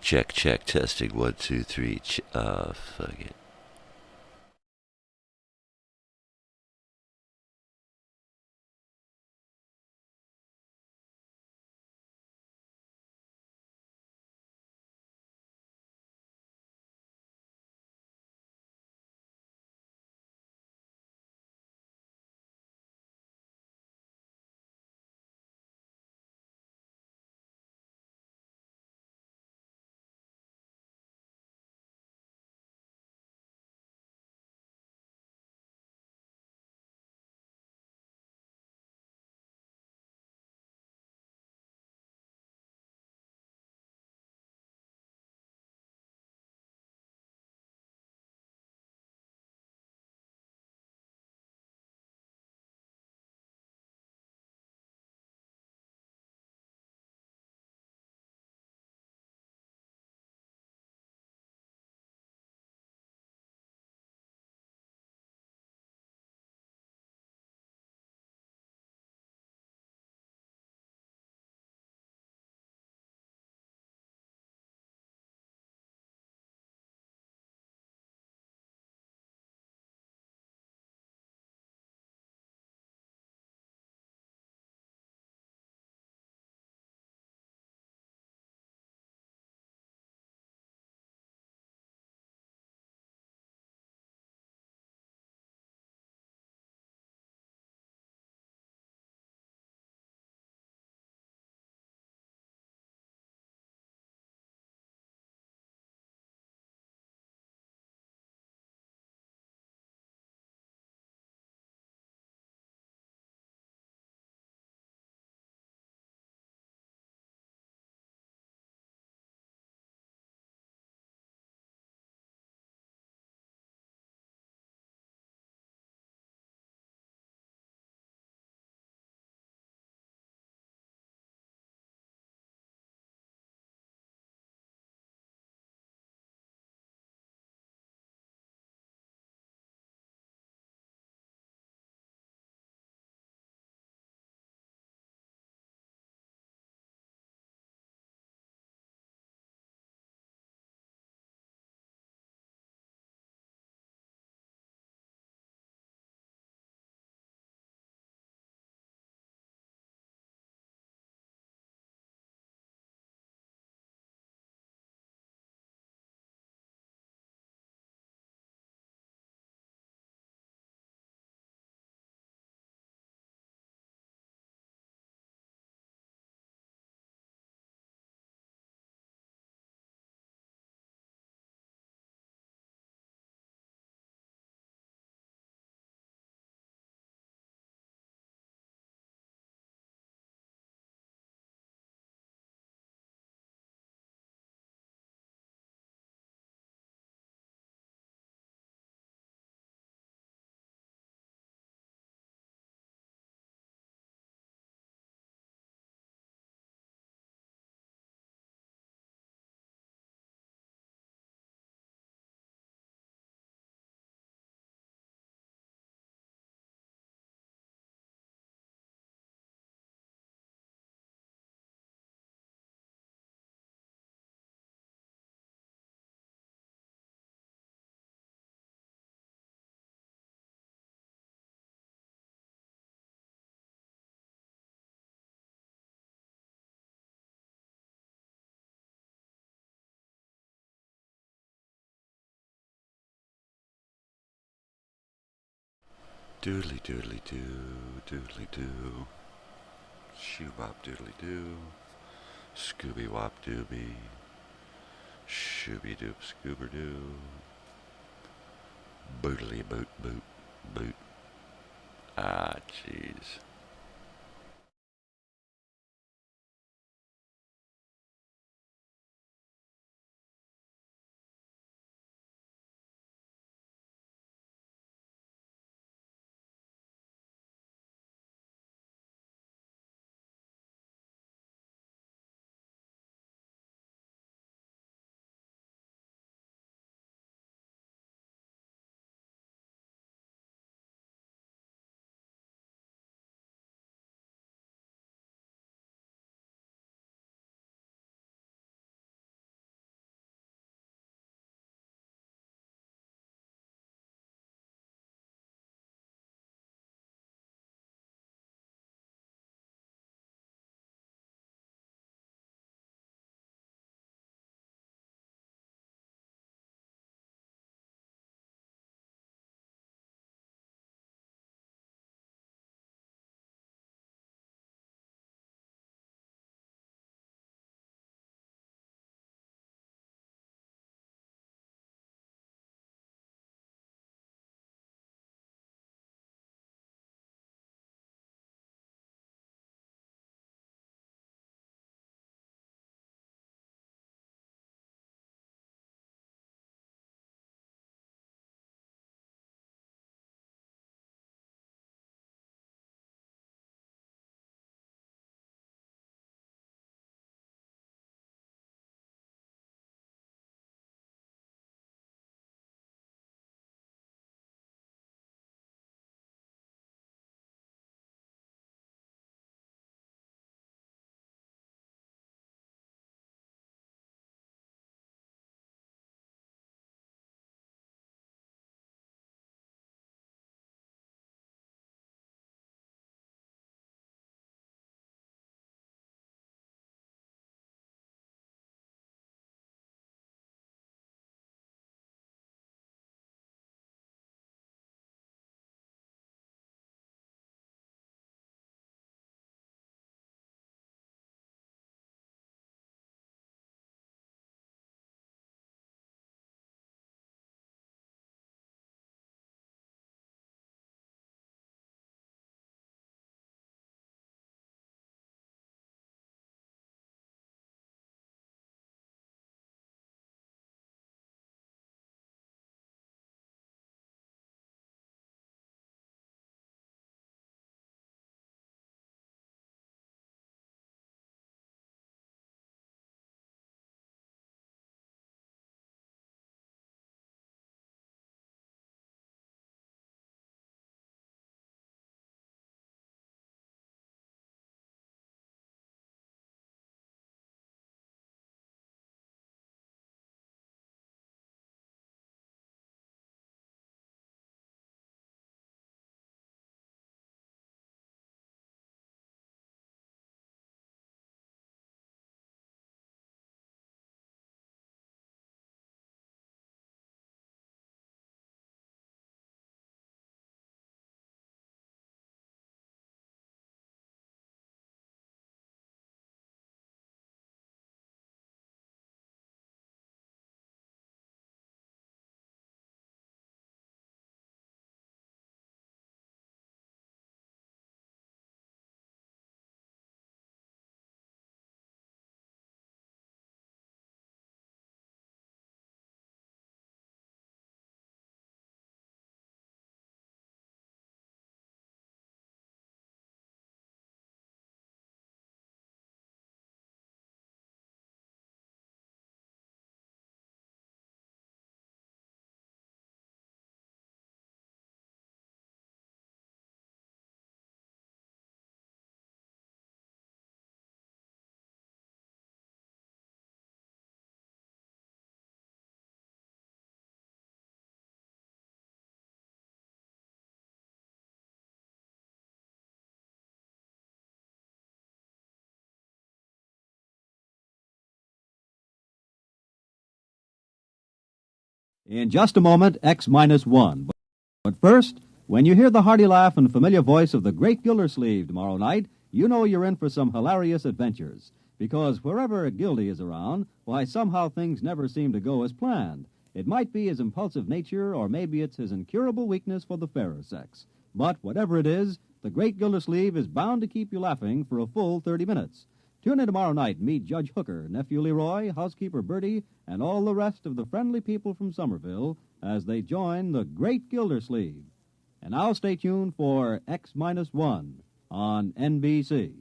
Check, check, testing, 1, 2, 3. Fuck it. Doodly doodly doo, doodly doo. Shoo bop doodly doo. Scooby wop dooby. Shooby doop scoober doo. Boodly boot boot boot. Ah, jeez. In just a moment, X-1. But first, when you hear the hearty laugh and familiar voice of the great Gildersleeve tomorrow night, you know you're in for some hilarious adventures. Because wherever Gildy is around, why, somehow things never seem to go as planned. It might be his impulsive nature, or maybe it's his incurable weakness for the fairer sex. But whatever it is, the great Gildersleeve is bound to keep you laughing for a full 30 minutes. Tune in tomorrow night and meet Judge Hooker, Nephew Leroy, Housekeeper Bertie, and all the rest of the friendly people from Somerville as they join the great Gildersleeve. And now stay tuned for X-1 on NBC.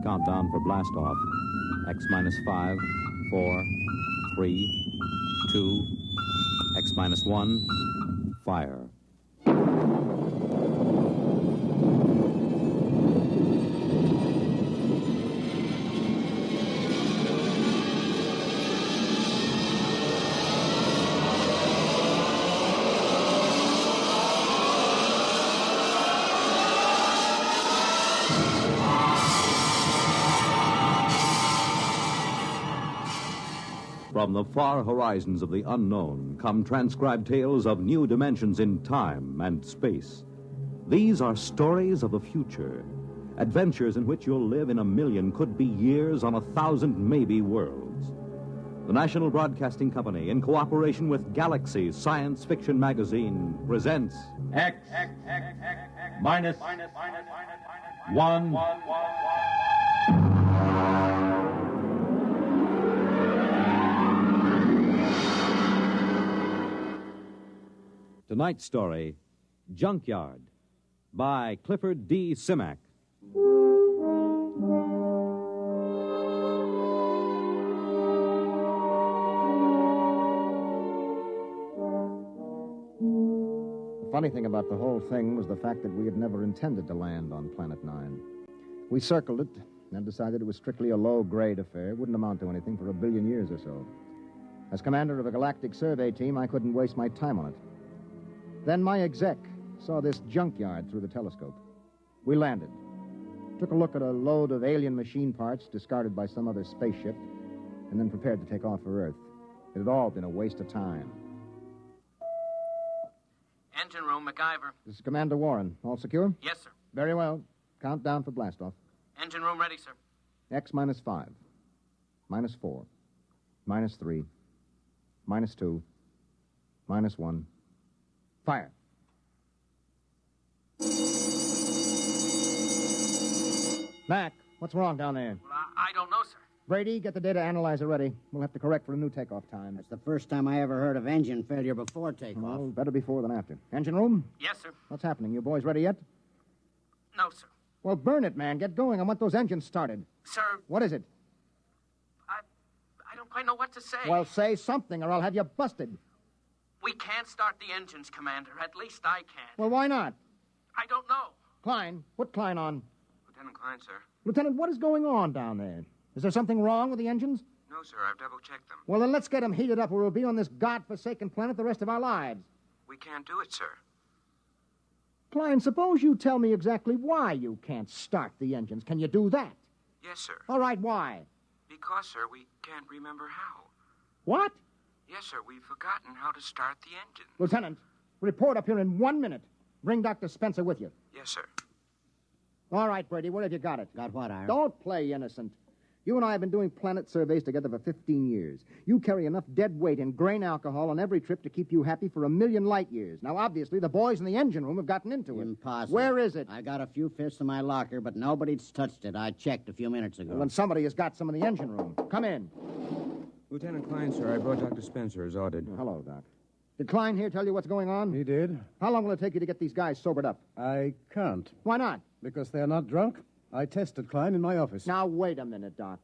Countdown for blast off. X-5, 4, 3, 2, X-1, fire. From the far horizons of the unknown come transcribed tales of new dimensions in time and space. These are stories of the future, adventures in which you'll live in a million, could be years, on 1,000 maybe worlds. The National Broadcasting Company, in cooperation with Galaxy Science Fiction Magazine, presents X-1. Tonight's story, Junkyard, by Clifford D. Simak. The funny thing about the whole thing was the fact that we had never intended to land on Planet 9. We circled it and decided it was strictly a low-grade affair. It wouldn't amount to anything for 1 billion years or so. As commander of a galactic survey team, I couldn't waste my time on it. Then my exec saw this junkyard through the telescope. We landed, took a look at a load of alien machine parts discarded by some other spaceship, and then prepared to take off for Earth. It had all been a waste of time. Engine room, MacGyver. This is Commander Warren. All secure? Yes, sir. Very well. Countdown for blastoff. Engine room ready, sir. X-5, -4, -3, -2, -1. Fire. Mac, what's wrong down there? Well, I don't know, sir. Brady, get the data analyzer ready. We'll have to correct for a new takeoff time. That's the first time I ever heard of engine failure before takeoff. Well, better before than after. Engine room? Yes, sir. What's happening? You boys ready yet? No, sir. Well, burn it, man. Get going. I want those engines started. Sir, What is it? I don't quite know what to say. Well, say something or I'll have you busted. We can't start the engines, Commander. At least I can't. Well, why not? I don't know. Klein, put Klein on. Lieutenant Klein, sir. Lieutenant, what is going on down there? Is there something wrong with the engines? No, sir. I've double-checked them. Well, then let's get them heated up or we'll be on this godforsaken planet the rest of our lives. We can't do it, sir. Klein, suppose you tell me exactly why you can't start the engines. Can you do that? Yes, sir. All right, why? Because, sir, we can't remember how. What? Yes, sir. We've forgotten how to start the engine. Lieutenant, report up here in 1 minute. Bring Dr. Spencer with you. Yes, sir. All right, Brady, where have you got it? Got what, Ira? Don't play innocent. You and I have been doing planet surveys together for 15 years. You carry enough dead weight in grain alcohol on every trip to keep you happy for 1,000,000 light years. Now, obviously, the boys in the engine room have gotten into it. Impossible. Where is it? I got a few fists in my locker, but nobody's touched it. I checked a few minutes ago. Well, then somebody has got some in the engine room. Come in. Lieutenant Klein, sir, I brought Dr. Spencer as ordered. Hello, Doc. Did Klein here tell you what's going on? He did. How long will it take you to get these guys sobered up? I can't, Why not? because they're not drunk. I tested Klein in my office. Now, wait a minute, Doc.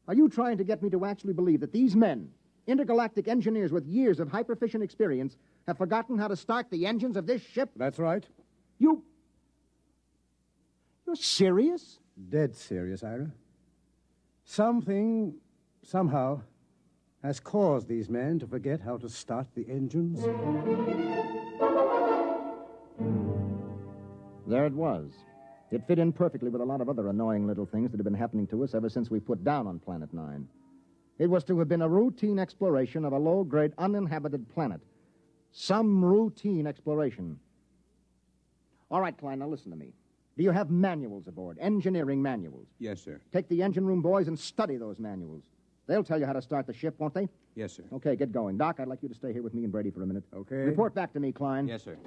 Are you trying to get me to actually believe that these men, intergalactic engineers with years of hyperfission experience, have forgotten how to start the engines of this ship? That's right. You're serious? Dead serious, Ira. Something, somehow, has caused these men to forget how to start the engines. There it was. It fit in perfectly with a lot of other annoying little things that have been happening to us ever since we put down on Planet 9. It was to have been a routine exploration of a low-grade, uninhabited planet. Some routine exploration. All right, Klein, now listen to me. Do you have manuals aboard, engineering manuals? Yes, sir. Take the engine room boys and study those manuals. They'll tell you how to start the ship, won't they? Yes, sir. Okay, get going. Doc, I'd like you to stay here with me and Brady for a minute. Okay. Report back to me, Klein. Yes, sir.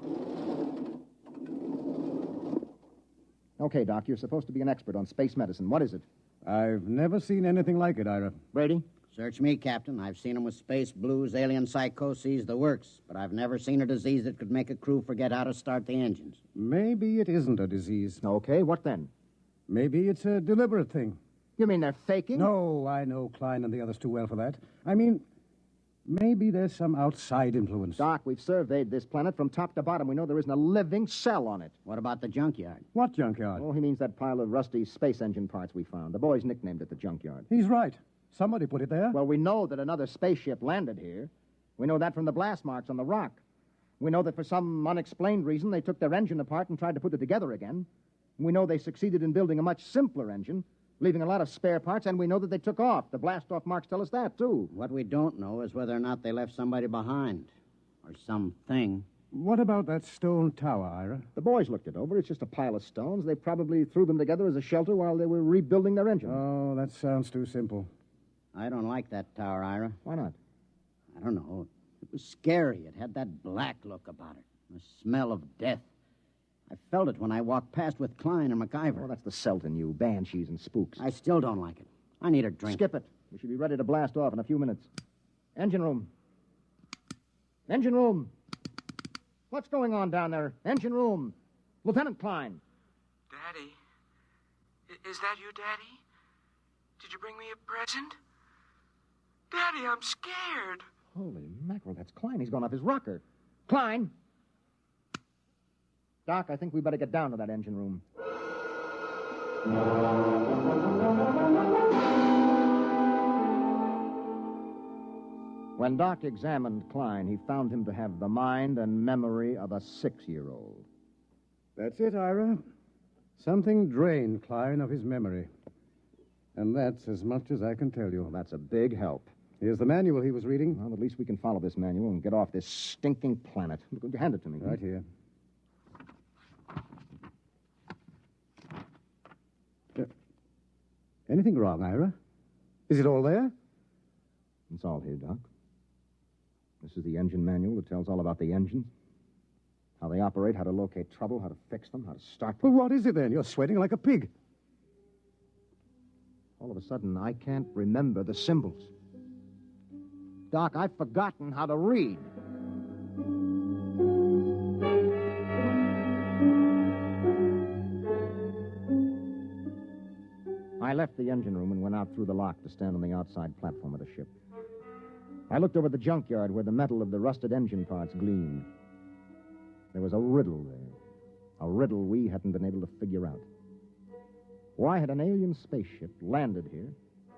Okay, Doc, you're supposed to be an expert on space medicine. What is it? I've never seen anything like it, Ira. Brady? Search me, Captain. I've seen 'em with space blues, alien psychoses, the works. But I've never seen a disease that could make a crew forget how to start the engines. Maybe it isn't a disease. Okay, what then? Maybe it's a deliberate thing. You mean they're faking? No, I know Klein and the others too well for that. I mean, maybe there's some outside influence. Doc, we've surveyed this planet from top to bottom. We know there isn't a living cell on it. What about the junkyard? What junkyard? Oh, he means that pile of rusty space engine parts we found. The boys nicknamed it the junkyard. He's right. Somebody put it there. Well, we know that another spaceship landed here. We know that from the blast marks on the rock. We know that for some unexplained reason they took their engine apart and tried to put it together again. We know they succeeded in building a much simpler engine, leaving a lot of spare parts, and we know that they took off. The blast-off marks tell us that, too. What we don't know is whether or not they left somebody behind. Or something. What about that stone tower, Ira? The boys looked it over. It's just a pile of stones. They probably threw them together as a shelter while they were rebuilding their engine. Oh, that sounds too simple. I don't like that tower, Ira. Why not? I don't know. It was scary. It had that black look about it. The smell of death. I felt it when I walked past with Klein and MacIver. Oh, that's the Celt in you, banshees and spooks. I still don't like it. I need a drink. Skip it. We should be ready to blast off in a few minutes. Engine room. Engine room. What's going on down there? Engine room. Lieutenant Klein. Daddy? Is that you, Daddy? Did you bring me a present? Daddy, I'm scared. Holy mackerel, that's Klein. He's gone off his rocker. Klein! Doc, I think we better get down to that engine room. When Doc examined Klein, he found him to have the mind and memory of a 6-year-old. That's it, Ira. Something drained Klein of his memory. And that's as much as I can tell you. Well, that's a big help. Here's the manual he was reading. Well, at least we can follow this manual and get off this stinking planet. Hand it to me. Right here. Anything wrong, Ira? Is it all there? It's all here, Doc. This is the engine manual that tells all about the engines. How they operate, how to locate trouble, how to fix them, how to start them. Well, what is it then? You're sweating like a pig. All of a sudden, I can't remember the symbols. Doc, I've forgotten how to read. I left the engine room and went out through the lock to stand on the outside platform of the ship. I looked over the junkyard where the metal of the rusted engine parts gleamed. There was a riddle there. A riddle we hadn't been able to figure out. Why had an alien spaceship landed here,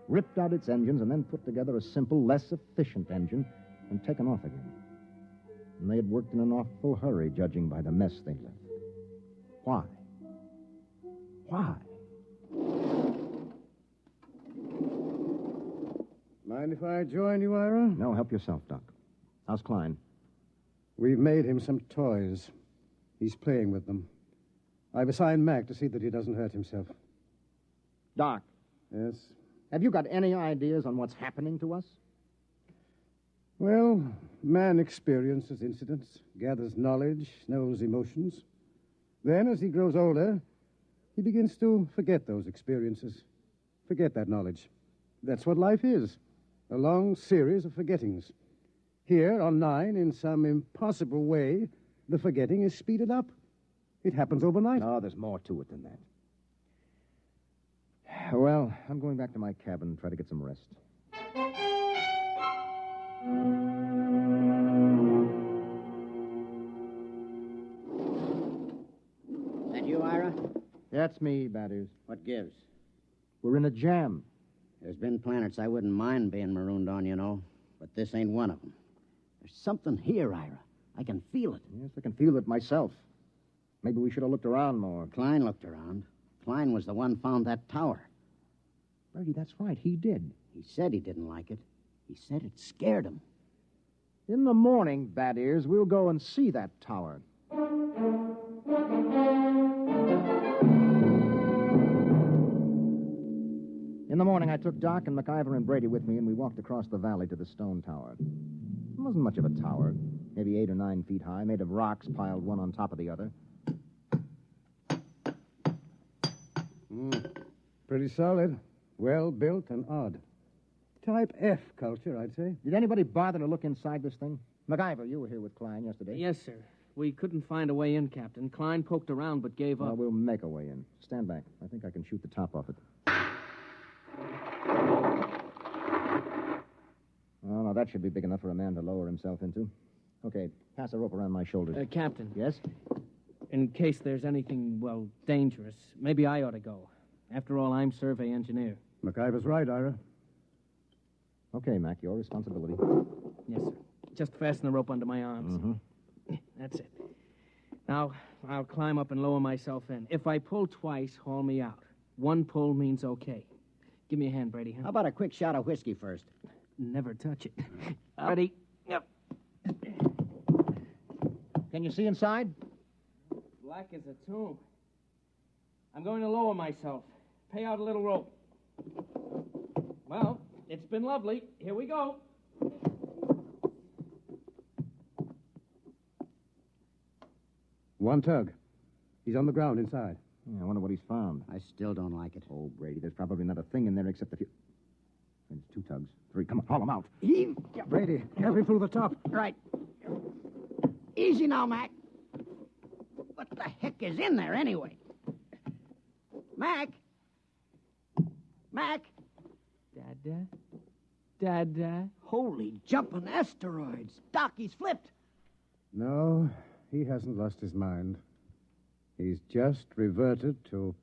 ripped out its engines, and then put together a simple, less efficient engine and taken off again? And they had worked in an awful hurry, judging by the mess they left. Why? Why? Mind if I join you, Ira? No, help yourself, Doc. How's Klein? We've made him some toys. He's playing with them. I've assigned Mac to see that he doesn't hurt himself. Doc. Yes? Have you got any ideas on what's happening to us? Well, man experiences incidents, gathers knowledge, knows emotions. Then, as he grows older, he begins to forget those experiences, forget that knowledge. That's what life is, a long series of forgettings. Here, on 9, in some impossible way, the forgetting is speeded up. It happens overnight. No, there's more to it than that. Well, I'm going back to my cabin and try to get some rest. That you, Ira? That's me, Batters. What gives? We're in a jam. There's been planets I wouldn't mind being marooned on, you know. But this ain't one of them. There's something here, Ira. I can feel it. Yes, I can feel it myself. Maybe we should have looked around more. Klein looked around. Klein was the one found that tower. Bertie, that's right. He did. He said he didn't like it. He said it scared him. In the morning, Bad Ears, we'll go and see that tower. In the morning, I took Doc and MacIver and Brady with me, and we walked across the valley to the stone tower. It wasn't much of a tower, maybe 8 or 9 feet high, made of rocks piled one on top of the other. Pretty solid. Well built and odd. Type F culture, I'd say. Did anybody bother to look inside this thing? MacIver, you were here with Klein yesterday. Yes, sir. We couldn't find a way in, Captain. Klein poked around but gave up. Well, we'll make a way in. Stand back. I think I can shoot the top off it. Oh, no, that should be big enough for a man to lower himself into. Okay, pass the rope around my shoulders. Captain. Yes? In case there's anything, well, dangerous, maybe I ought to go. After all, I'm survey engineer. MacIver's right, Ira. Okay, Mac, your responsibility. Yes, sir. Just fasten the rope under my arms. Mm-hmm. That's it. Now, I'll climb up and lower myself in. If I pull twice, haul me out. One pull means okay. Give me a hand, Brady, huh? How about a quick shot of whiskey first? Never touch it. Ready? Yep. Can you see inside? Black as a tomb. I'm going to lower myself. Pay out a little rope. Well, it's been lovely. Here we go. One tug. He's on the ground inside. Yeah, I wonder what he's found. I still don't like it. Oh, Brady, there's probably not a thing in there except a few... There's 2 tugs. 3. Come on, haul them out. Heave. Brady, help him through the top. Right. Easy now, Mac. What the heck is in there, anyway? Mac? Mac? Dada. Holy jumping asteroids. Doc, he's flipped. No, he hasn't lost his mind. He's just reverted to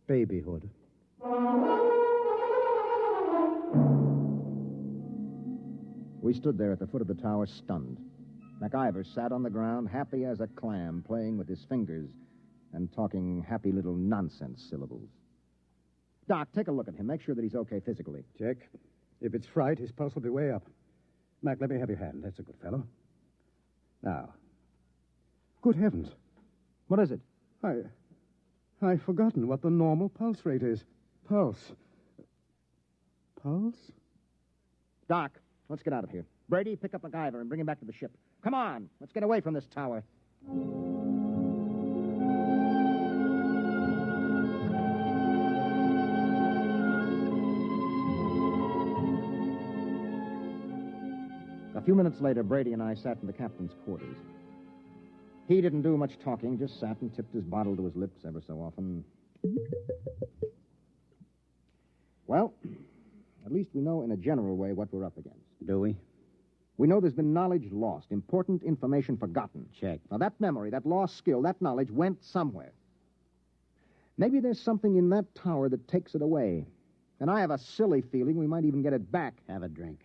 babyhood. We stood there at the foot of the tower, stunned. MacIver sat on the ground, happy as a clam, playing with his fingers and talking happy little nonsense syllables. Doc, take a look at him. Make sure that he's okay physically. Check. If it's fright, his pulse will be way up. Mac, let me have your hand. That's a good fellow. Now. Good heavens. What is it? I've forgotten what the normal pulse rate is. Pulse? Doc, let's get out of here. Brady, pick up MacIver and bring him back to the ship. Come on, let's get away from this tower. A few minutes later, Brady and I sat in the captain's quarters. He didn't do much talking, just sat and tipped his bottle to his lips ever so often. Well, at least we know in a general way what we're up against. Do we? We know there's been knowledge lost, important information forgotten. Check. Now, that memory, that lost skill, that knowledge went somewhere. Maybe there's something in that tower that takes it away. And I have a silly feeling we might even get it back. Have a drink.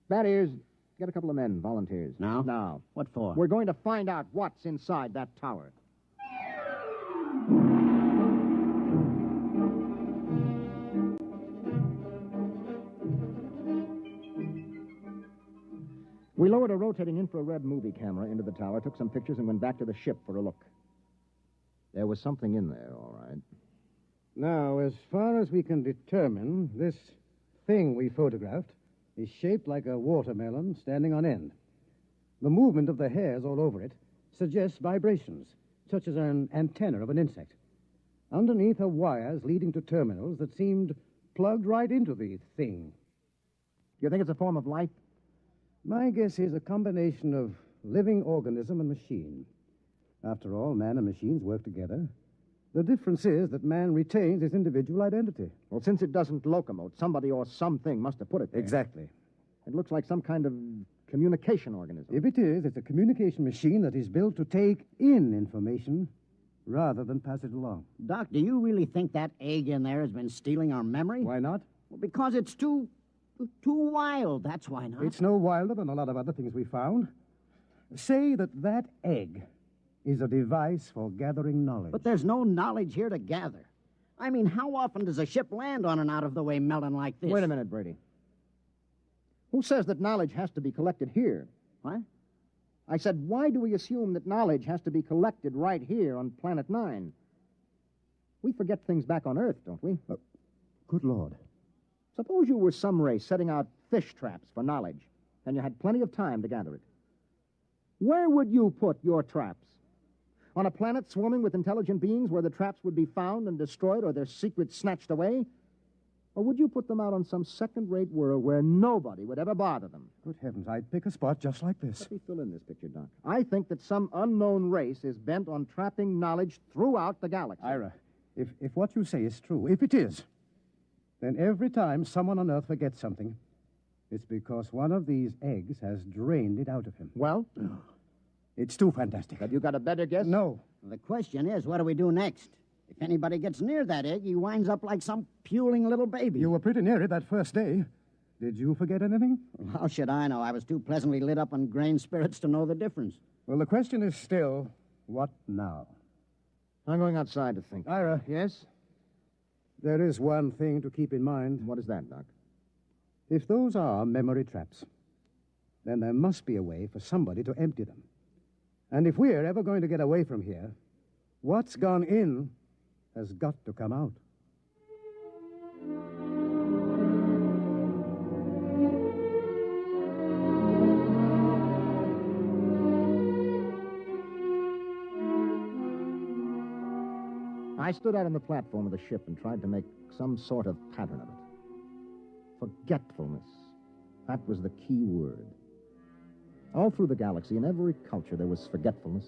That is, get a couple of men, volunteers. Now? Now. What for? We're going to find out what's inside that tower. We lowered a rotating infrared movie camera into the tower, took some pictures, and went back to the ship for a look. There was something in there, all right. Now, as far as we can determine, this thing we photographed is shaped like a watermelon standing on end. The movement of the hairs all over it suggests vibrations, such as an antenna of an insect. Underneath are wires leading to terminals that seemed plugged right into the thing. You think it's a form of life? My guess is a combination of living organism and machine. After all, man and machines work together. The difference is that man retains his individual identity. Well, since it doesn't locomote, somebody or something must have put it there. Exactly. It looks like some kind of communication organism. If it is, it's a communication machine that is built to take in information rather than pass it along. Doc, do you really think that egg in there has been stealing our memory? Why not? Well, because it's too wild, that's why not. It's no wilder than a lot of other things we found. Say that egg is a device for gathering knowledge. But there's no knowledge here to gather. I mean, how often does a ship land on an out-of-the-way melon like this? Wait a minute, Brady. Who says that knowledge has to be collected here? What? I said, why do we assume that knowledge has to be collected right here on Planet 9? We forget things back on Earth, don't we? Good Lord. Suppose you were some race setting out fish traps for knowledge, and you had plenty of time to gather it. Where would you put your traps? On a planet swarming with intelligent beings where the traps would be found and destroyed or their secrets snatched away? Or would you put them out on some second-rate world where nobody would ever bother them? Good heavens, I'd pick a spot just like this. Let me fill in this picture, Doc. I think that some unknown race is bent on trapping knowledge throughout the galaxy. Ira, if what you say is true, if it is, then every time someone on Earth forgets something, it's because one of these eggs has drained it out of him. Well? It's too fantastic. Have you got a better guess? No. Well, the question is, what do we do next? If anybody gets near that egg, he winds up like some puling little baby. You were pretty near it that first day. Did you forget anything? Well, how should I know? I was too pleasantly lit up on grain spirits to know the difference. Well, the question is still, what now? I'm going outside to think. Ira. Yes? There is one thing to keep in mind. What is that, Doc? If those are memory traps, then there must be a way for somebody to empty them. And if we're ever going to get away from here, what's gone in has got to come out. I stood out on the platform of the ship and tried to make some sort of pattern of it. Forgetfulness. That was the key word. All through the galaxy, in every culture, there was forgetfulness.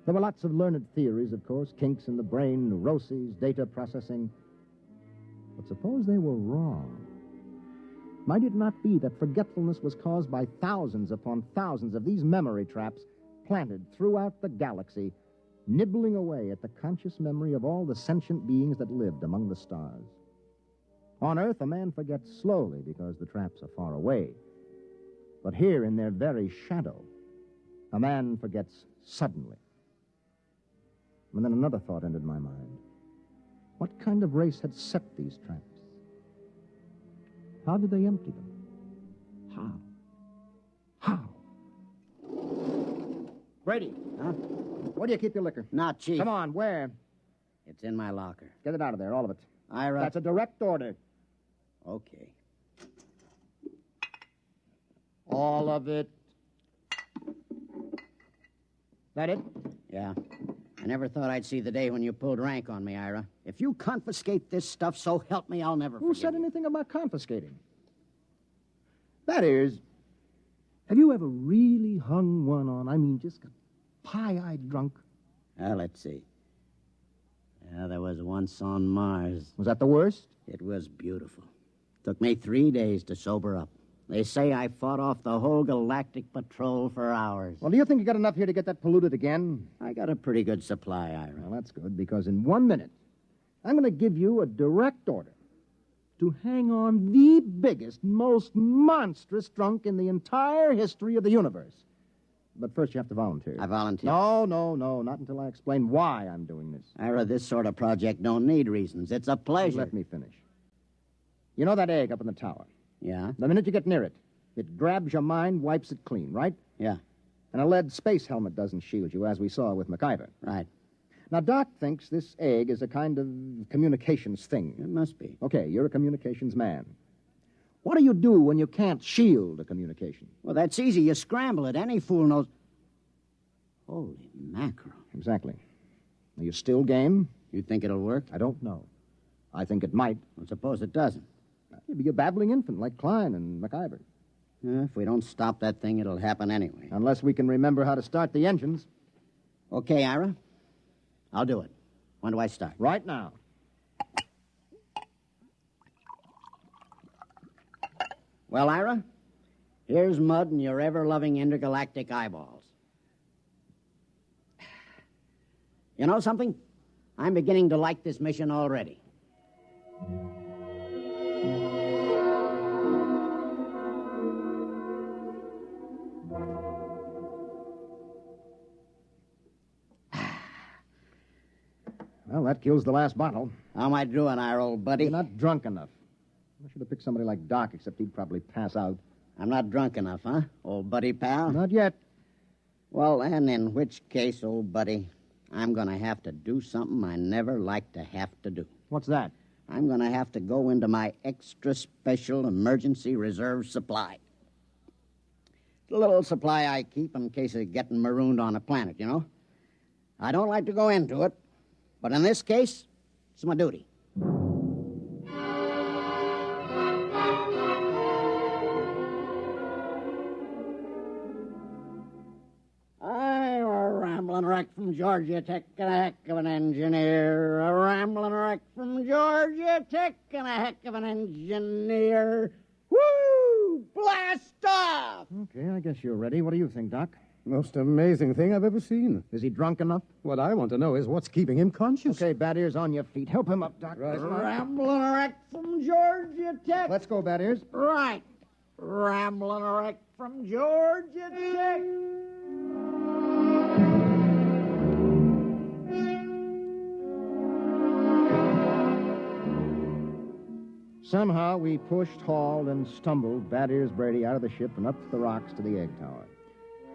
There were lots of learned theories, of course, kinks in the brain, neuroses, data processing. But suppose they were wrong. Might it not be that forgetfulness was caused by thousands upon thousands of these memory traps planted throughout the galaxy, nibbling away at the conscious memory of all the sentient beings that lived among the stars? On Earth, a man forgets slowly because the traps are far away. But here, in their very shadow, a man forgets suddenly. And then another thought entered my mind. What kind of race had set these traps? How did they empty them? How? Brady. Huh? Where do you keep your liquor? Not cheap. Come on, where? It's in my locker. Get it out of there, all of it. Ira. That's a direct order. Okay. All of it. That it? Yeah. I never thought I'd see the day when you pulled rank on me, Ira. If you confiscate this stuff, so help me, I'll never Who forgive said you. anything about confiscating? That is, have you ever really hung one on? I mean, just got pie-eyed drunk? Well, let's see. Yeah, there was once on Mars. Was that the worst? It was beautiful. Took me 3 days to sober up. They say I fought off the whole galactic patrol for hours. Well, do you think you got enough here to get that polluted again? I got a pretty good supply, Ira. Well, that's good, because in 1 minute, I'm going to give you a direct order to hang on the biggest, most monstrous drunk in the entire history of the universe. But first you have to volunteer. I volunteer. No, not until I explain why I'm doing this. Ira, this sort of project don't need reasons. It's a pleasure. Let me finish. You know that egg up in the tower? Yeah? The minute you get near it, it grabs your mind, wipes it clean, right? Yeah. And a lead space helmet doesn't shield you, as we saw with MacIver. Right. Now, Doc thinks this egg is a kind of communications thing. It must be. Okay, you're a communications man. What do you do when you can't shield a communication? Well, that's easy. You scramble it. Any fool knows. Holy mackerel. Exactly. Are you still game? You think it'll work? I don't know. I think it might. Well, suppose it doesn't. You'd be a babbling infant like Klein and MacIver. If we don't stop that thing, it'll happen anyway. Unless we can remember how to start the engines. Okay, Ira. I'll do it. When do I start? Right now. Well, Ira, here's mud in your ever-loving intergalactic eyeballs. You know something? I'm beginning to like this mission already. Well, that kills the last bottle. How am I doing, Ira, old buddy? You're not drunk enough. I should have picked somebody like Doc, except he'd probably pass out. I'm not drunk enough, huh, old buddy pal? Not yet. Well, then, in which case, old buddy, I'm going to have to do something I never like to have to do. What's that? I'm going to have to go into my extra special emergency reserve supply. It's a little supply I keep in case of getting marooned on a planet, you know? I don't like to go into it, but in this case, it's my duty. I'm a rambling wreck from Georgia Tech and a heck of an engineer. A rambling wreck from Georgia Tech and a heck of an engineer. Woo! Blast off! Okay, I guess you're ready. What do you think, Doc? Most amazing thing I've ever seen. Is he drunk enough? What I want to know is what's keeping him conscious. Okay, Bad Ears, on your feet. Help him up, Doc. Right. Rambling wreck from Georgia Tech. Let's go, Bad Ears. Right. Rambling wreck from Georgia Tech. Somehow we pushed, hauled, and stumbled Bad Ears Brady out of the ship and up the rocks to the egg tower.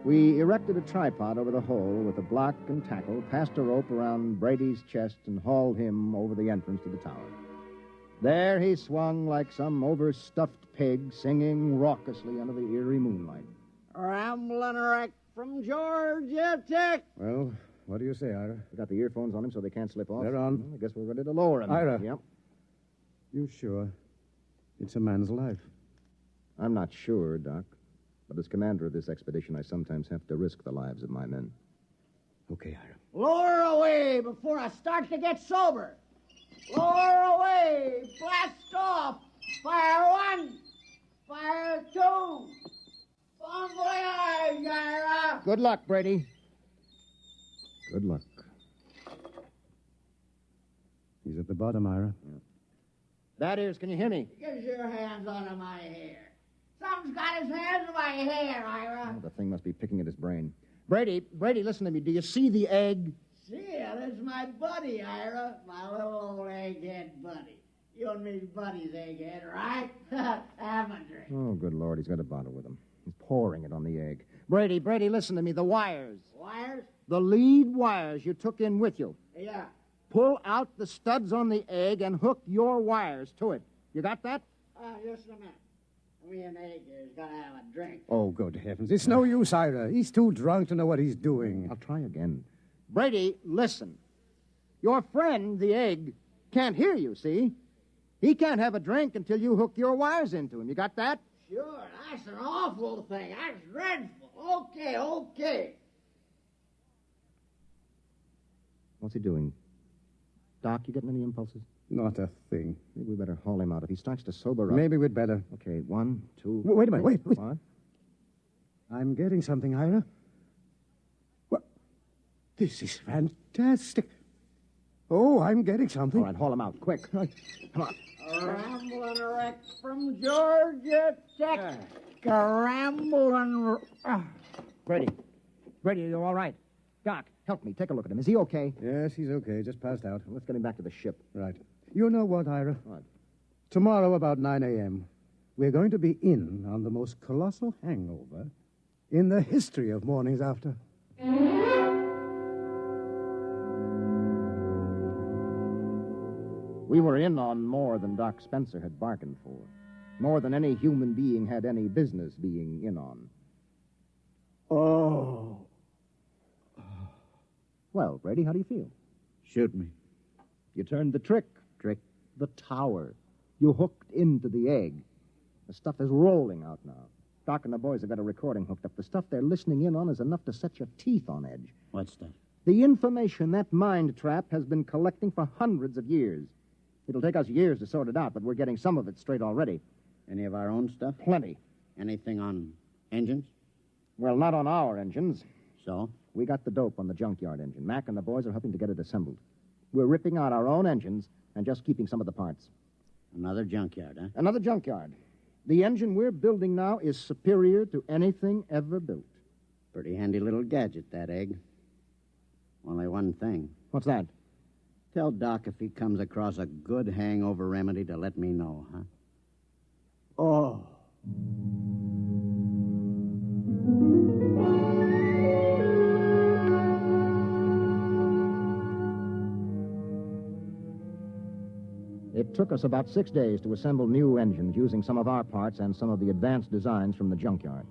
We erected a tripod over the hole with a block and tackle, passed a rope around Brady's chest, and hauled him over the entrance to the tower. There he swung like some overstuffed pig, singing raucously under the eerie moonlight. Rambling wreck from Georgia Tech. Well, what do you say, Ira? We got the earphones on him so they can't slip off. They're on. Well, I guess we're ready to lower him. Ira. Yep. You sure? It's a man's life. I'm not sure, Doc. But as commander of this expedition, I sometimes have to risk the lives of my men. Okay, Ira. Lower away before I start to get sober. Lower away. Blast off. Fire one. Fire two. Bon voyage, Ira. Good luck, Brady. Good luck. He's at the bottom, Ira. Yeah. Bad Ears, can you hear me? Get your hands out of my hair. Something's got his hands in my hair, Ira. Oh, the thing must be picking at his brain. Brady, listen to me. Do you see the egg? See ya, there's my buddy, Ira. My little old egghead buddy. You and me's buddy's egghead, right? Have a drink. Oh, good Lord, he's got a bottle with him. He's pouring it on the egg. Brady, listen to me. The wires. Wires? The lead wires you took in with you. Yeah. Pull out the studs on the egg and hook your wires to it. You got that? Just a minute. Me and Egg here's got to have a drink. Oh, good heavens. It's no use, Ira. He's too drunk to know what he's doing. I'll try again. Brady, listen. Your friend, the egg, can't hear you, see? He can't have a drink until you hook your wires into him. You got that? Sure, that's an awful thing. That's dreadful. Okay. What's he doing? Doc, you getting any impulses? Not a thing. Maybe we better haul him out. If he starts to sober up... Maybe we'd better. Okay, 1, 2... Wait a minute, wait. What? I'm getting something, Ira. What? This is fantastic. Oh, I'm getting something. All right, haul him out, quick. Come on. A rambling wreck from Georgia Tech. A rambling... Brady, are you all right? Doc, help me. Take a look at him. Is he okay? Yes, he's okay. Just passed out. Let's get him back to the ship. Right. You know what, Ira? What? Tomorrow about 9 a.m., we're going to be in on the most colossal hangover in the history of mornings after. We were in on more than Doc Spencer had bargained for. More than any human being had any business being in on. Oh. Well, Brady, how do you feel? Shoot me. You turned the trick. The tower. You hooked into the egg. The stuff is rolling out now. Doc and the boys have got a recording hooked up. The stuff they're listening in on is enough to set your teeth on edge. What stuff? The information that mind trap has been collecting for hundreds of years. It'll take us years to sort it out, but we're getting some of it straight already. Any of our own stuff? Plenty. Anything on engines? Well, not on our engines. So? We got the dope on the junkyard engine. Mac and the boys are helping to get it assembled. We're ripping out our own engines and just keeping some of the parts. Another junkyard, huh? Another junkyard. The engine we're building now is superior to anything ever built. Pretty handy little gadget, that egg. Only one thing. What's that? Tell Doc if he comes across a good hangover remedy to let me know, huh? Oh. It took us about 6 days to assemble new engines using some of our parts and some of the advanced designs from the junkyard.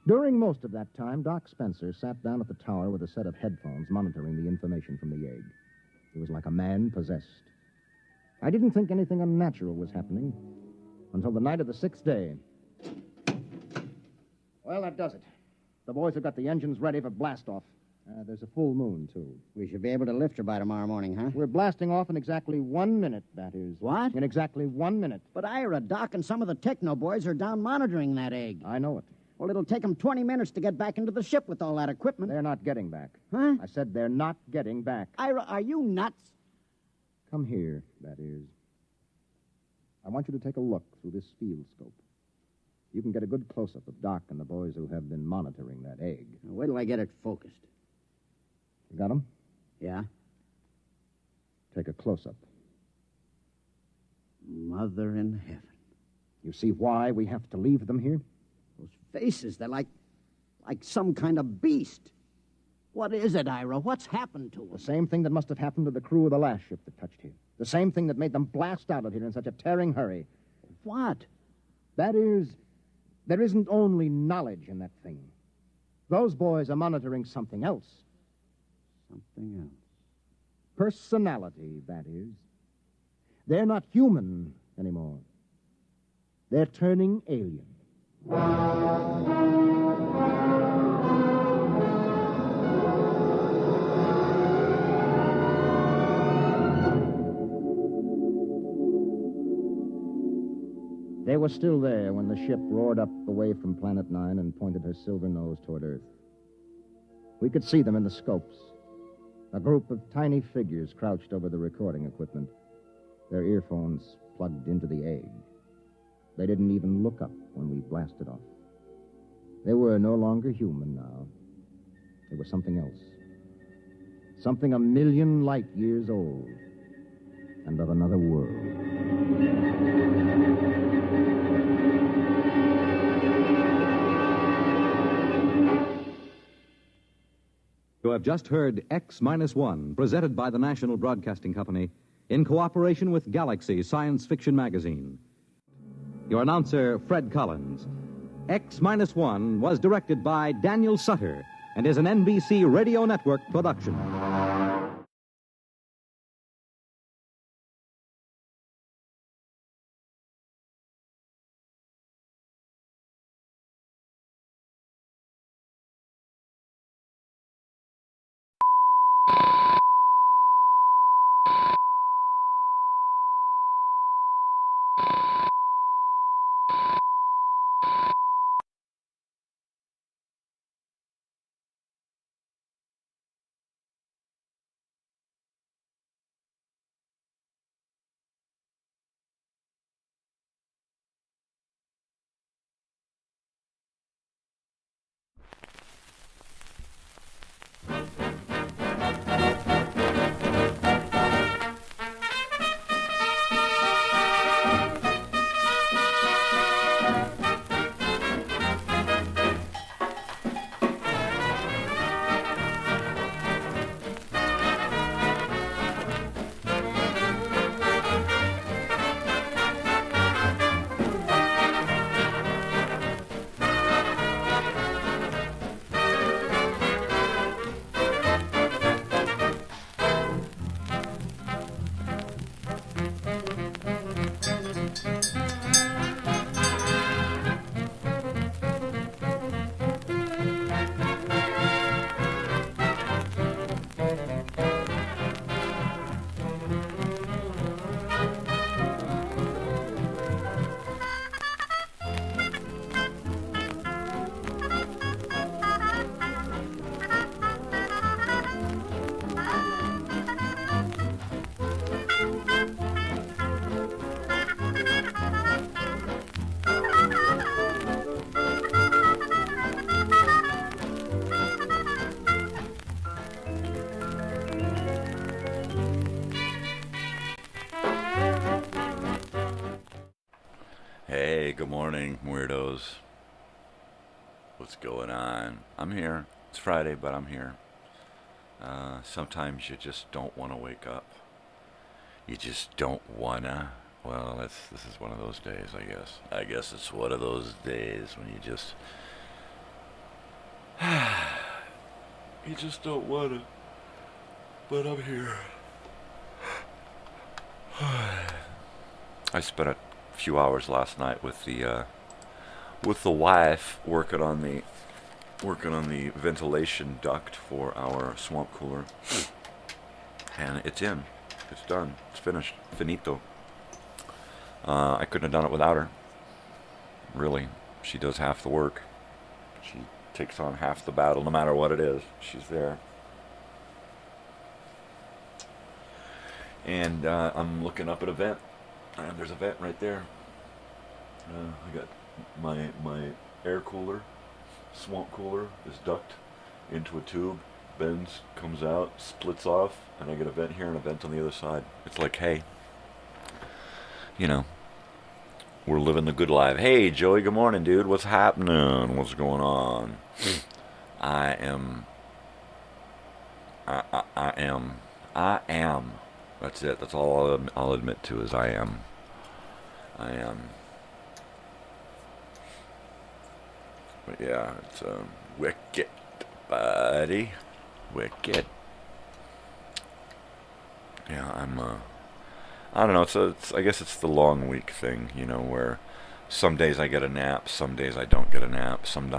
During most of that time, Doc Spencer sat down at the tower with a set of headphones monitoring the information from the egg. He was like a man possessed. I didn't think anything unnatural was happening until the night of the 6th day. Well, that does it. The boys have got the engines ready for blast-off. There's a full moon, too. We should be able to lift her by tomorrow morning, huh? We're blasting off in exactly 1 minute, that is. What? In exactly 1 minute. But Ira, Doc, and some of the techno boys are down monitoring that egg. I know it. Well, it'll take them 20 minutes to get back into the ship with all that equipment. They're not getting back. Huh? I said they're not getting back. Ira, are you nuts? Come here, that is. I want you to take a look through this field scope. You can get a good close-up of Doc and the boys who have been monitoring that egg. Now, wait till I get it focused. You got 'em? Yeah? Take a close-up. Mother in heaven. You see why we have to leave them here? Those faces, they're like some kind of beast. What is it, Ira? What's happened to The them? same thing that must have happened to the crew of the last ship that touched here. The same thing that made them blast out of here in such a tearing hurry. What? That is, there isn't only knowledge in that thing. Those boys are monitoring something else. Something else. Personality, that is. They're not human anymore. They're turning alien. They were still there when the ship roared up away from Planet 9 and pointed her silver nose toward Earth. We could see them in the scopes. A group of tiny figures crouched over the recording equipment, their earphones plugged into the egg. They didn't even look up when we blasted off. They were no longer human now. They were something else. Something 1,000,000 light years old and of another world. You have just heard X-1, presented by the National Broadcasting Company in cooperation with Galaxy Science Fiction Magazine. Your announcer, Fred Collins. X-1 was directed by Daniel Sutter and is an NBC Radio Network production. Hey, good morning, weirdos. What's going on? I'm here. It's Friday, but I'm here. Sometimes you just don't want to wake up. You just don't wanna. Well, this is one of those days, I guess. I guess it's one of those days when you just you just don't wanna. But I'm here. I spent a few hours last night with the wife working on the ventilation duct for our swamp cooler, and it's in. It's done. It's finished. Finito. I couldn't have done it without her. Really. She does half the work. She takes on half the battle, no matter what it is. She's there. And I'm looking up at a vent. And there's a vent right there. I got my air cooler, swamp cooler, is ducked into a tube, bends, comes out, splits off, and I get a vent here and a vent on the other side. It's like, hey, you know, we're living the good life. Hey, Joey, good morning, dude. What's happening? What's going on? I am. That's it. That's all I'll admit to is I am. But yeah, it's wicked, buddy. Wicked. Yeah, I don't know. I guess it's the long week thing, you know, where some days I get a nap, some days I don't get a nap. Some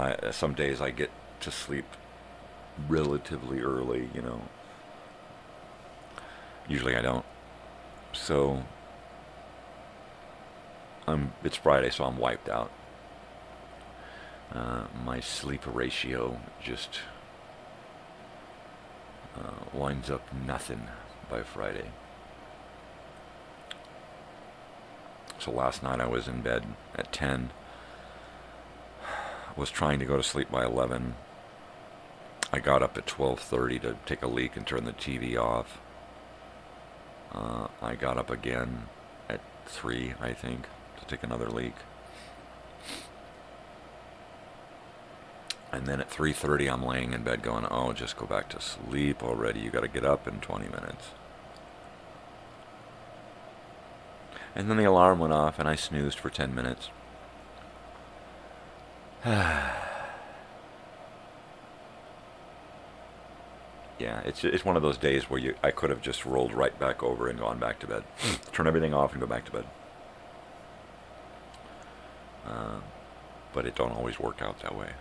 days I get to sleep relatively early, you know. Usually I don't. So it's Friday, so I'm wiped out. My sleep ratio just winds up nothing by Friday. So last night I was in bed at 10. Was trying to go to sleep by 11. I got up at 12:30 to take a leak and turn the TV off. I got up again at 3, I think, to take another leak. And then at 3:30 I'm laying in bed going, oh, just go back to sleep already. You got to get up in 20 minutes. And then the alarm went off and I snoozed for 10 minutes. Yeah, it's one of those days where I could have just rolled right back over and gone back to bed. Turn everything off and go back to bed. But it don't always work out that way.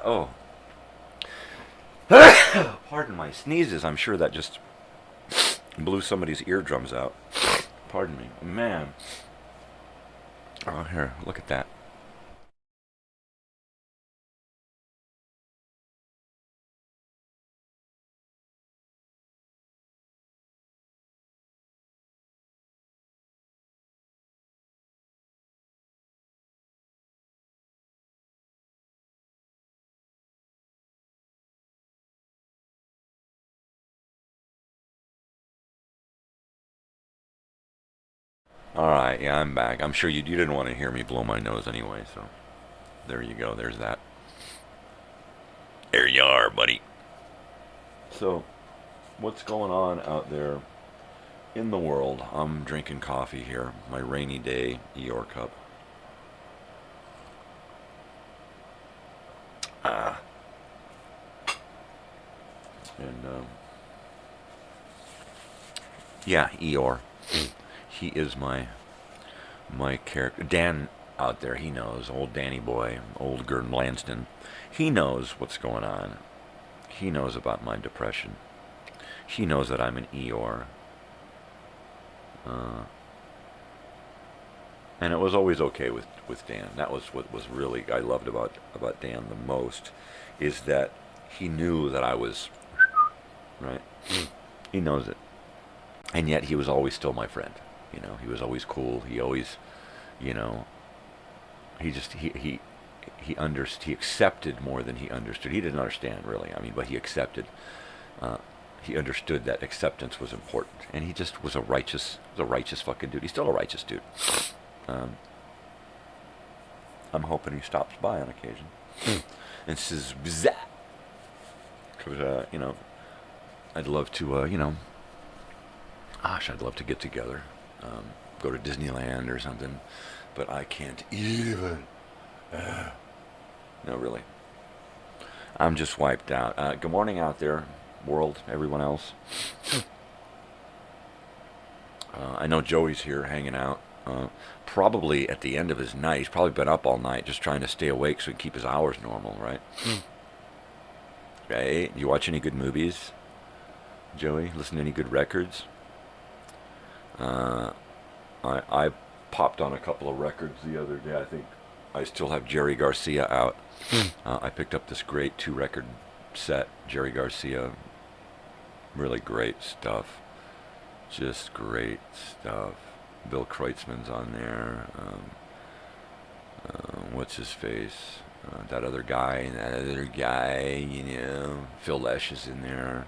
Oh. Pardon my sneezes. I'm sure that just blew somebody's eardrums out. Pardon me. Man. Oh, here, look at that. Alright, yeah, I'm back. I'm sure you didn't want to hear me blow my nose anyway, so there you go, there's that. There you are, buddy. So, what's going on out there in the world? I'm drinking coffee here, my rainy day Eeyore cup. And, yeah, Eeyore. He is my character. Dan out there, he knows. Old Danny boy, old Gordon Lanston. He knows what's going on. He knows about my depression. He knows that I'm an Eeyore. And it was always okay with Dan. That was what was really I loved about Dan the most, is that he knew that I was right. He knows it. And yet he was always still my friend. You know, he was always cool. He always, you know, he accepted more than he understood. He didn't understand really. I mean, but he accepted. He understood that acceptance was important, and he just was a righteous fucking dude. He's still a righteous dude. I'm hoping he stops by on occasion and says, "Bzah." 'Cause, I'd love to, I'd love to get together, go to Disneyland or something, but I can't even. No, really. I'm just wiped out. Good morning out there, world, everyone else. I know Joey's here hanging out. Probably at the end of his night. He's probably been up all night just trying to stay awake so he can keep his hours normal, right? Right? You watch any good movies, Joey? Listen to any good records? I popped on a couple of records the other day. I think I still have Jerry Garcia out. I picked up this great 2-record set, Jerry Garcia. Really great stuff. Just great stuff. Bill Kreutzmann's on there. What's his face? That other guy. Phil Lesh is in there.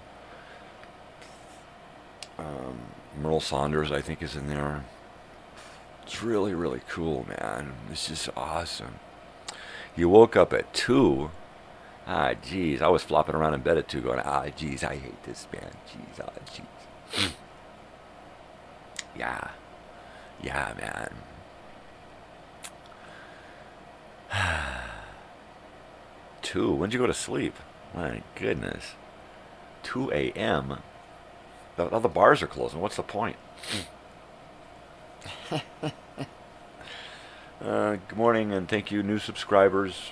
Merle Saunders, I think, is in there. It's really, really cool, man. It's just awesome. You woke up at 2. Geez. I was flopping around in bed at 2 going, geez, I hate this, man. Geez, geez. Yeah. Yeah, man. 2? When'd you go to sleep? My goodness. 2 a.m.? All the bars are closing. What's the point? Good morning, and thank you, new subscribers.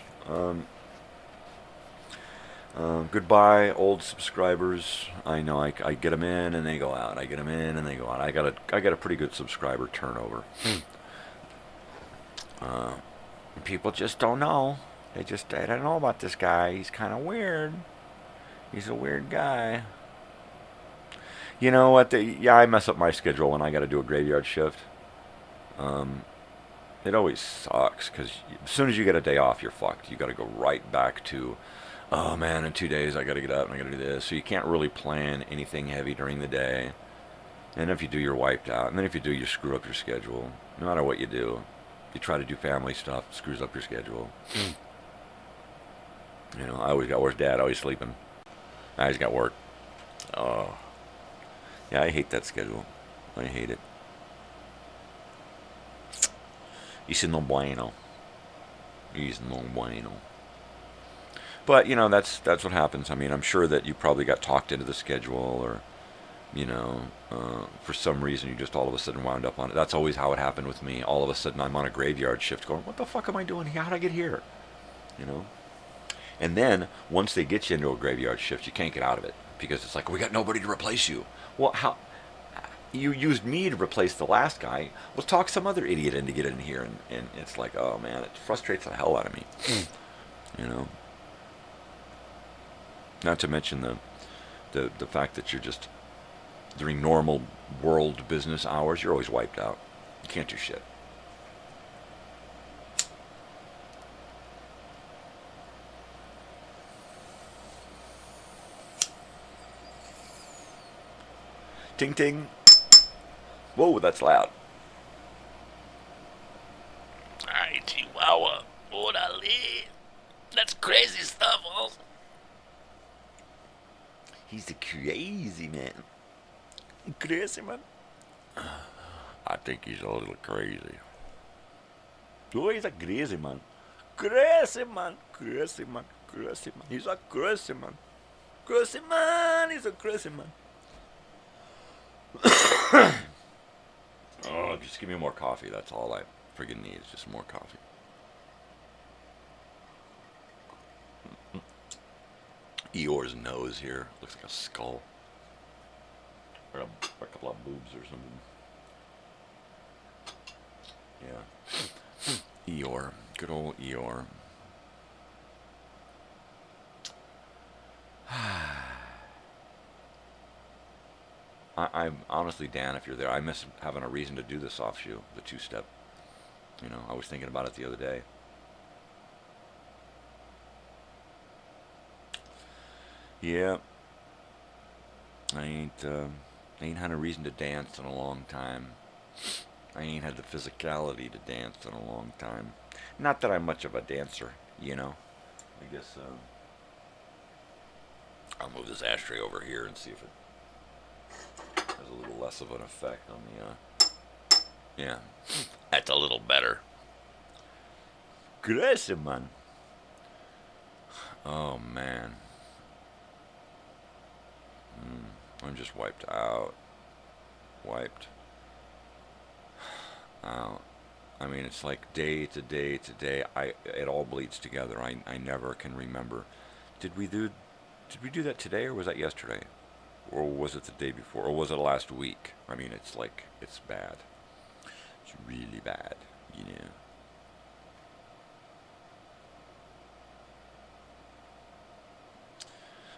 Goodbye, old subscribers. I know I get them in and they go out. I get them in and they go out. I got a pretty good subscriber turnover. People just don't know. They don't know about this guy. He's kind of weird. He's a weird guy. You know what? I mess up my schedule when I got to do a graveyard shift. It always sucks because as soon as you get a day off, you're fucked. You got to go right back to, oh man, in 2 days I got to get up and I got to do this. So you can't really plan anything heavy during the day. And if you do, you're wiped out. And then if you do, you screw up your schedule. No matter what you do, you try to do family stuff, it screws up your schedule. I always got, where's Dad? Always sleeping. I just got work. Oh. Yeah, I hate that schedule. I hate it. It's no bueno. It's no bueno. But, that's what happens. I mean, I'm sure that you probably got talked into the schedule or, for some reason you just all of a sudden wound up on it. That's always how it happened with me. All of a sudden I'm on a graveyard shift going, what the fuck am I doing here? How'd I get here? And then, once they get you into a graveyard shift, you can't get out of it. Because it's like, we got nobody to replace you. Well, how? You used me to replace the last guy. Let's talk some other idiot in to get in here. And it's like, oh man, it frustrates the hell out of me. Not to mention the fact that you're just, during normal world business hours, you're always wiped out. You can't do shit. Ting ting. Whoa, that's loud. Ay, Chihuahua. Orale. That's crazy stuff, huh? He's a crazy man. Crazy man? I think he's a little crazy. Oh, he's a crazy man. Crazy man. Crazy man. Crazy man. He's a crazy man. Crazy man. He's a crazy man. Oh, just give me more coffee. That's all I friggin' need is just more coffee. Eeyore's nose here looks like a skull. Or a couple of boobs or something. Yeah. Eeyore. Good old Eeyore. I'm honestly, Dan, if you're there, I miss having a reason to do this offshoe, the 2-step. I was thinking about it the other day. Yeah. I ain't had a reason to dance in a long time. I ain't had the physicality to dance in a long time. Not that I'm much of a dancer, I guess, I'll move this ashtray over here and see if it has a little less of an effect on the, yeah, that's a little better. Gracias, man. Oh, man. I'm just wiped out. Wiped out. I mean, it's like day to day to day. It all bleeds together. I never can remember. Did we do that today, or was that yesterday? Or was it the day before? Or was it last week? I mean, it's like, it's bad. It's really bad, you know.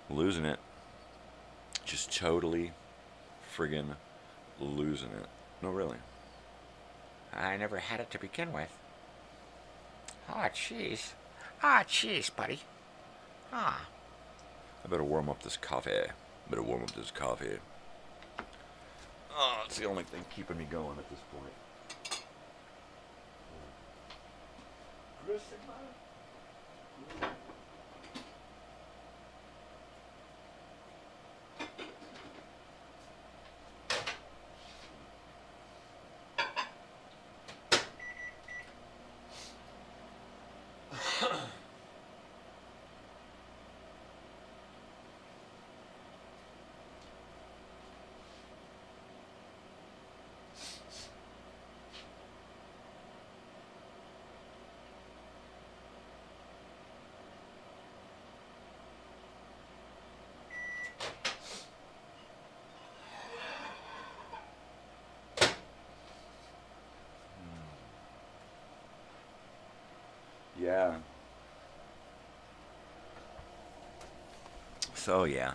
Losing it. Just totally friggin' losing it. No, really. I never had it to begin with. Ah, jeez. Ah, jeez, buddy. Ah. I better warm up this coffee. Oh, it's the only thing keeping me going at this point. Yeah. So, yeah.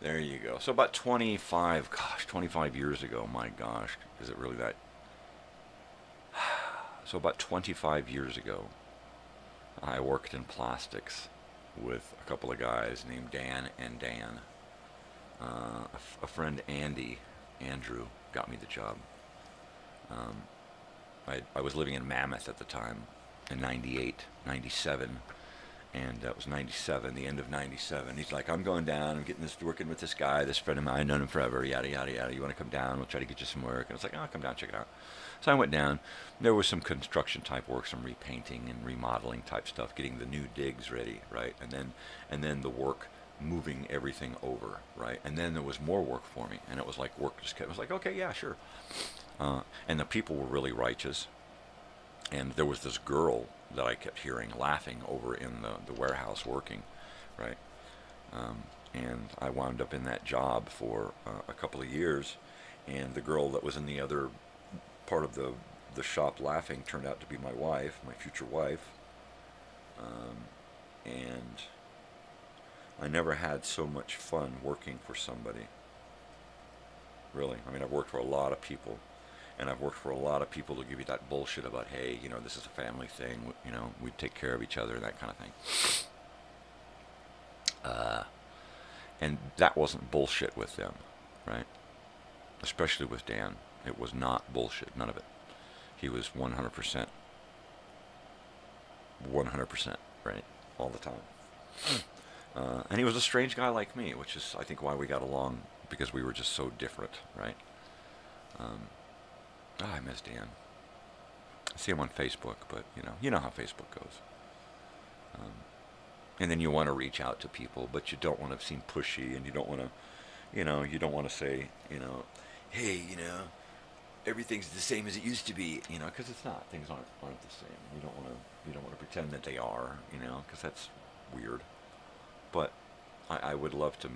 There you go. So about 25 years ago, my gosh, is it really that? So about 25 years ago, I worked in plastics with a couple of guys named Dan and Dan. A friend, Andrew, got me the job. I was living in Mammoth at the time, in 98, 97, and that was 97, the end of 97. He's like, I'm going down, I'm working with this guy, this friend of mine, I've known him forever, yada, yada, yada. You want to come down? We'll try to get you some work. And I was like, oh, come down, check it out. So I went down. There was some construction type work, some repainting and remodeling type stuff, getting the new digs ready, right? And then the work moving everything over, right? And then there was more work for me, and it was like work just kept, it was like, okay, yeah, sure. And the people were really righteous. And there was this girl that I kept hearing laughing over in the warehouse working, right? And I wound up in that job for a couple of years, and the girl that was in the other part of the shop laughing turned out to be my wife, my future wife. And I never had so much fun working for somebody. Really. I mean, I've worked for a lot of people. And I've worked for a lot of people to give you that bullshit about, hey, you know, this is a family thing, you know, we take care of each other, that kind of thing. And that wasn't bullshit with them, right? Especially with Dan. It was not bullshit, none of it. He was 100%, right, all the time. And he was a strange guy like me, which is, I think, why we got along, because we were just so different, right? I miss Dan. I see him on Facebook, but you know how Facebook goes. And then you want to reach out to people, but you don't want to seem pushy, and you don't want to, you don't want to say, hey, everything's the same as it used to be, because it's not. Things aren't the same. You don't want to pretend that they are, because that's weird. But I would love to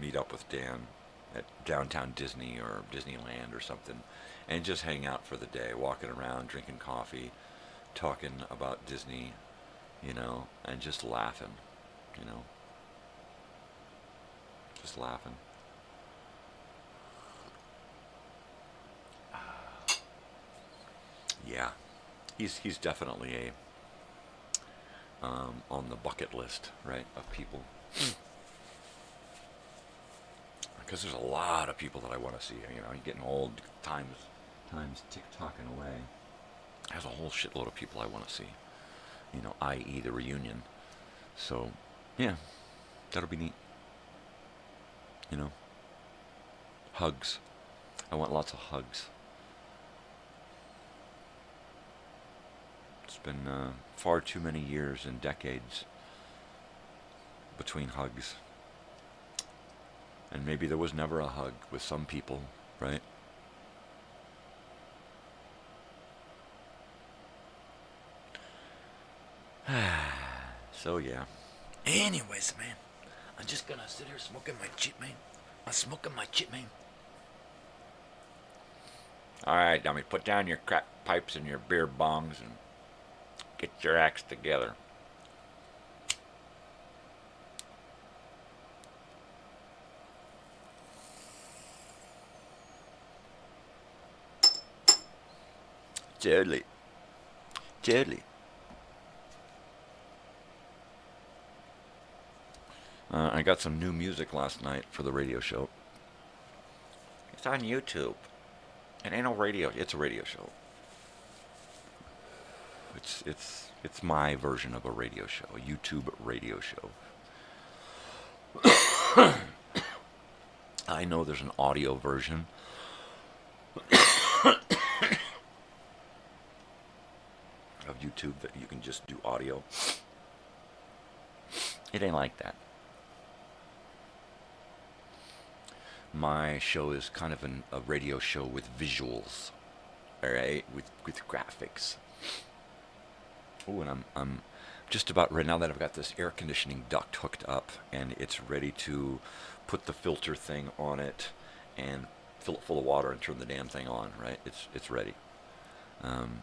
meet up with Dan at downtown Disney or Disneyland or something, and just hang out for the day, walking around, drinking coffee, talking about Disney, and just laughing, just laughing. Yeah, he's definitely on the bucket list, right, of people. Because there's a lot of people that I want to see. You're getting old. Time's tick-tocking away. There's a whole shitload of people I want to see. i.e. the reunion. So, yeah, that'll be neat. You know? Hugs. I want lots of hugs. It's been far too many years and decades between hugs. And maybe there was never a hug with some people, right? So yeah. Anyways, man, I'm just gonna sit here smoking my chip, man. I'm smoking my chip, man. Alright, dummy, put down your crack pipes and your beer bongs and get your acts together. Totally. Totally. I got some new music last night for the radio show. It's on YouTube. It ain't no radio. It's a radio show. It's my version of a radio show, a YouTube radio show. I know there's an audio version. Of YouTube that you can just do audio. It ain't like that. My show is kind of a radio show with visuals, all right, with graphics. Oh, and I'm just about ready now that I've got this air conditioning duct hooked up, and it's ready to put the filter thing on it and fill it full of water and turn the damn thing on. Right? It's ready. And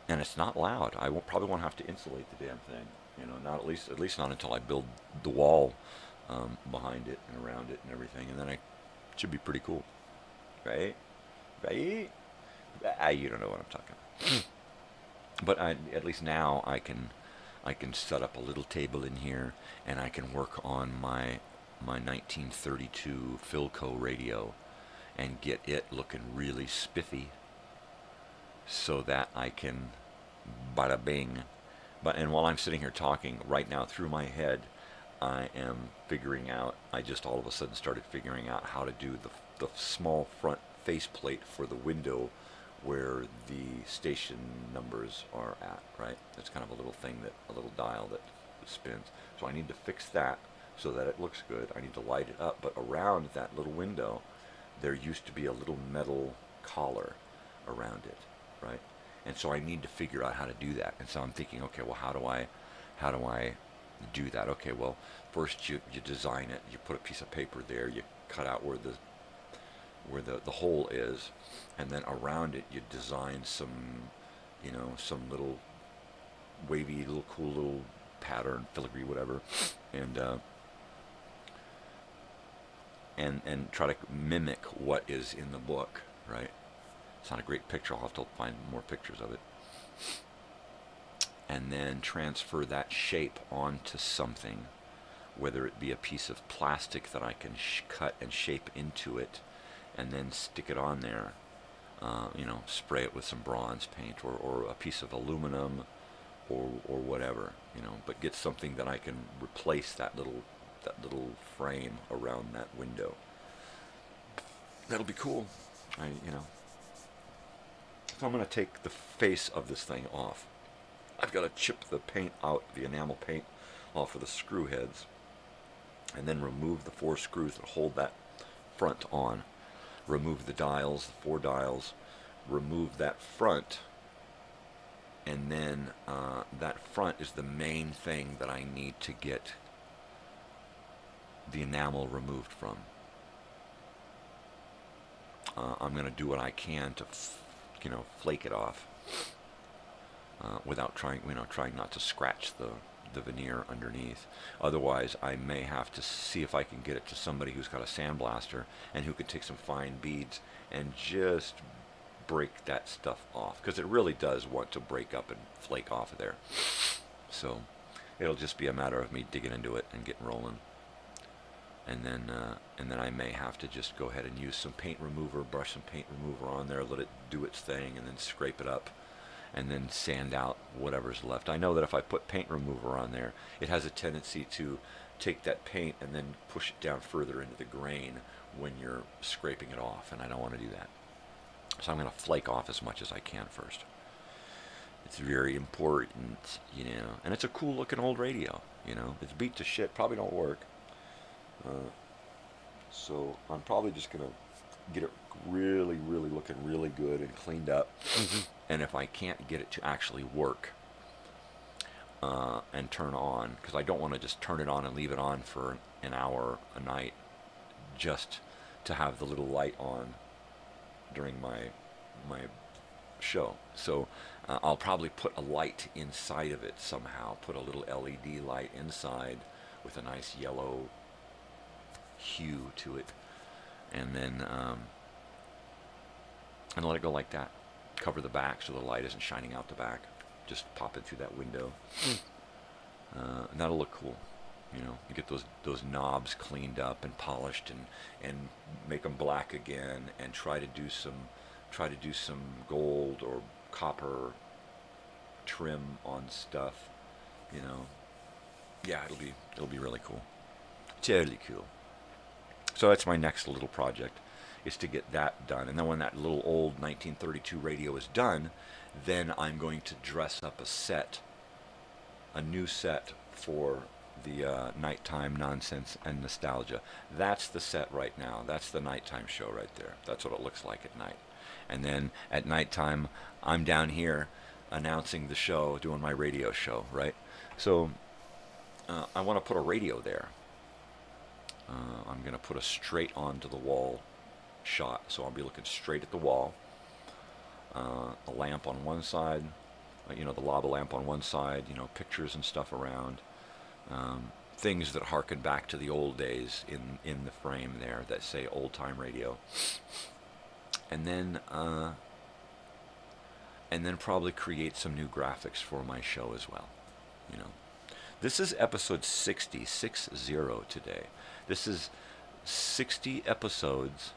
it's not loud. I probably won't have to insulate the damn thing. You know, not at least not until I build the wall behind it and around it and everything, and then it should be pretty cool, right? Right? You don't know what I'm talking about. But at least now I can set up a little table in here, and I can work on my 1932 Philco radio and get it looking really spiffy, so that I can bada bing. And while I'm sitting here talking right now through my head, I am figuring out, I just all of a sudden started figuring out how to do the small front faceplate for the window where the station numbers are at, right? It's kind of a little thing, a little dial that spins. So I need to fix that so that it looks good. I need to light it up, but around that little window, there used to be a little metal collar around it, right? And so I need to figure out how to do that. And so I'm thinking, okay, well, how do I do that? Okay, well, first you design it. You put a piece of paper there. You cut out where the hole is, and then around it you design some little wavy, little cool little pattern, filigree, whatever, and try to mimic what is in the book, right? It's not a great picture. I'll have to find more pictures of it. And then transfer that shape onto something, whether it be a piece of plastic that I can cut and shape into it, and then stick it on there. Spray it with some bronze paint or a piece of aluminum or whatever, but get something that I can replace that little frame around that window. That'll be cool. So I'm going to take the face of this thing off. I've got to chip the paint out, the enamel paint off of the screw heads, and then remove the 4 screws that hold that front on. Remove the dials, the 4 dials, remove that front, and then that front is the main thing that I need to get the enamel removed from. I'm going to do what I can to flake it off without trying not to scratch the veneer underneath. Otherwise, I may have to see if I can get it to somebody who's got a sandblaster and who can take some fine beads and just break that stuff off, because it really does want to break up and flake off of there. So it'll just be a matter of me digging into it and getting rolling. And then I may have to just go ahead and use some paint remover, brush some paint remover on there, let it do its thing, and then scrape it up, and then sand out whatever's left. I know that if I put paint remover on there, it has a tendency to take that paint and then push it down further into the grain when you're scraping it off, and I don't want to do that. So I'm going to flake off as much as I can first. It's very important, you know, and it's a cool looking old radio, you know. It's beat to shit, probably don't work. So I'm probably just going to get it really, really looking really good and cleaned up. And if I can't get it to actually work and turn on, because I don't want to just turn it on and leave it on for an hour a night just to have the little light on during my show. So I'll probably put a light inside of it somehow, put a little LED light inside with a nice yellow hue to it, and then and let it go like that. Cover the back so the light isn't shining out the back, just pop it through that window. And that'll look cool. You know, you get those knobs cleaned up and polished and make them black again, and try to do some gold or copper trim on stuff. You know, yeah, it'll be really cool. Totally cool. So that's my next little project, is to get that done. And then when that little old 1932 radio is done, then I'm going to dress up a new set for the nighttime nonsense and nostalgia. That's the set right now. That's the nighttime show right there. That's what it looks like at night. And then at nighttime, I'm down here announcing the show, doing my radio show, right? So I want to put a radio there. I'm going to put a straight onto the wall shot, so I'll be looking straight at the wall. A lamp on one side, you know, the lava lamp on one side, you know, pictures and stuff around. Things that harken back to the old days in the frame there that say old time radio. And then probably create some new graphics for my show as well, you know. This is episode 60 today. This is 60 episodes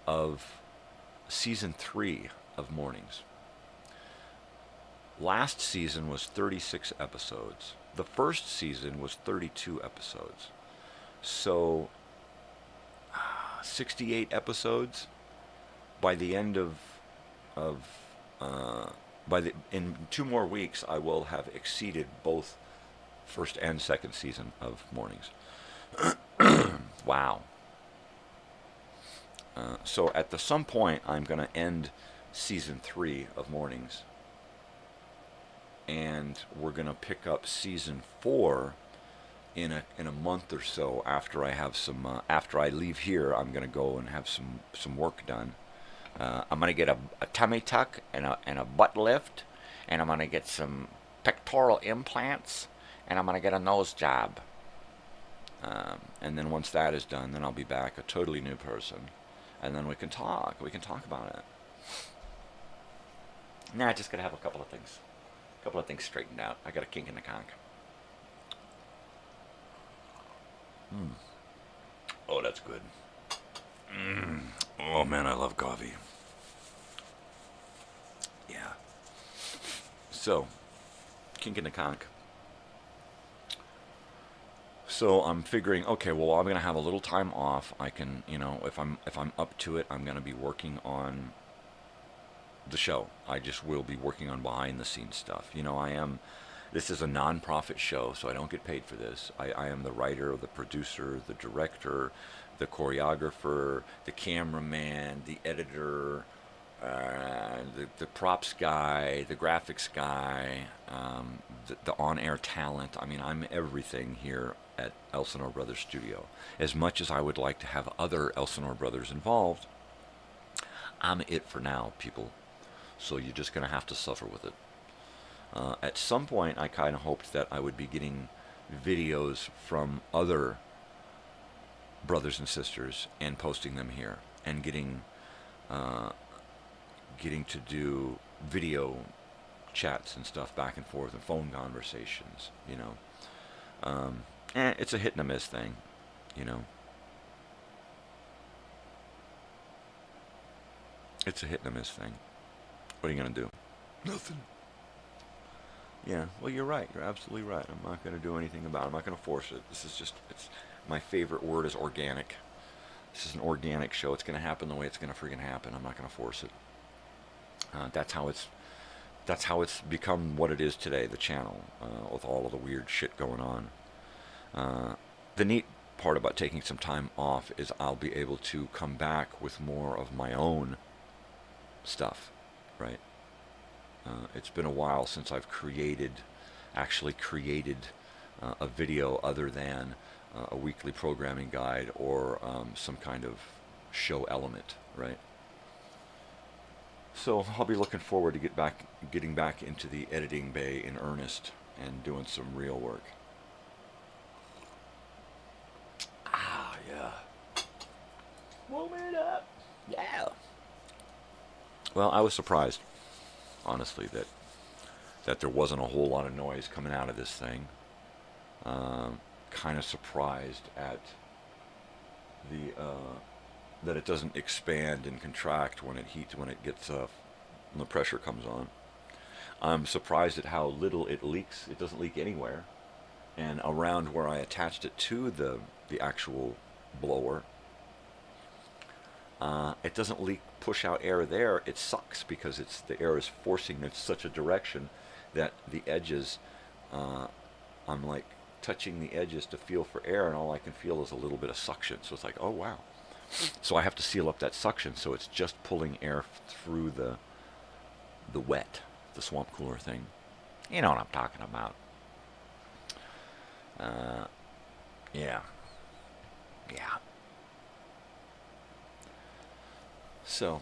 of season 3 of Mornings. Last season was 36 episodes. The first season was 32 episodes. So 68 episodes. By the end in 2 more weeks, I will have exceeded both first and second season of Mornings. Wow. So at some point, I'm going to end season 3 of Mornings, and we're going to pick up season 4 in a month or so after I have some. After I leave here, I'm going to go and have some work done. I'm going to get a tummy tuck and a butt lift, and I'm going to get some pectoral implants, and I'm going to get a nose job. And then once that is done, then I'll be back a totally new person, and then we can talk about it. Nah, just gotta have a couple of things straightened out. I got a kink in the conch. Oh, that's good. Oh man, I love coffee. Yeah. So, kink in the conch. So I'm figuring, okay, well, I'm gonna have a little time off. I can, you know, if I'm up to it, I'm gonna be working on the show. I just will be working on behind the scenes stuff. You know, this is a non-profit show, so I don't get paid for this. I am the writer, the producer, the director, the choreographer, the cameraman, the editor, the props guy, the graphics guy, the on-air talent. I mean, I'm everything here at Elsinore Brothers Studio. As much as I would like to have other Elsinore Brothers involved, I'm it for now, people. So you're just going to have to suffer with it. At some point, I kind of hoped that I would be getting videos from other brothers and sisters and posting them here, and getting to do video chats and stuff back and forth, and phone conversations, you know. It's a hit and a miss thing, you know. It's a hit and a miss thing. What are you going to do? Nothing. Yeah, well, you're right. You're absolutely right. I'm not going to do anything about it. I'm not going to force it. This is just, it's, my favorite word is organic. This is an organic show. It's going to happen the way it's going to freaking happen. I'm not going to force it. That's how it's become what it is today, the channel, with all of the weird shit going on. The neat part about taking some time off is I'll be able to come back with more of my own stuff, right? It's been a while since I've actually created a video other than a weekly programming guide or some kind of show element, right? So I'll be looking forward to getting back into the editing bay in earnest and doing some real work. Ah, yeah. Warm it up. Yeah. Well, I was surprised, honestly, that there wasn't a whole lot of noise coming out of this thing. Kind of surprised at that it doesn't expand and contract when it heats, when the pressure comes on. I'm surprised at how little it leaks. It doesn't leak anywhere. And around where I attached it to the actual blower, it doesn't leak, push out air there. It sucks because the air is forcing in such a direction that the edges, I'm like touching the edges to feel for air, and all I can feel is a little bit of suction. So it's like, oh wow. So I have to seal up that suction, so it's just pulling air through the wet, the swamp cooler thing. You know what I'm talking about. Yeah. So,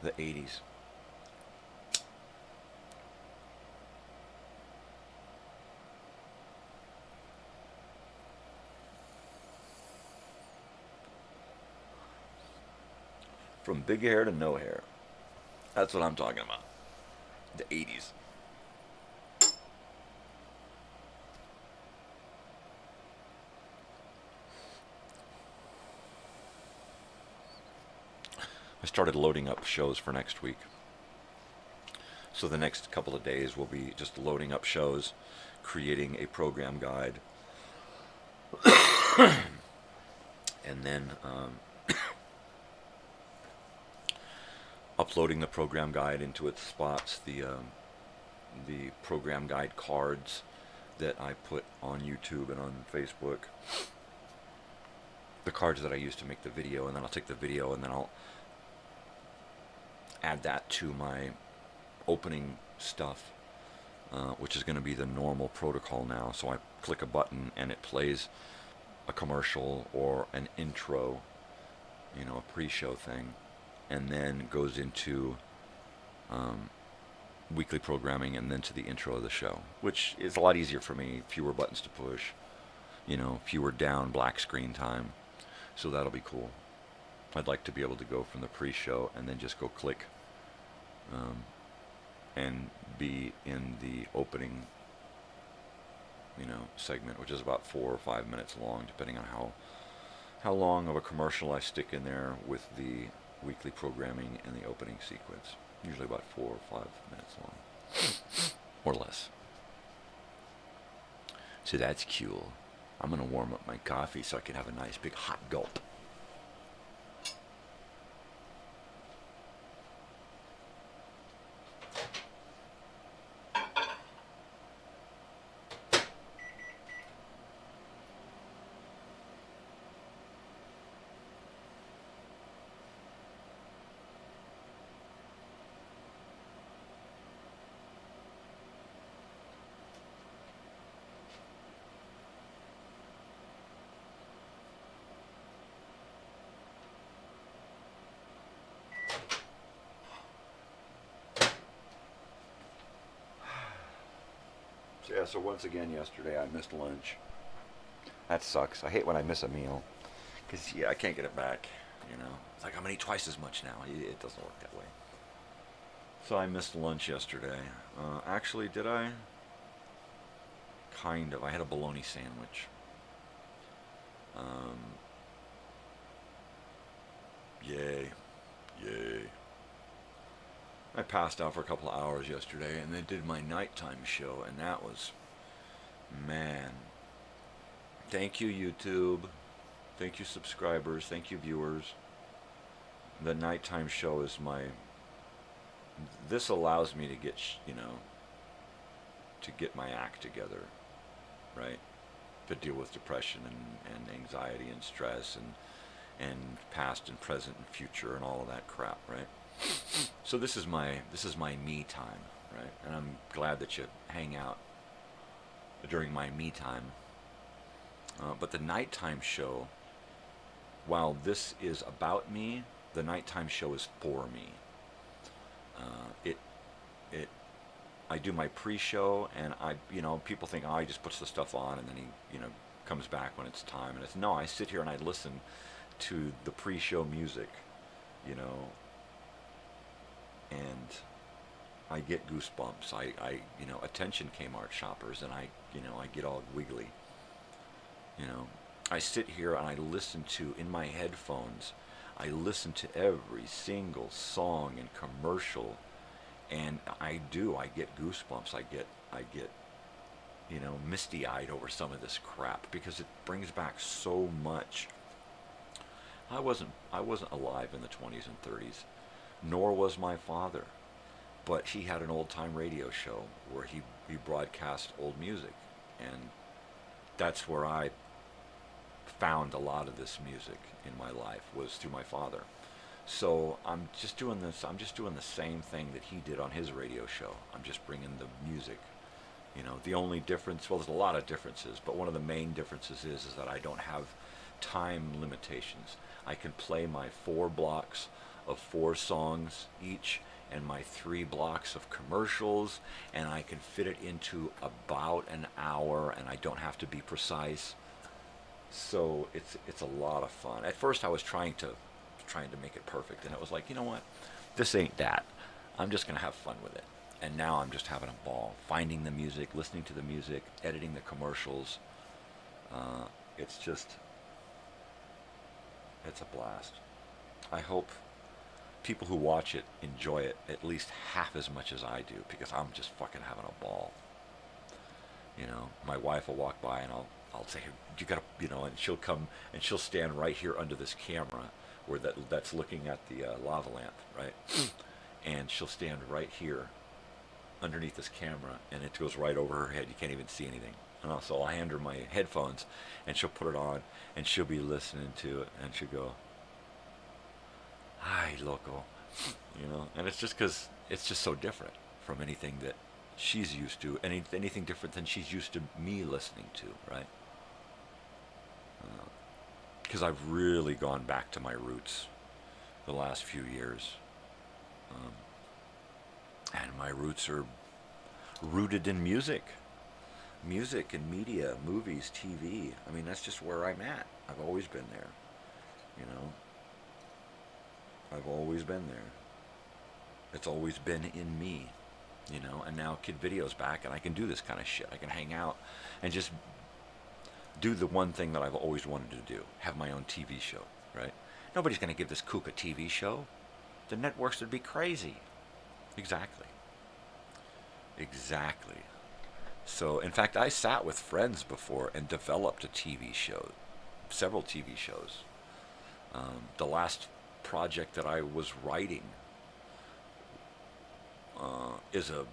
the 80s. From big hair to no hair. That's what I'm talking about. The 80s. I started loading up shows for next week. So the next couple of days will be just loading up shows, creating a program guide, and then uploading the program guide into its spots, the program guide cards that I put on YouTube and on Facebook, the cards that I use to make the video, and then I'll take the video and then I'll add that to my opening stuff, which is going to be the normal protocol now. So I click a button and it plays a commercial or an intro, a pre-show thing, and then goes into weekly programming and then to the intro of the show, which is a lot easier for me. Fewer buttons to push, fewer down black screen time. So that'll be cool. I'd like to be able to go from the pre-show and then just go click and be in the opening, segment, which is about 4 or 5 minutes long, depending on how long of a commercial I stick in there with the weekly programming and the opening sequence. Usually about 4 or 5 minutes long, or less. So that's cool. I'm going to warm up my coffee so I can have a nice big hot gulp. Yeah, so once again yesterday I missed lunch. That sucks. I hate when I miss a meal, because I can't get it back, It's like I'm going to eat twice as much now. It doesn't work that way. So I missed lunch yesterday. Actually, did I? Kind of. I had a bologna sandwich. Yay. I passed out for a couple of hours yesterday, and they did my nighttime show, and that was, man. Thank you, YouTube. Thank you, subscribers. Thank you, viewers. The nighttime show is this allows me to get, to get my act together, right? To deal with depression and anxiety and stress and past and present and future and all of that crap, right? So this is my me time, right? And I'm glad that you hang out during my me time. But the nighttime show, while this is about me, the nighttime show is for me. I do my pre-show, and people think, oh, he just puts the stuff on and then he, comes back when it's time. And no, I sit here and I listen to the pre-show music, and I get goosebumps. I attention Kmart shoppers, and I get all wiggly. I sit here and I listen to, in my headphones, I listen to every single song and commercial, and I get goosebumps. I get misty-eyed over some of this crap because it brings back so much. I wasn't alive in the 20s and 30s, nor was my father, but he had an old-time radio show where he broadcast old music, and that's where I found a lot of this music in my life, was through my father. So I'm just doing the same thing that he did on his radio show. I'm just bringing the music. The only difference, well, there's a lot of differences, but one of the main differences is that I don't have time limitations. I can play my 4 blocks of 4 songs each and my 3 blocks of commercials, and I can fit it into about an hour, and I don't have to be precise. So it's a lot of fun. At first I was trying to make it perfect, and it was like, you know what, this ain't that. I'm just gonna have fun with it. And now I'm just having a ball, finding the music, listening to the music, editing the commercials. It's a blast. I hope people who watch it enjoy it at least half as much as I do, because I'm just fucking having a ball. My wife will walk by and I'll say, you gotta, and she'll come and she'll stand right here under this camera where that's looking at the lava lamp, right? And she'll stand right here underneath this camera, and it goes right over her head. You can't even see anything. And so I'll hand her my headphones, and she'll put it on, and she'll be listening to it, and she'll go, "Hi, loco," And it's just because it's just so different from anything that she's used to, anything different than she's used to me listening to, right? Because I've really gone back to my roots the last few years. And my roots are rooted in music and media, movies, TV. I mean, that's just where I'm at. I've always been there, I've always been there. It's always been in me, and now Kid Video's back, and I can do this kind of shit. I can hang out and just do the one thing that I've always wanted to do, have my own TV show, right? Nobody's going to give this kook a TV show. The networks would be crazy. Exactly. So, in fact, I sat with friends before and developed a TV show, several TV shows. The last project that I was writing is a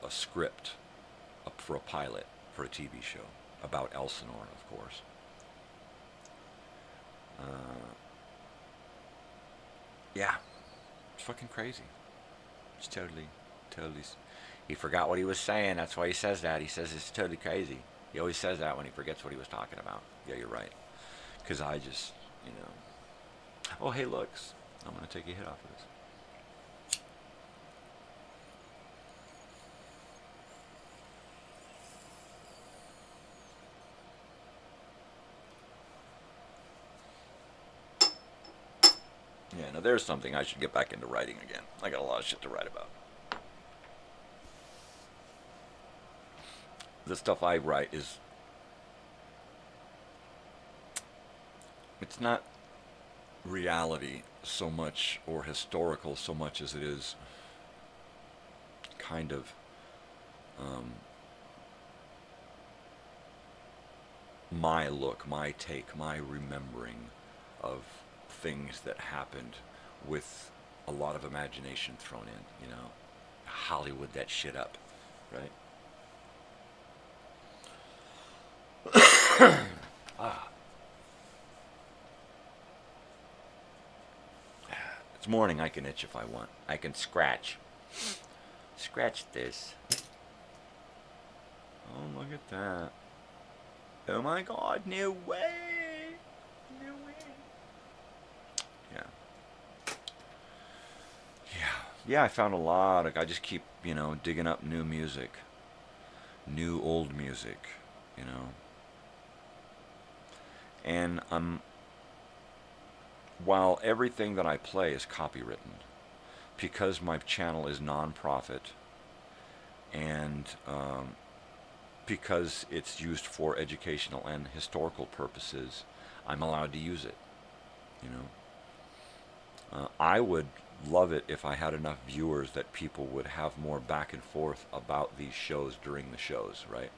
script for a pilot for a TV show about Elsinore, of course. Yeah, it's fucking crazy. It's totally. He forgot what he was saying. That's why he says that. He says it's totally crazy. He always says that when he forgets what he was talking about. Yeah, you're right. Because I just, Oh, hey, looks. I'm going to take a hit off of this. Yeah, now there's something I should get back into writing again. I got a lot of shit to write about. The stuff I write it's not reality so much or historical so much as it is kind of my look, my take, my remembering of things that happened with a lot of imagination thrown in, you know. Hollywood that shit up, right? It's morning. I can itch if I want. I can scratch. Scratch this. Oh, look at that. Oh my God, no way. No way. Yeah. Yeah, I found a lot of, I just keep, you know, digging up new music. New old music, you know. And while everything that I play is copywritten, because my channel is non-profit, and because it's used for educational and historical purposes, I'm allowed to use it, you know. I would love it if I had enough viewers that people would have more back and forth about these shows during the shows, right?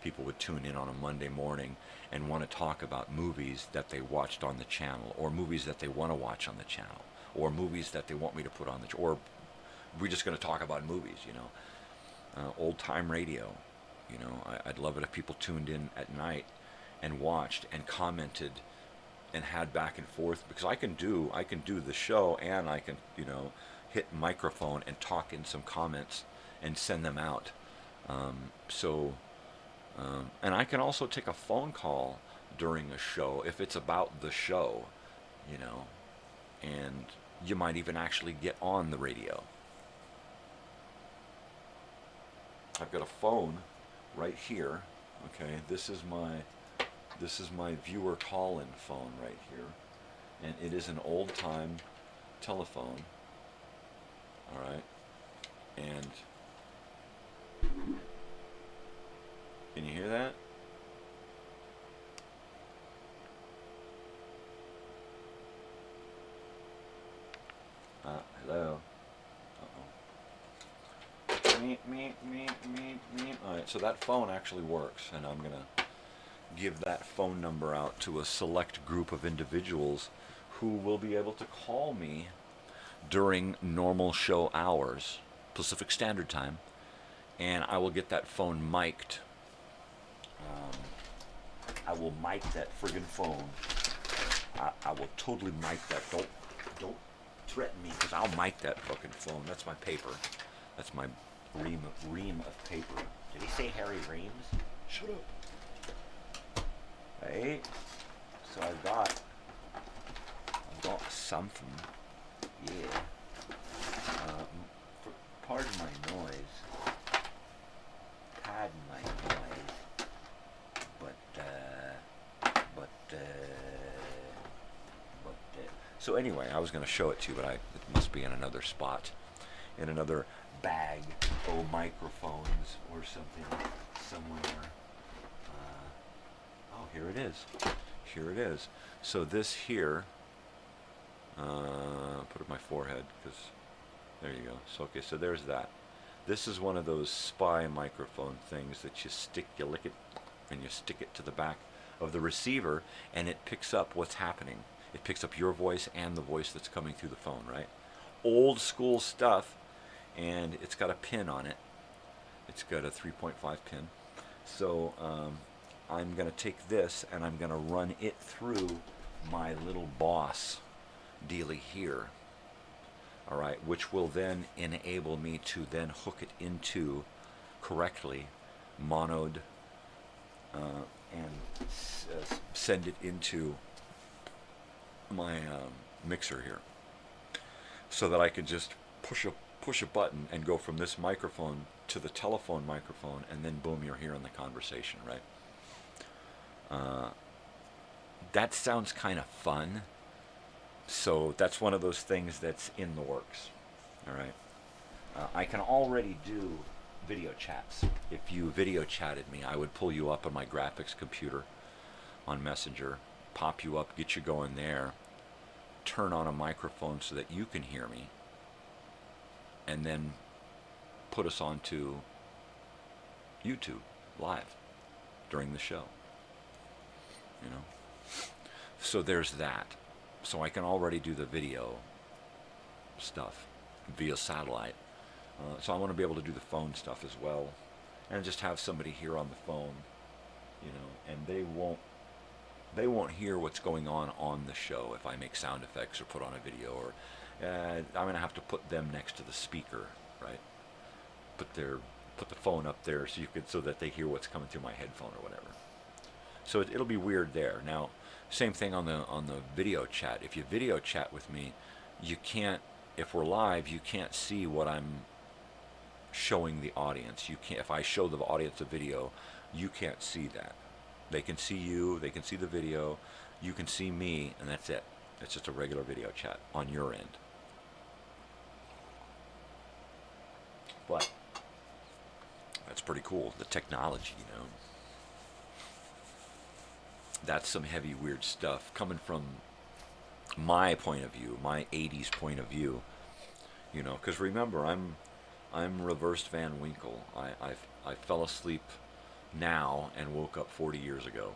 People would tune in on a Monday morning and want to talk about movies that they watched on the channel, or movies that they want to watch on the channel, or movies that they want me to put on the or we're just going to talk about movies, you know. Old time radio, you know. I'd love it if people tuned in at night and watched and commented and had back and forth, because I can do the show, and I can, you know, hit microphone and talk in some comments and send them out. And I can also take a phone call during a show if it's about the show, you know, and you might even actually get on the radio. I've got a phone right here. Okay, this is my viewer call-in phone right here, and it is an old-time telephone. All right, and can you hear that? Hello. Meep. All right, so that phone actually works, and I'm gonna give that phone number out to a select group of individuals who will be able to call me during normal show hours, Pacific Standard Time, and I will get that phone mic'd. I will mic that friggin' phone. I will totally mic that. Don't threaten me, because I'll mic that fucking phone. That's my paper. That's my ream of paper. Did he say Harry Reams? Shut up. Hey, so I've got something. Yeah. Pardon my noise. Pardon my noise. So anyway, I was going to show it to you, but it must be in another spot, in another bag, microphones or something somewhere. Oh, here it is. Here it is. So this here, put it on my forehead, because there you go. So okay, so there's that. This is one of those spy microphone things that you lick it, and you stick it to the back of the receiver, and it picks up what's happening. It picks up your voice and the voice that's coming through the phone, right? Old school stuff, and it's got a pin on it. It's got a 3.5 pin. So I'm going to take this and I'm going to run it through my little Boss dealy here. All right, which will then enable me to then hook it into correctly, monoed, and send it into my mixer here, so that I can just push a button and go from this microphone to the telephone microphone, and then boom, you're hearing the conversation, right? That sounds kind of fun. So that's one of those things that's in the works. All right. I can already do video chats. If you video chatted me, I would pull you up on my graphics computer on Messenger, pop you up, get you going there, turn on a microphone so that you can hear me, and then put us onto YouTube live during the show. You know? So there's that. So I can already do the video stuff via satellite. So I want to be able to do the phone stuff as well, and just have somebody here on the phone, you know, and they won't hear what's going on the show if I make sound effects or put on a video, or I'm going to have to put them next to the speaker, right? Put the phone up there so that they hear what's coming through my headphone or whatever. So it'll be weird there. Now, same thing on the video chat. If you video chat with me, you can't. If we're live, you can't see what I'm showing the audience. You can't. If I show the audience a video, you can't see that. They can see you. They can see the video. You can see me, and that's it. It's just a regular video chat on your end. But that's pretty cool. The technology, you know. That's some heavy, weird stuff coming from my point of view, my 80s point of view, you know, because remember, I'm reversed Van Winkle. I fell asleep now and woke up 40 years ago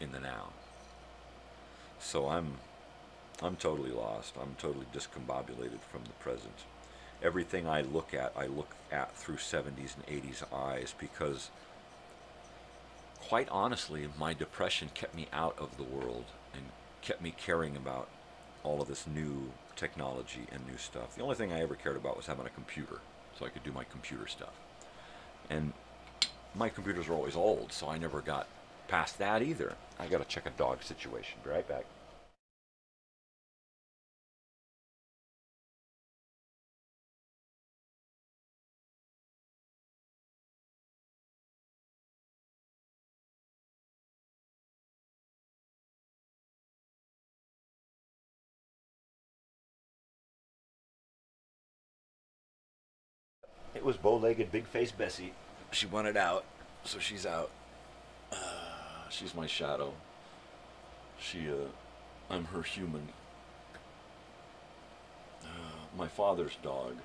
in the now. So I'm totally lost. I'm totally discombobulated from the present. Everything I look at through 70s and 80s eyes, because quite honestly, my depression kept me out of the world and kept me caring about all of this new technology and new stuff. The only thing I ever cared about was having a computer, so I could do my computer stuff. And my computers were always old, so I never got past that either. I gotta check a dog situation. Be right back. It was bow-legged, big-faced Bessie. She wanted out, so she's out. She's my shadow. I'm her human. My father's dog.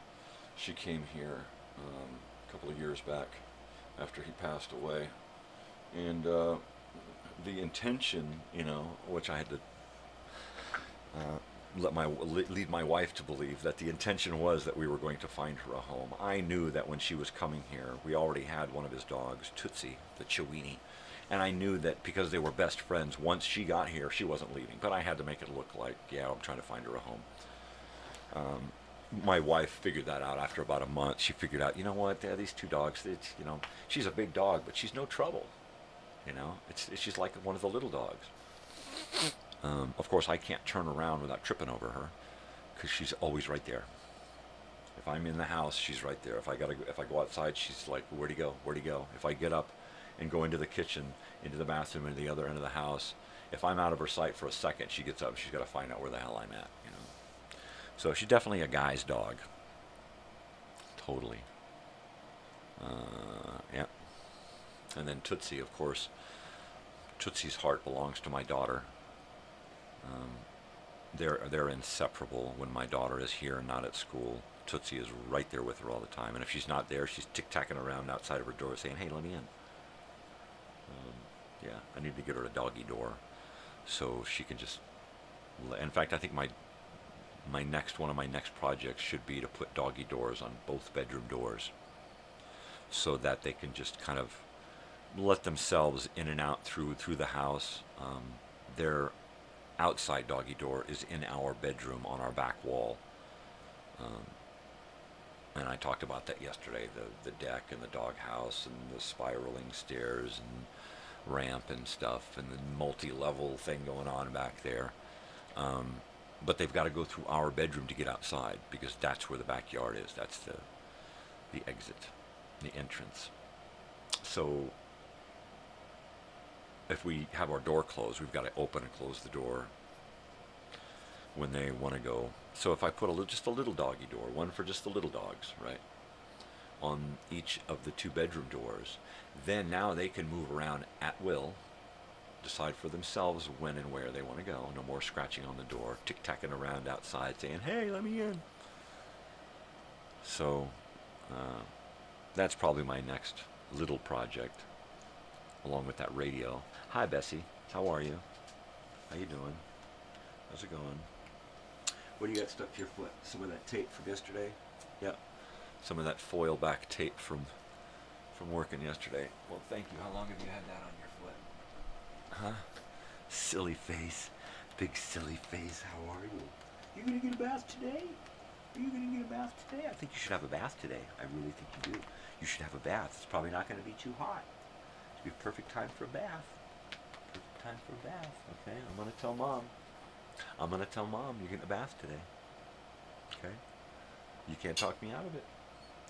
She came here a couple of years back after he passed away, and the intention, you know, which I had to lead my wife to believe, that the intention was that we were going to find her a home. I knew that when she was coming here, we already had one of his dogs, Tootsie, the Chiweenie, and I knew that because they were best friends, once she got here, she wasn't leaving. But I had to make it look like, yeah, I'm trying to find her a home. My wife figured that out after about a month. She figured out, you know what, these two dogs, you know, she's a big dog, but she's no trouble. You know, she's like one of the little dogs. Of course, I can't turn around without tripping over her, because she's always right there. If I'm in the house, she's right there. If I go outside, she's like, where'd he go? Where'd he go? If I get up and go into the kitchen, into the bathroom, into the other end of the house, if I'm out of her sight for a second, she gets up. She's got to find out where the hell I'm at, you know. So she's definitely a guy's dog. Totally. Yeah. And then Tootsie, of course. Tootsie's heart belongs to my daughter. They're inseparable. When my daughter is here and not at school, Tootsie is right there with her all the time. And if she's not there, she's tic-tacking around outside of her door saying, hey, let me in. Yeah, I need to get her a doggy door so she can just... In fact, I think one of my next projects should be to put doggy doors on both bedroom doors so that they can just kind of let themselves in and out through the house. Their outside doggy door is in our bedroom on our back wall. And I talked about that yesterday, the deck and the dog house and the spiraling stairs and ramp and stuff and the multi-level thing going on back there. But they've got to go through our bedroom to get outside, because that's where the backyard is. That's the exit, the entrance. So if we have our door closed, we've got to open and close the door when they want to go. So if I put just a little doggy door, one for just the little dogs, right, on each of the two bedroom doors, then now they can move around at will, decide for themselves when and where they want to go. No more scratching on the door, tic-tacking around outside saying, hey, let me in. So That's probably my next little project, along with that radio. Hi, Bessie. How are you? How you doing? How's it going? What do you got stuck to your foot? Some of that tape from yesterday? Yep. Some of that foil back tape from working yesterday. Well, thank you. How long have you had that on your foot? Huh? Silly face. Big silly face. How are you? You gonna get a bath today? Are you gonna get a bath today? I think you should have a bath today. I really think you do. You should have a bath. It's probably not gonna be too hot. It'd be a perfect time for a bath. Perfect time for a bath. Okay, I'm gonna tell Mom. I'm gonna tell Mom you're getting a bath today. Okay? You can't talk me out of it.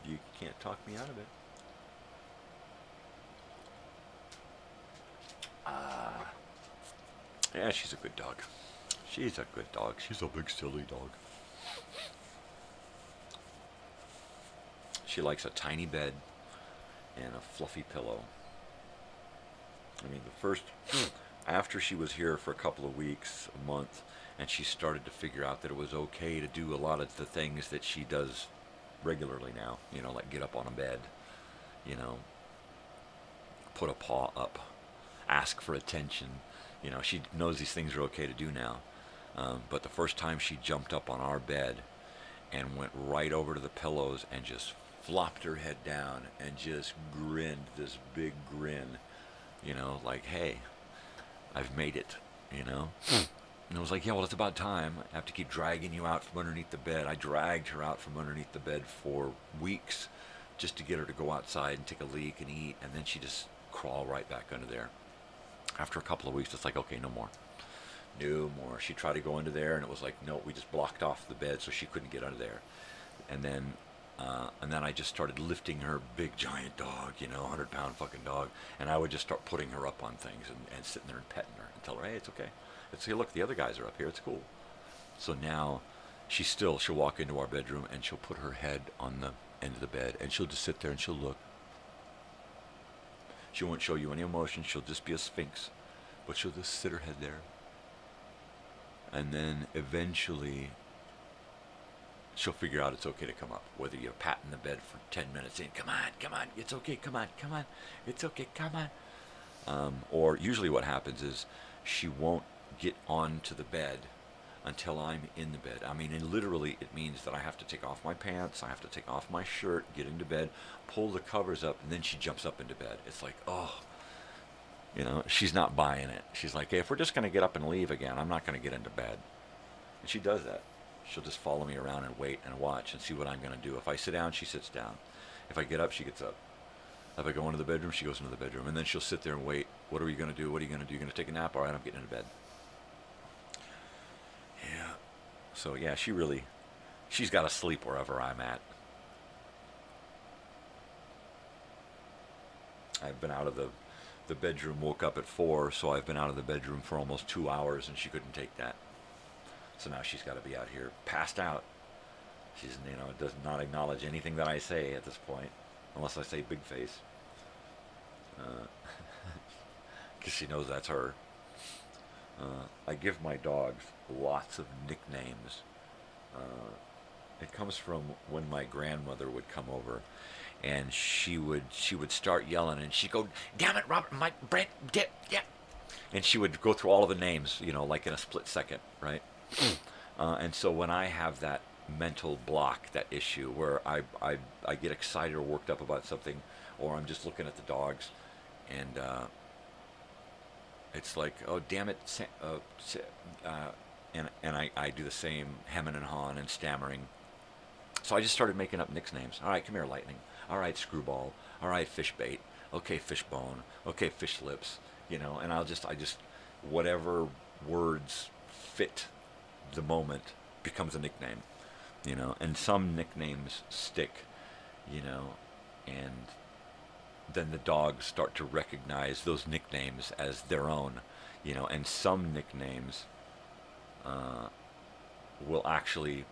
You can't talk me out of it. Yeah, she's a good dog. She's a good dog. She's a big silly dog. She likes a tiny bed and a fluffy pillow. I mean, after she was here for a couple of weeks, a month, and she started to figure out that it was okay to do a lot of the things that she does regularly now, you know, like get up on a bed, you know, put a paw up, ask for attention. You know, she knows these things are okay to do now. But the first time she jumped up on our bed and went right over to the pillows and just flopped her head down and just grinned this big grin, you know, like, hey, I've made it, you know. And I was like, yeah, well, it's about time. I have to keep dragging you out from underneath the bed. I dragged her out from underneath the bed for weeks just to get her to go outside and take a leak and eat, and then she just crawl right back under there. After a couple of weeks, it's like, okay, no more. No more. She tried to go under there, and it was like, no, we just blocked off the bed so she couldn't get under there. And then I just started lifting her big giant dog, you know, 100-pound fucking dog, and I would just start putting her up on things and sitting there and petting her and tell her, hey, it's okay. It's, hey, look, the other guys are up here. It's cool. So now she'll walk into our bedroom and she'll put her head on the end of the bed and she'll just sit there and she'll look. She won't show you any emotion. She'll just be a sphinx, but she'll just sit her head there. And then eventually she'll figure out it's okay to come up, whether you're patting the bed for 10 minutes saying, come on, it's okay, come on, it's okay, come on. Or usually what happens is she won't get onto the bed until I'm in the bed. I mean, and literally it means that I have to take off my pants, I have to take off my shirt, get into bed, pull the covers up, and then she jumps up into bed. It's like, oh, you know, she's not buying it. She's like, hey, if we're just going to get up and leave again, I'm not going to get into bed. And she does that. She'll just follow me around and wait and watch and see what I'm going to do. If I sit down, she sits down. If I get up, she gets up. If I go into the bedroom, she goes into the bedroom. And then she'll sit there and wait. What are we going to do? What are you going to do? You're going to take a nap? All right, I'm getting into bed. Yeah. So, yeah, she's got to sleep wherever I'm at. I've been out of the bedroom, woke up at 4, so I've been out of the bedroom for almost 2 hours, and she couldn't take that. So now she's got to be out here passed out. She's, you know, does not acknowledge anything that I say at this point, unless I say big face. Because she knows that's her. I give my dogs lots of nicknames. It comes from when my grandmother would come over, and she would start yelling, and she'd go, damn it, Robert, my Brent, yeah. And she would go through all of the names, you know, like in a split second, right? And so when I have that mental block, that issue where I get excited or worked up about something, or I'm just looking at the dogs, and it's like, oh, damn it, and I do the same hemming and hawing and stammering. So I just started making up nicknames. All right, come here, Lightning. All right, Screwball. All right, Fishbait. Okay, Fishbone. Okay, Fish Lips. You know, and I just whatever words fit the moment becomes a nickname. You know, and some nicknames stick. You know, and then the dogs start to recognize those nicknames as their own. You know, and some nicknames will actually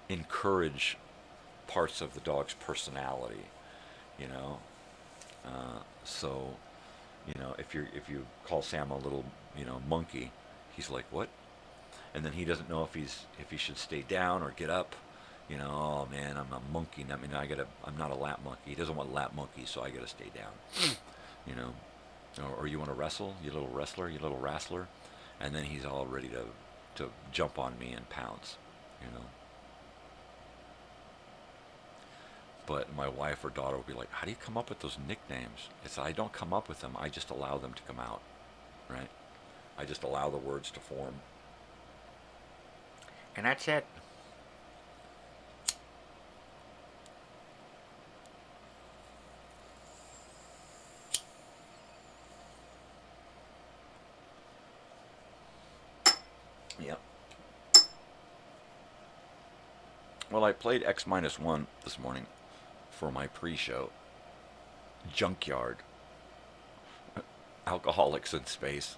encourage parts of the dog's personality, you know. So, you know, if you call Sam a little, you know, monkey, he's like, what? And then he doesn't know if he should stay down or get up, You know, oh man, I'm a monkey. I mean, I'm not a lap monkey. He doesn't want lap monkeys, so I gotta stay down. You know, or you want to wrestle, you little wrestler, you little wrestler, and then he's all ready to jump on me and pounce. You know. But my wife or daughter will be like, how do you come up with those nicknames? It's I don't come up with them. I just allow them to come out, right? I just allow the words to form. And that's it. Yep. Well, I played X-1 this morning for my pre-show. Junkyard. Alcoholics in Space.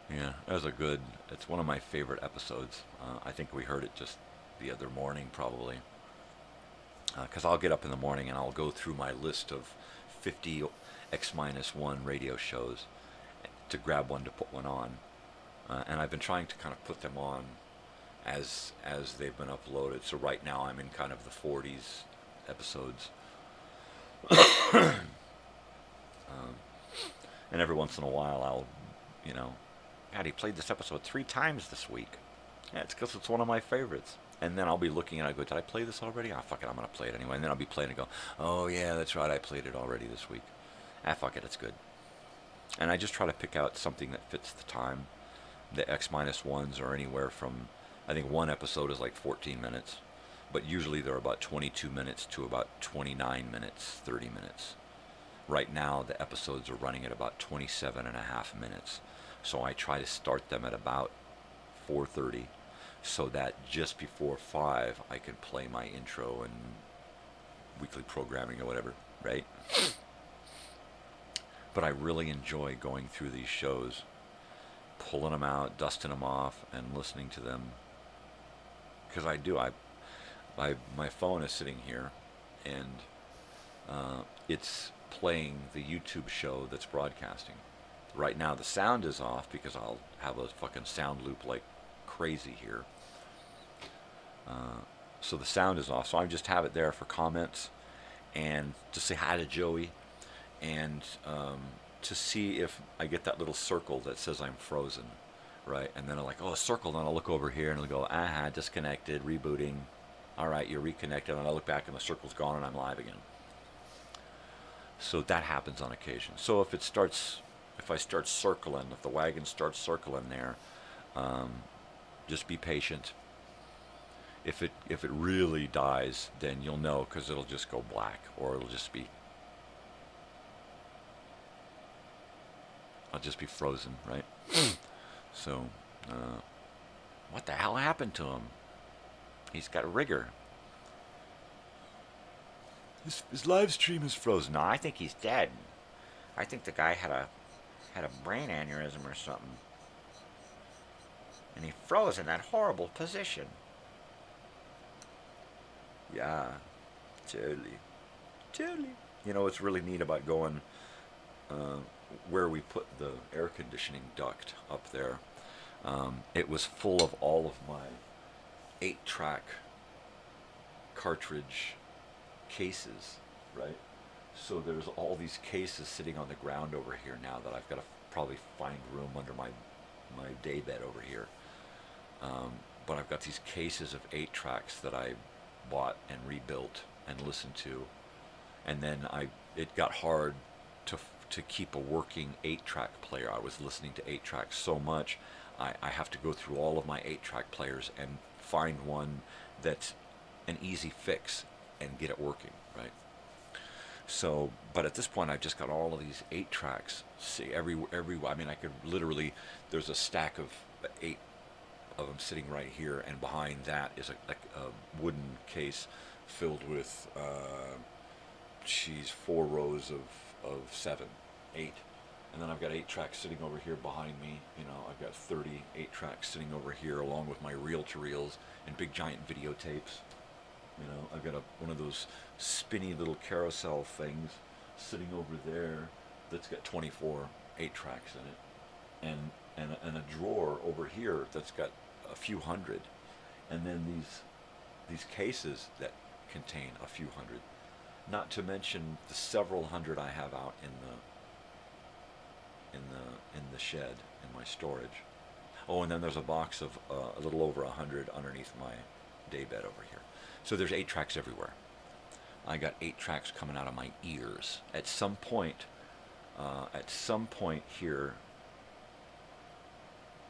Yeah, that was it's one of my favorite episodes. I think we heard it just the other morning probably. Because I'll get up in the morning and I'll go through my list of 50 X-1 radio shows to grab one to put one on. And I've been trying to kind of put them on as they've been uploaded. So right now I'm in kind of the 40s episodes. And every once in a while I'll, God, he played this episode 3 times this week. Yeah, it's because it's one of my favorites. And then I'll be looking and I go, did I play this already? Ah, fuck it, I'm going to play it anyway. And then I'll be playing and go, oh yeah, that's right, I played it already this week. Ah, fuck it, it's good. And I just try to pick out something that fits the time. The X-1s are anywhere from, I think one episode is like 14 minutes. But usually they're about 22 minutes to about 29 minutes, 30 minutes. Right now the episodes are running at about 27 and a half minutes. So I try to start them at about 4:30 so that just before 5 I can play my intro and weekly programming or whatever, right? But I really enjoy going through these shows, pulling them out, dusting them off, and listening to them. Because I do. My phone is sitting here, and it's playing the YouTube show that's broadcasting. Right now the sound is off because I'll have a fucking sound loop like crazy here. So the sound is off. So I just have it there for comments and to say hi to Joey and to see if I get that little circle that says I'm frozen, right? And then I'm like, oh, a circle. Then I'll look over here and it'll go, disconnected, rebooting. All right, you're reconnected. And I look back and the circle's gone and I'm live again. So that happens on occasion. So if I start circling, if the wagon starts circling there, just be patient. If it really dies, then you'll know because it'll just go black, or it'll just be, I'll just be frozen, right? So, what the hell happened to him? He's got a rigor. His live stream is frozen. No, I think he's dead. I think the guy had a brain aneurysm or something. And he froze in that horrible position. Yeah, totally. You know what's really neat about going where we put the air conditioning duct up there? It was full of all of my 8-track cartridge cases, right? So there's all these cases sitting on the ground over here now that I've got to probably find room under my day bed over here. But I've got these cases of 8-tracks that I bought and rebuilt and listened to, and then it got hard to keep a working 8-track player. I was listening to 8-tracks so much, I have to go through all of my 8-track players and find one that's an easy fix and get it working, right? So, but at this point, I've just got all of these 8-tracks. See, I mean, I could literally, there's a stack of 8 of them sitting right here, and behind that is a wooden case filled with, 4 rows of 7, 8. And then I've got 8-tracks sitting over here behind me. I've got 30 8-tracks sitting over here, along with my reel-to-reels and big giant videotapes. I've got one of those spinny little carousel things sitting over there that's got 24 8-tracks in it, and a drawer over here that's got a few hundred, and then these cases that contain a few hundred, not to mention the several hundred I have out in the shed in my storage. Oh, and then there's a box of a little over 100 underneath my daybed over here. So there's 8 tracks everywhere. I got 8 tracks coming out of my ears. At some point here,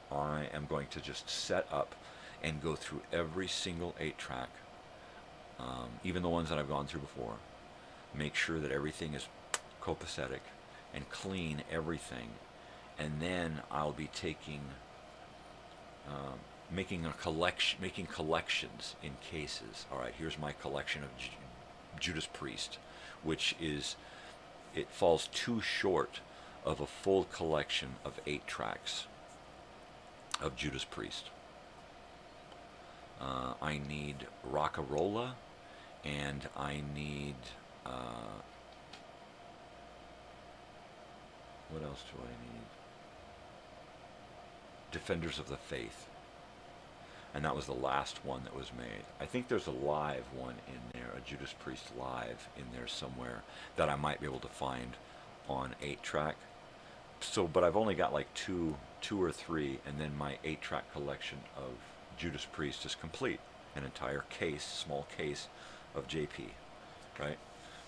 I am going to just set up and go through every single 8 track, even the ones that I've gone through before. Make sure that everything is copacetic and clean everything, and then I'll be taking, making collections in cases. All right, here's my collection of Judas Priest, which is, it falls too short of a full collection of 8 tracks of Judas Priest. I need Rockarola, and I need, what else do I need? Defenders of the Faith. And that was the last one that was made. I think there's a live one in there, a Judas Priest live in there somewhere that I might be able to find on 8-track. So, but I've only got like two or three, and then my 8-track collection of Judas Priest is complete. An entire case, small case of JP, right?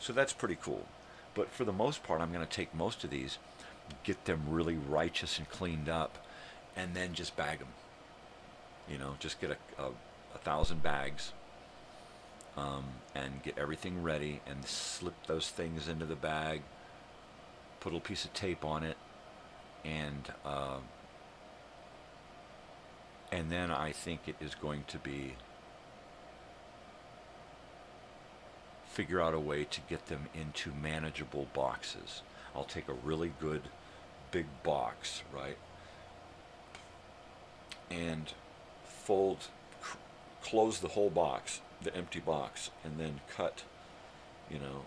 So that's pretty cool. But for the most part, I'm going to take most of these, get them really righteous and cleaned up, and then just bag them. You know, just get a 1,000 bags, and get everything ready, and slip those things into the bag, put a little piece of tape on it, and then I think it is going to be figure out a way to get them into manageable boxes. I'll take a really good big box, right, and close the whole box, the empty box, and then cut, you know,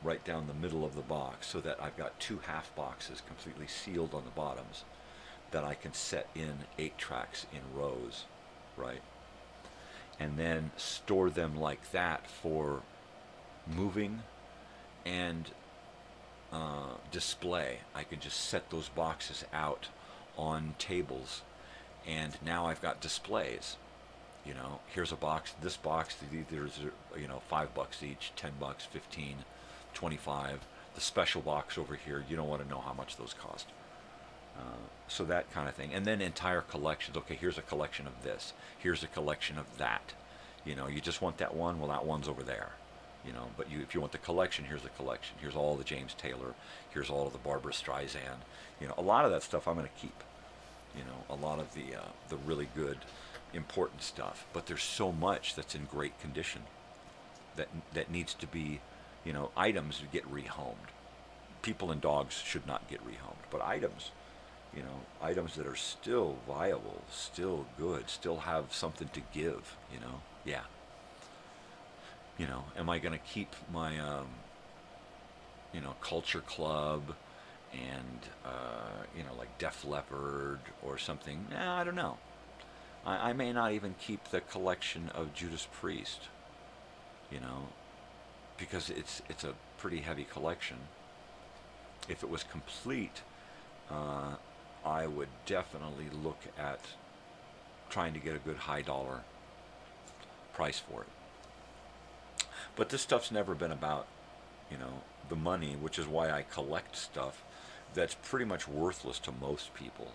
right down the middle of the box, so that I've got 2 half boxes completely sealed on the bottoms that I can set in 8 tracks in rows, right? And then store them like that for moving and display. I can just set those boxes out on tables, and now I've got displays. You know, here's a box, this box, there's, you know, $5 each, $10, 15, 25. The special box over here, you don't want to know how much those cost. So that kind of thing. And then entire collections. Okay, here's a collection of this. Here's a collection of that. You know, you just want that one, well, that one's over there. You know, but if you want the collection, here's the collection. Here's all the James Taylor. Here's all of the Barbara Streisand. You know, a lot of that stuff I'm going to keep. You know, a lot of the really good, important stuff. But there's so much that's in great condition that needs to be, you know, items get rehomed. People and dogs should not get rehomed, but items, you know, items that are still viable, still good, still have something to give, you know, yeah. You know, am I going to keep my, you know, Culture Club and, you know, like Def Leppard or something? I don't know. I may not even keep the collection of Judas Priest, you know, because it's a pretty heavy collection. If it was complete, I would definitely look at trying to get a good high dollar price for it. But this stuff's never been about, you know, the money, which is why I collect stuff that's pretty much worthless to most people,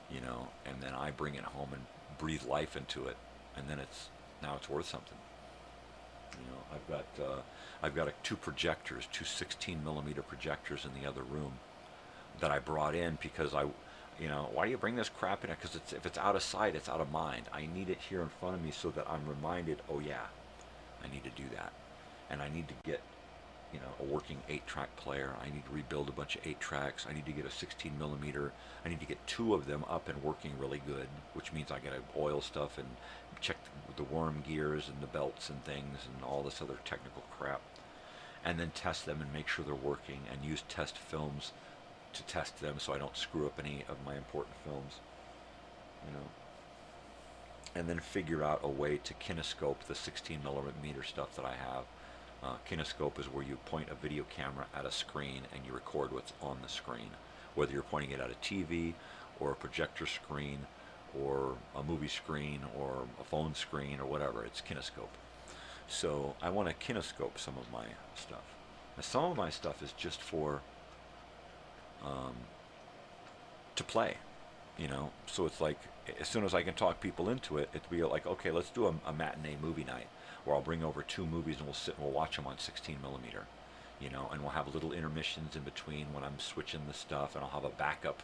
you know, and then I bring it home and breathe life into it, and then now it's worth something. You know, I've got 2 projectors, 2 16mm projectors in the other room that I brought in because you know, why do you bring this crap in it? Because if it's out of sight, it's out of mind. I need it here in front of me so that I'm reminded, oh yeah, I need to do that. And I need to get, you know, a working 8-track player. I need to rebuild a bunch of 8 tracks. I need to get a 16mm. I need to get 2 of them up and working really good, which means I got to oil stuff and check the worm gears and the belts and things and all this other technical crap. And then test them and make sure they're working, and use test films to test them so I don't screw up any of my important films. you know, and then figure out a way to kinescope the 16 millimeter stuff that I have. Kinescope is where you point a video camera at a screen and you record what's on the screen, whether you're pointing it at a TV or a projector screen or a movie screen or a phone screen or whatever. It's kinescope. So I want to kinescope some of my stuff. Now, some of my stuff is just for to play, you know. So it's like, as soon as I can talk people into it, it'd be like, okay, let's do a matinee movie night where I'll bring over 2 movies and we'll sit and we'll watch them on 16 millimeter, you know, and we'll have little intermissions in between when I'm switching the stuff, and I'll have a backup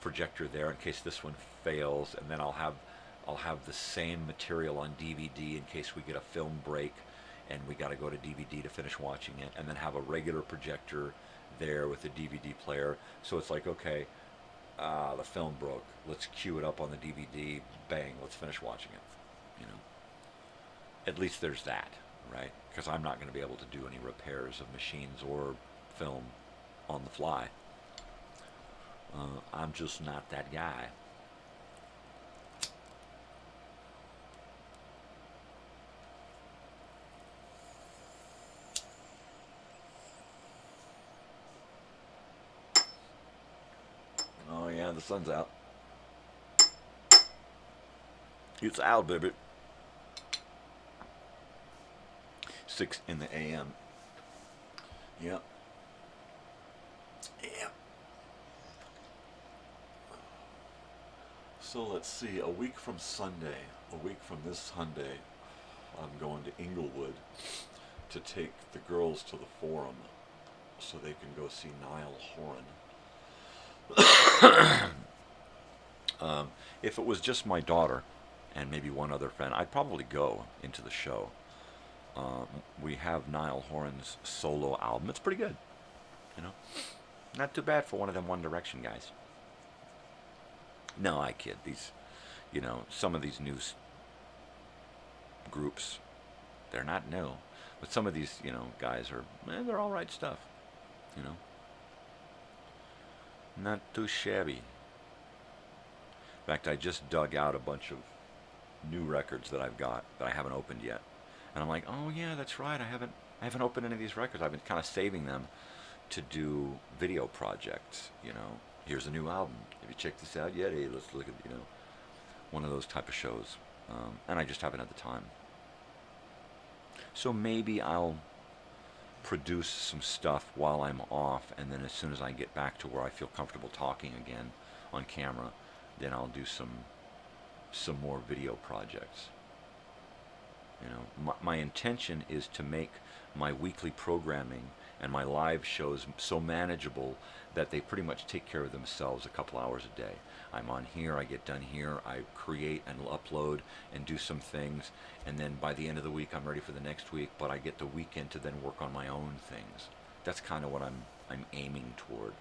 projector there in case this one fails, and then I'll have the same material on DVD in case we get a film break and we got to go to DVD to finish watching it, and then have a regular projector there with a DVD player. So it's like, okay, the film broke, let's cue it up on the DVD, bang, let's finish watching it, you know. At least there's that, right? Because I'm not going to be able to do any repairs of machines or film on the fly. I'm just not that guy. Oh yeah, the sun's out. It's out, baby. 6 in the a.m. Yep. Yeah. So let's see, a week from Sunday, a week from this Sunday, I'm going to Inglewood to take the girls to the Forum so they can go see Niall Horan. If it was just my daughter and maybe one other friend, I'd probably go into the show. We have Niall Horan's solo album. It's pretty good, you know. Not too bad for one of them One Direction guys. No, I kid. These, you know, some of these new groups, they're not new, but some of these, you know, guys are, they're all right stuff, you know. Not too shabby. In fact, I just dug out a bunch of new records that I've got that I haven't opened yet. And I'm like, oh yeah, that's right. I haven't opened any of these records. I've been kind of saving them to do video projects. You know, here's a new album. Have you checked this out yet? Hey, let's look at, you know, one of those type of shows. And I just haven't had the time. So maybe I'll produce some stuff while I'm off, and then as soon as I get back to where I feel comfortable talking again on camera, then I'll do some more video projects. You know, my intention is to make my weekly programming and my live shows so manageable that they pretty much take care of themselves a couple hours a day. I'm on here, I get done here, I create and upload and do some things, and then by the end of the week I'm ready for the next week, but I get the weekend to then work on my own things. That's kind of what I'm aiming toward,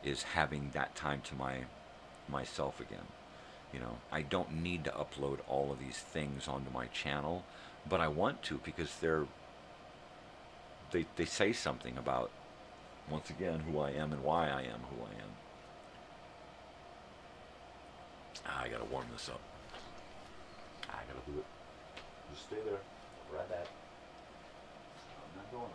is having that time to myself again. You know, I don't need to upload all of these things onto my channel, but I want to, because they say something about, once again, who I am and why I am who I am. I gotta warm this up. I gotta do it. Just stay there. I'll be right back. I'm not going nowhere.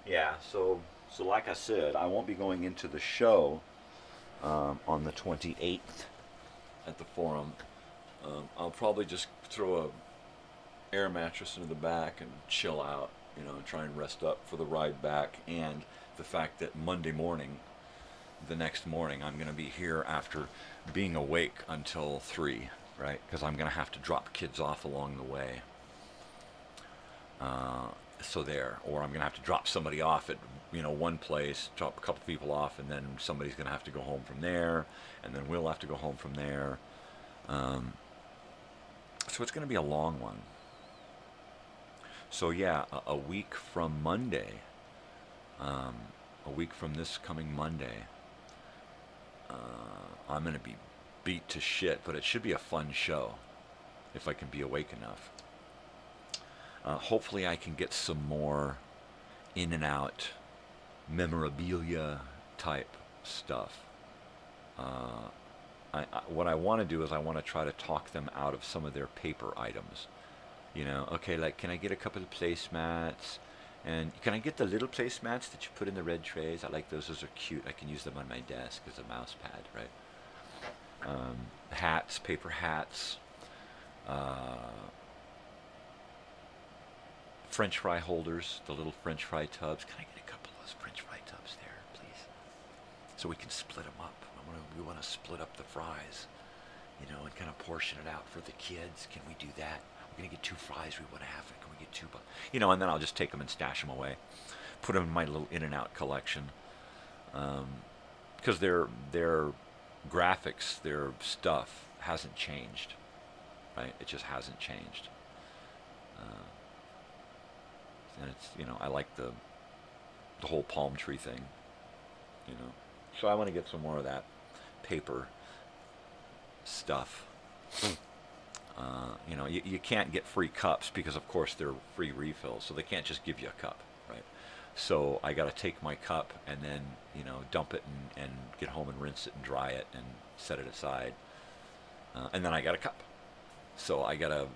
Yeah, so like I said, I won't be going into the show on the 28th at the Forum. I'll probably just throw a air mattress into the back and chill out, you know, and try and rest up for the ride back, and the fact that Monday morning, the next morning, I'm going to be here after being awake until 3, right? Because I'm going to have to drop kids off along the way. So there, or I'm going to have to drop somebody off at, one place, drop a couple people off, and then somebody's going to have to go home from there, and then we'll have to go home from there. So it's going to be a long one. So yeah, a week from Monday, a week from this coming Monday, I'm going to be beat to shit, but it should be a fun show if I can be awake enough. Hopefully I can get some more in and out memorabilia type stuff. What I want to do is I want to try to talk them out of some of their paper items. Okay, like, can I get a couple of placemats? And can I get the little placemats that you put in the red trays? I like those. Those are cute. I can use them on my desk as a mouse pad, right? Hats, paper hats. French fry holders, the little French fry tubs. Can I get a couple of those French fry tubs there, please? So we can split them up. We want to split up the fries, and kind of portion it out for the kids. Can we do that? We're going to get 2 fries. We want to have it. Can we get 2? And then I'll just take them and stash them away. Put them in my little In-N-Out collection. Because their graphics, their stuff hasn't changed, right? It just hasn't changed. And it's, I like the whole palm tree thing, So I want to get some more of that paper stuff. You can't get free cups because, of course, they're free refills, so they can't just give you a cup, right? So I got to take my cup and then, dump it and get home and rinse it and dry it and set it aside. And then I got a cup. So I got to,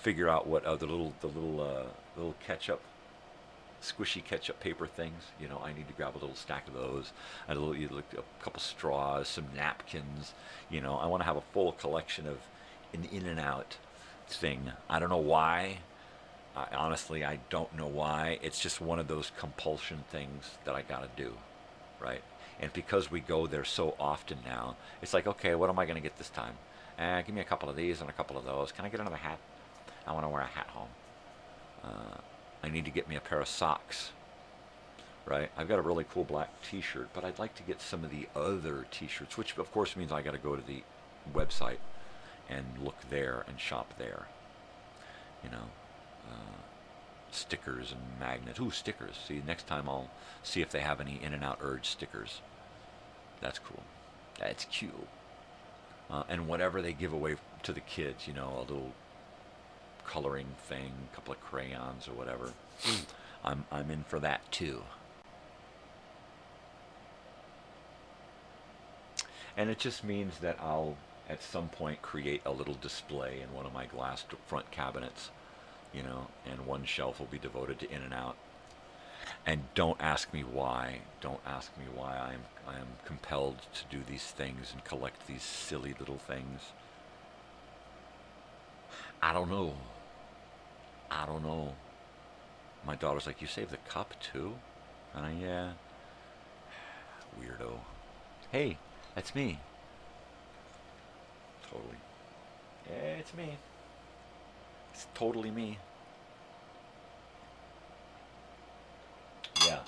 figure out what the little ketchup, squishy ketchup paper things. I need to grab a little stack of those, a couple straws, some napkins. I want to have a full collection of an In-N-Out thing. I don't know why. Honestly, I don't know why. It's just one of those compulsion things that I got to do, right? And because we go there so often now, it's like, okay, what am I going to get this time? Give me a couple of these and a couple of those. Can I get another hat? I want to wear a hat home. I need to get me a pair of socks, right? I've got a really cool black t-shirt, but I'd like to get some of the other t-shirts, which of course means I got to go to the website and look there and shop there. Stickers and magnets. Ooh, stickers. See, next time I'll see if they have any In-N-Out Urge stickers. That's cool. That's cute. And whatever they give away to the kids, a little coloring thing, a couple of crayons or whatever. I'm in for that too. And it just means that I'll at some point create a little display in one of my glass front cabinets, and one shelf will be devoted to In-N-Out. And don't ask me why. Don't ask me why I am compelled to do these things and collect these silly little things. I don't know. My daughter's like, you saved the cup too? And yeah. Weirdo. Hey, that's me. Totally. Yeah, it's me. It's totally me. Yeah.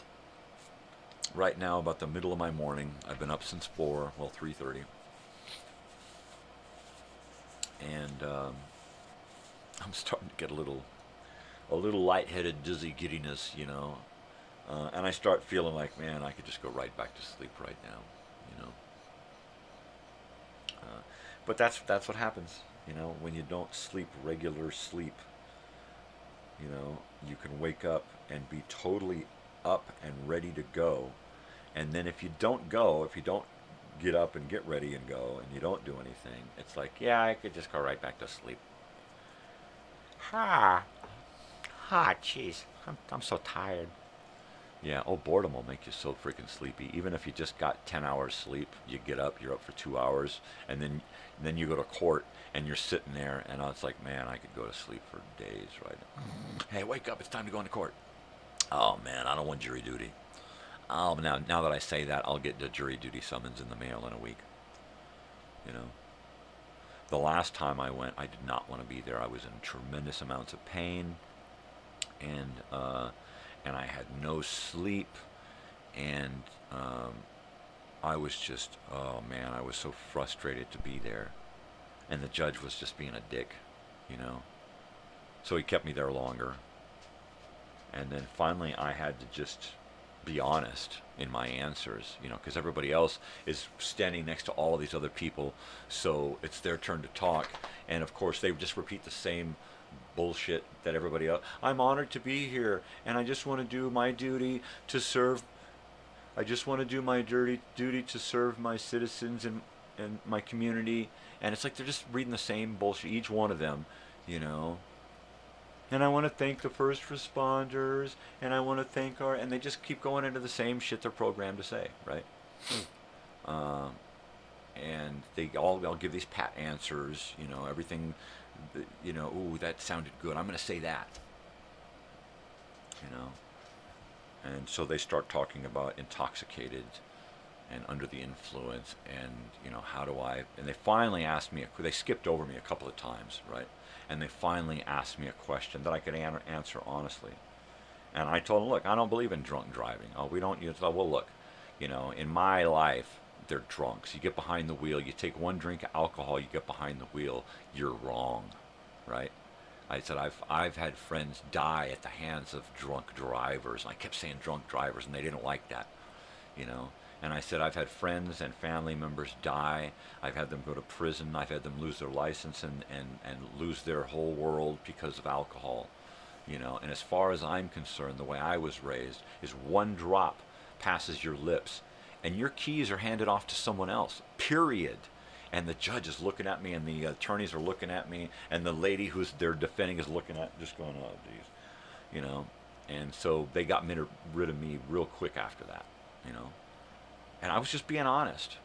Right now, about the middle of my morning, I've been up since 3:30. And I'm starting to get a little lightheaded, dizzy giddiness, and I start feeling like, man, I could just go right back to sleep right now, But that's what happens, when you don't sleep regular sleep. You can wake up and be totally up and ready to go, and then if you don't get up and get ready and go, and you don't do anything, it's like, yeah, I could just go right back to sleep. Jeez, I'm so tired. Yeah, boredom will make you so freaking sleepy. Even if you just got 10 hours sleep, you get up, you're up for 2 hours, and then you go to court, and you're sitting there, and it's like, man, I could go to sleep for days right now. Hey, wake up, it's time to go into court. Oh, man, I don't want jury duty. Oh, now that I say that, I'll get the jury duty summons in the mail in a week. The last time I went, I did not want to be there. I was in tremendous amounts of pain. and I had no sleep, and I was just, oh man, I was so frustrated to be there, and the judge was just being a dick, you know. So he kept me there longer, and then finally I had to just be honest in my answers, you know, because everybody else is standing next to all of these other people, so it's their turn to talk, and of course they just repeat the same bullshit that everybody else. I'm honored to be here, and I just want to do my duty to serve. I just want to do my duty to serve my citizens and my community, and it's like they're just reading the same bullshit, each one of them, you know. And I want to thank the first responders, and I want to thank our, and they just keep going into the same shit they're programmed to say, right? And I'll give these pat answers, you know, everything, you know, ooh, that sounded good, I'm going to say that, you know. And so they start talking about intoxicated and under the influence, and, you know, how do I, and they finally asked me, they skipped over me a couple of times, right? And they finally asked me a question that I could answer honestly. And I told them, look, I don't believe in drunk driving. Oh, we don't use, well, look, you know, in my life, they're drunks. You get behind the wheel, you take one drink of alcohol, you get behind the wheel, you're wrong, right? I said, I've had friends die at the hands of drunk drivers. And I kept saying drunk drivers, and they didn't like that, you know. And I said, I've had friends and family members die. I've had them go to prison. I've had them lose their license and lose their whole world because of alcohol, you know. And as far as I'm concerned, the way I was raised is one drop passes your lips, and your keys are handed off to someone else, period. And the judge is looking at me, and the attorneys are looking at me, and the lady who's they're defending is looking at, just going, oh, geez, you know. And so they got rid of me real quick after that, you know. And I was just being honest,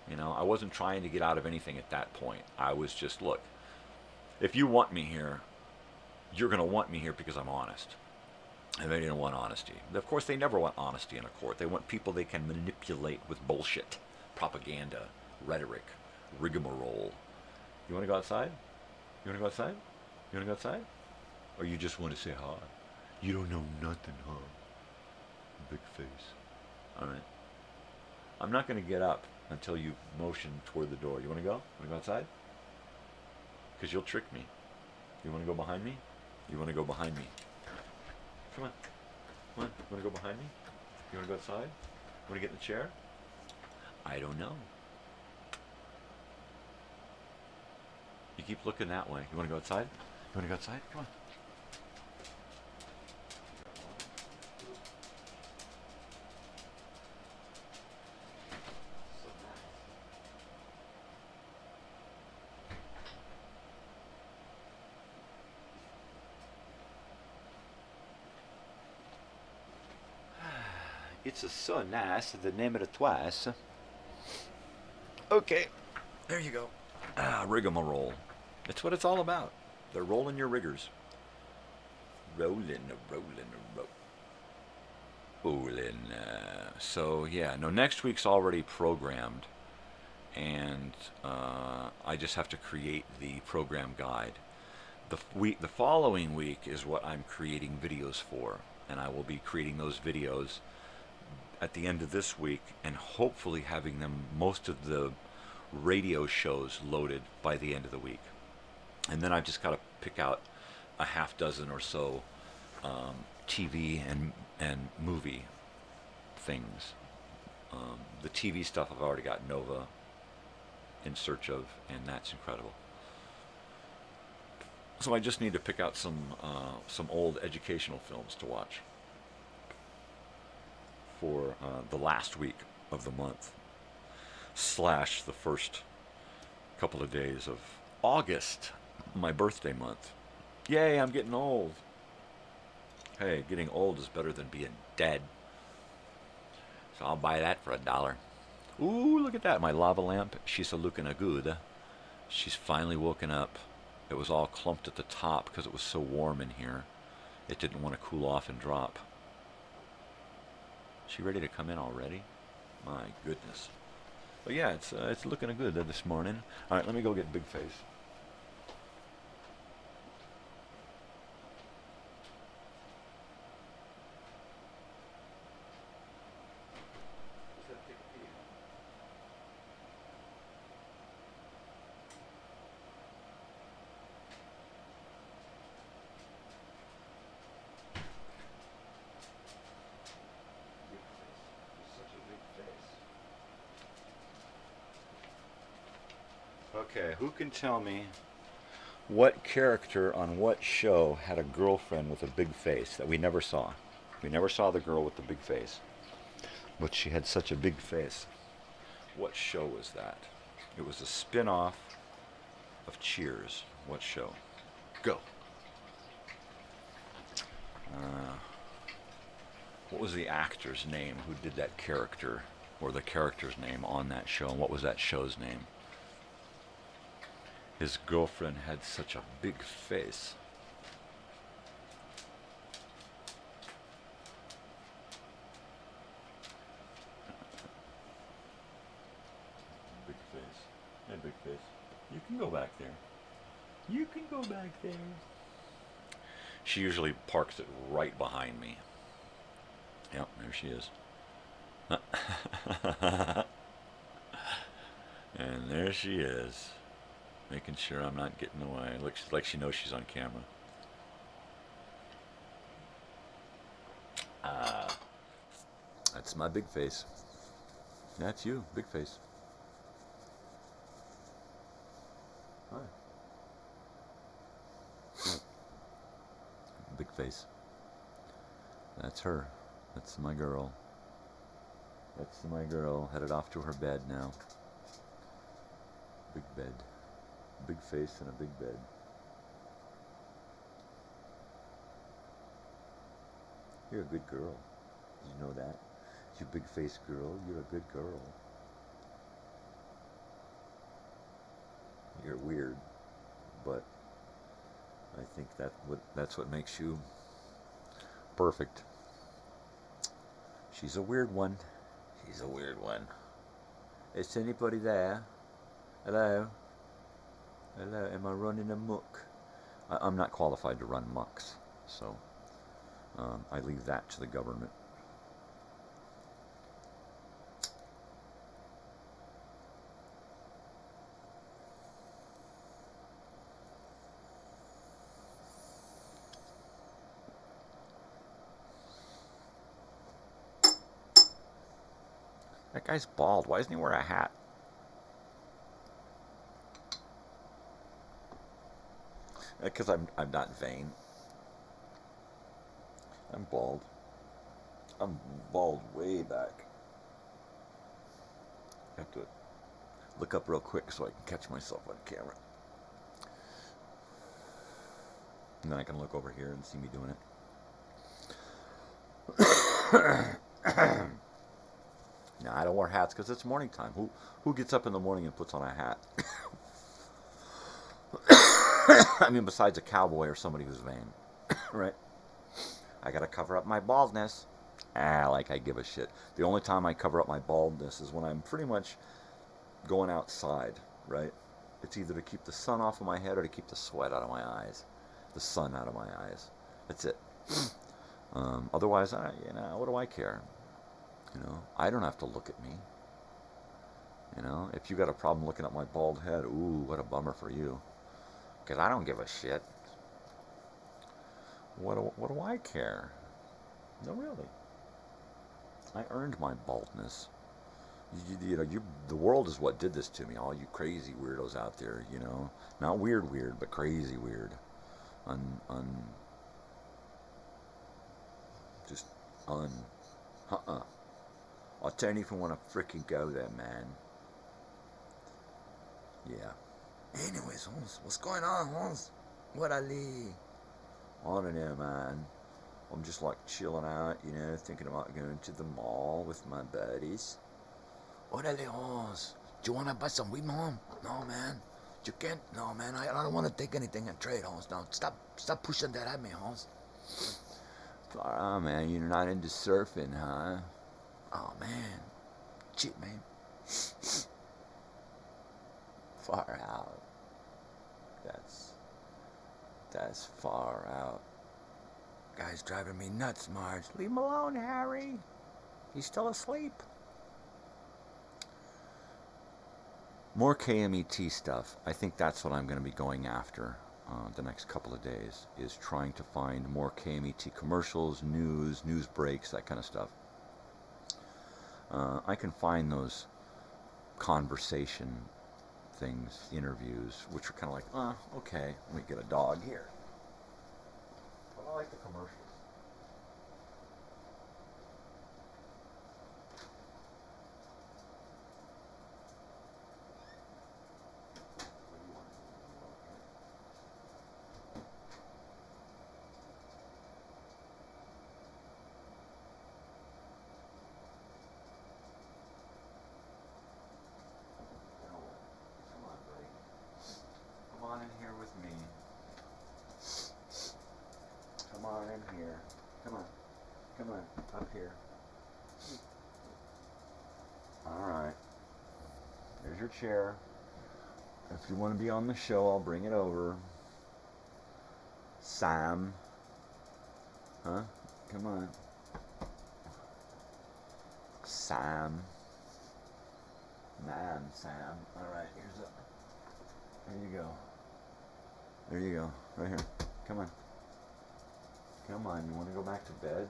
you know. I wasn't trying to get out of anything at that point. I was just, look, if you want me here, you're going to want me here because I'm honest. And they didn't want honesty. Of course, they never want honesty in a court. They want people they can manipulate with bullshit, propaganda, rhetoric, rigmarole. You want to go outside? You want to go outside? You want to go outside? Or you just want to say hi? You don't know nothing, huh? Big face. All right. I'm not going to get up until you motion toward the door. You want to go? Want to go outside? Because you'll trick me. You want to go behind me? You want to go behind me? Come on. Come on. You want to go behind me? You want to go outside? You want to get in the chair? I don't know. You keep looking that way. You want to go outside? You want to go outside? Come on. It's so nice, the name of it twice. Okay, there you go. Rigmarole. That's what it's all about. They're rolling your riggers. Rolling. So, yeah, no, next week's already programmed. And I just have to create the program guide. The following week is what I'm creating videos for. And I will be creating those videos at the end of this week, and hopefully having them, most of the radio shows loaded by the end of the week. And then I've just got to pick out a half dozen or so TV and movie things. The TV stuff I've already got Nova in search of, and that's incredible. So I just need to pick out some old educational films to watch for the last week of the month / the first couple of days of August, my birthday month. Yay, I'm getting old. Hey, getting old is better than being dead. So I'll buy that for $1. Ooh, look at that, my lava lamp. She's a-looking good. She's finally woken up. It was all clumped at the top because it was so warm in here. It didn't want to cool off and drop. She ready to come in already? My goodness. But yeah, it's looking good this morning. All right, let me go get Big Face. Okay, who can tell me what character on what show had a girlfriend with a big face that we never saw? We never saw the girl with the big face, but she had such a big face. What show was that? It was a spin-off of Cheers. What show? Go. What was the actor's name who did that character, or the character's name on that show, and what was that show's name? His girlfriend had such a big face. Big face. Hey, big face. You can go back there. You can go back there. She usually parks it right behind me. Yep, there she is. And there she is, making sure I'm not getting away. Looks like she knows she's on camera. That's my big face. That's you, big face. Hi. Big face. That's her. That's my girl. That's my girl, headed off to her bed now. Big bed. Big face and a big bed. You're a good girl. Did you know that? You big face girl, you're a good girl. You're weird, but I think that's what makes you perfect. She's a weird one. She's a weird one. Is anybody there? Hello? Hello, am I running a muck? I'm not qualified to run mucks, so I leave that to the government. That guy's bald. Why doesn't he wear a hat? Because I'm not vain. I'm bald. I'm bald way back. I have to look up real quick so I can catch myself on camera. And then I can look over here and see me doing it. No, I don't wear hats because it's morning time. Who gets up in the morning and puts on a hat? I mean, besides a cowboy or somebody who's vain, right? I gotta cover up my baldness. Like I give a shit. The only time I cover up my baldness is when I'm pretty much going outside, right? It's either to keep the sun off of my head or to keep the sweat out of my eyes, the sun out of my eyes. That's it. Otherwise, what do I care? I don't have to look at me. If you got a problem looking at my bald head, ooh, what a bummer for you. Because I don't give a shit. What do I care? No, really. I earned my baldness. The world is what did this to me. All you crazy weirdos out there, not weird, but crazy weird. I don't even want to freaking go there, man. Yeah. Anyways, Holmes, what's going on, Holmes? What I leave? I don't know, man. I'm just like chilling out, thinking about going to the mall with my buddies. Orale, Holmes. Do you want to buy some weed, Mom? No, man. You can't? No, man. I don't want to take anything and trade, Holmes. No, stop pushing that at me, Holmes. Oh, man, you're not into surfing, huh? Oh, man. Shit, man. Far out. That's far out. Guy's driving me nuts, Marge. Leave him alone, Harry. He's still asleep. More KMET stuff. I think that's what I'm going to be going after the next couple of days, is trying to find more KMET commercials, news breaks, that kind of stuff. I can find those conversation things, interviews, which are kind of like, okay, let me get a dog here. But I like the commercials. Come on in here with me. Come on in here. Come on. Come on. Up here. Alright. There's your chair. If you want to be on the show, I'll bring it over. Sam. Huh? Come on. Sam. Man, Sam. Alright, here's a... There you go. There you go. Right here. Come on. Come on. You want to go back to bed?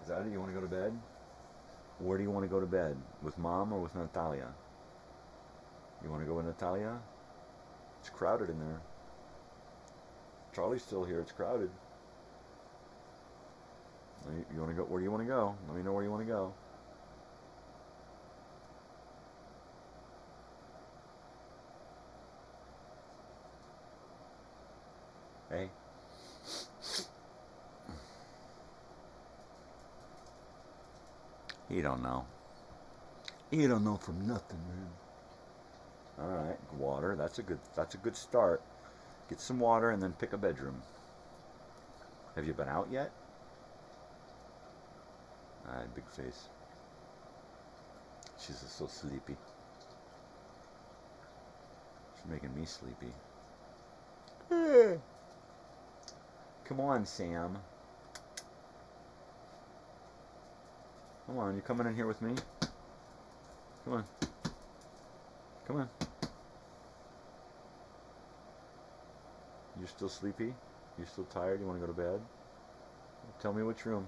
Is that it? You want to go to bed? Where do you want to go to bed? With Mom or with Natalia? You want to go with Natalia? It's crowded in there. Charlie's still here. It's crowded. You want to go? Where do you want to go? Let me know where you want to go. Hey. You don't know. You don't know from nothing, man. All right, water. That's a good start. Get some water and then pick a bedroom. Have you been out yet? All right, big face. She's so sleepy. She's making me sleepy. Come on, Sam. Come on, you coming in here with me? Come on. Come on. You're still sleepy? You're still tired? You want to go to bed? Tell me which room.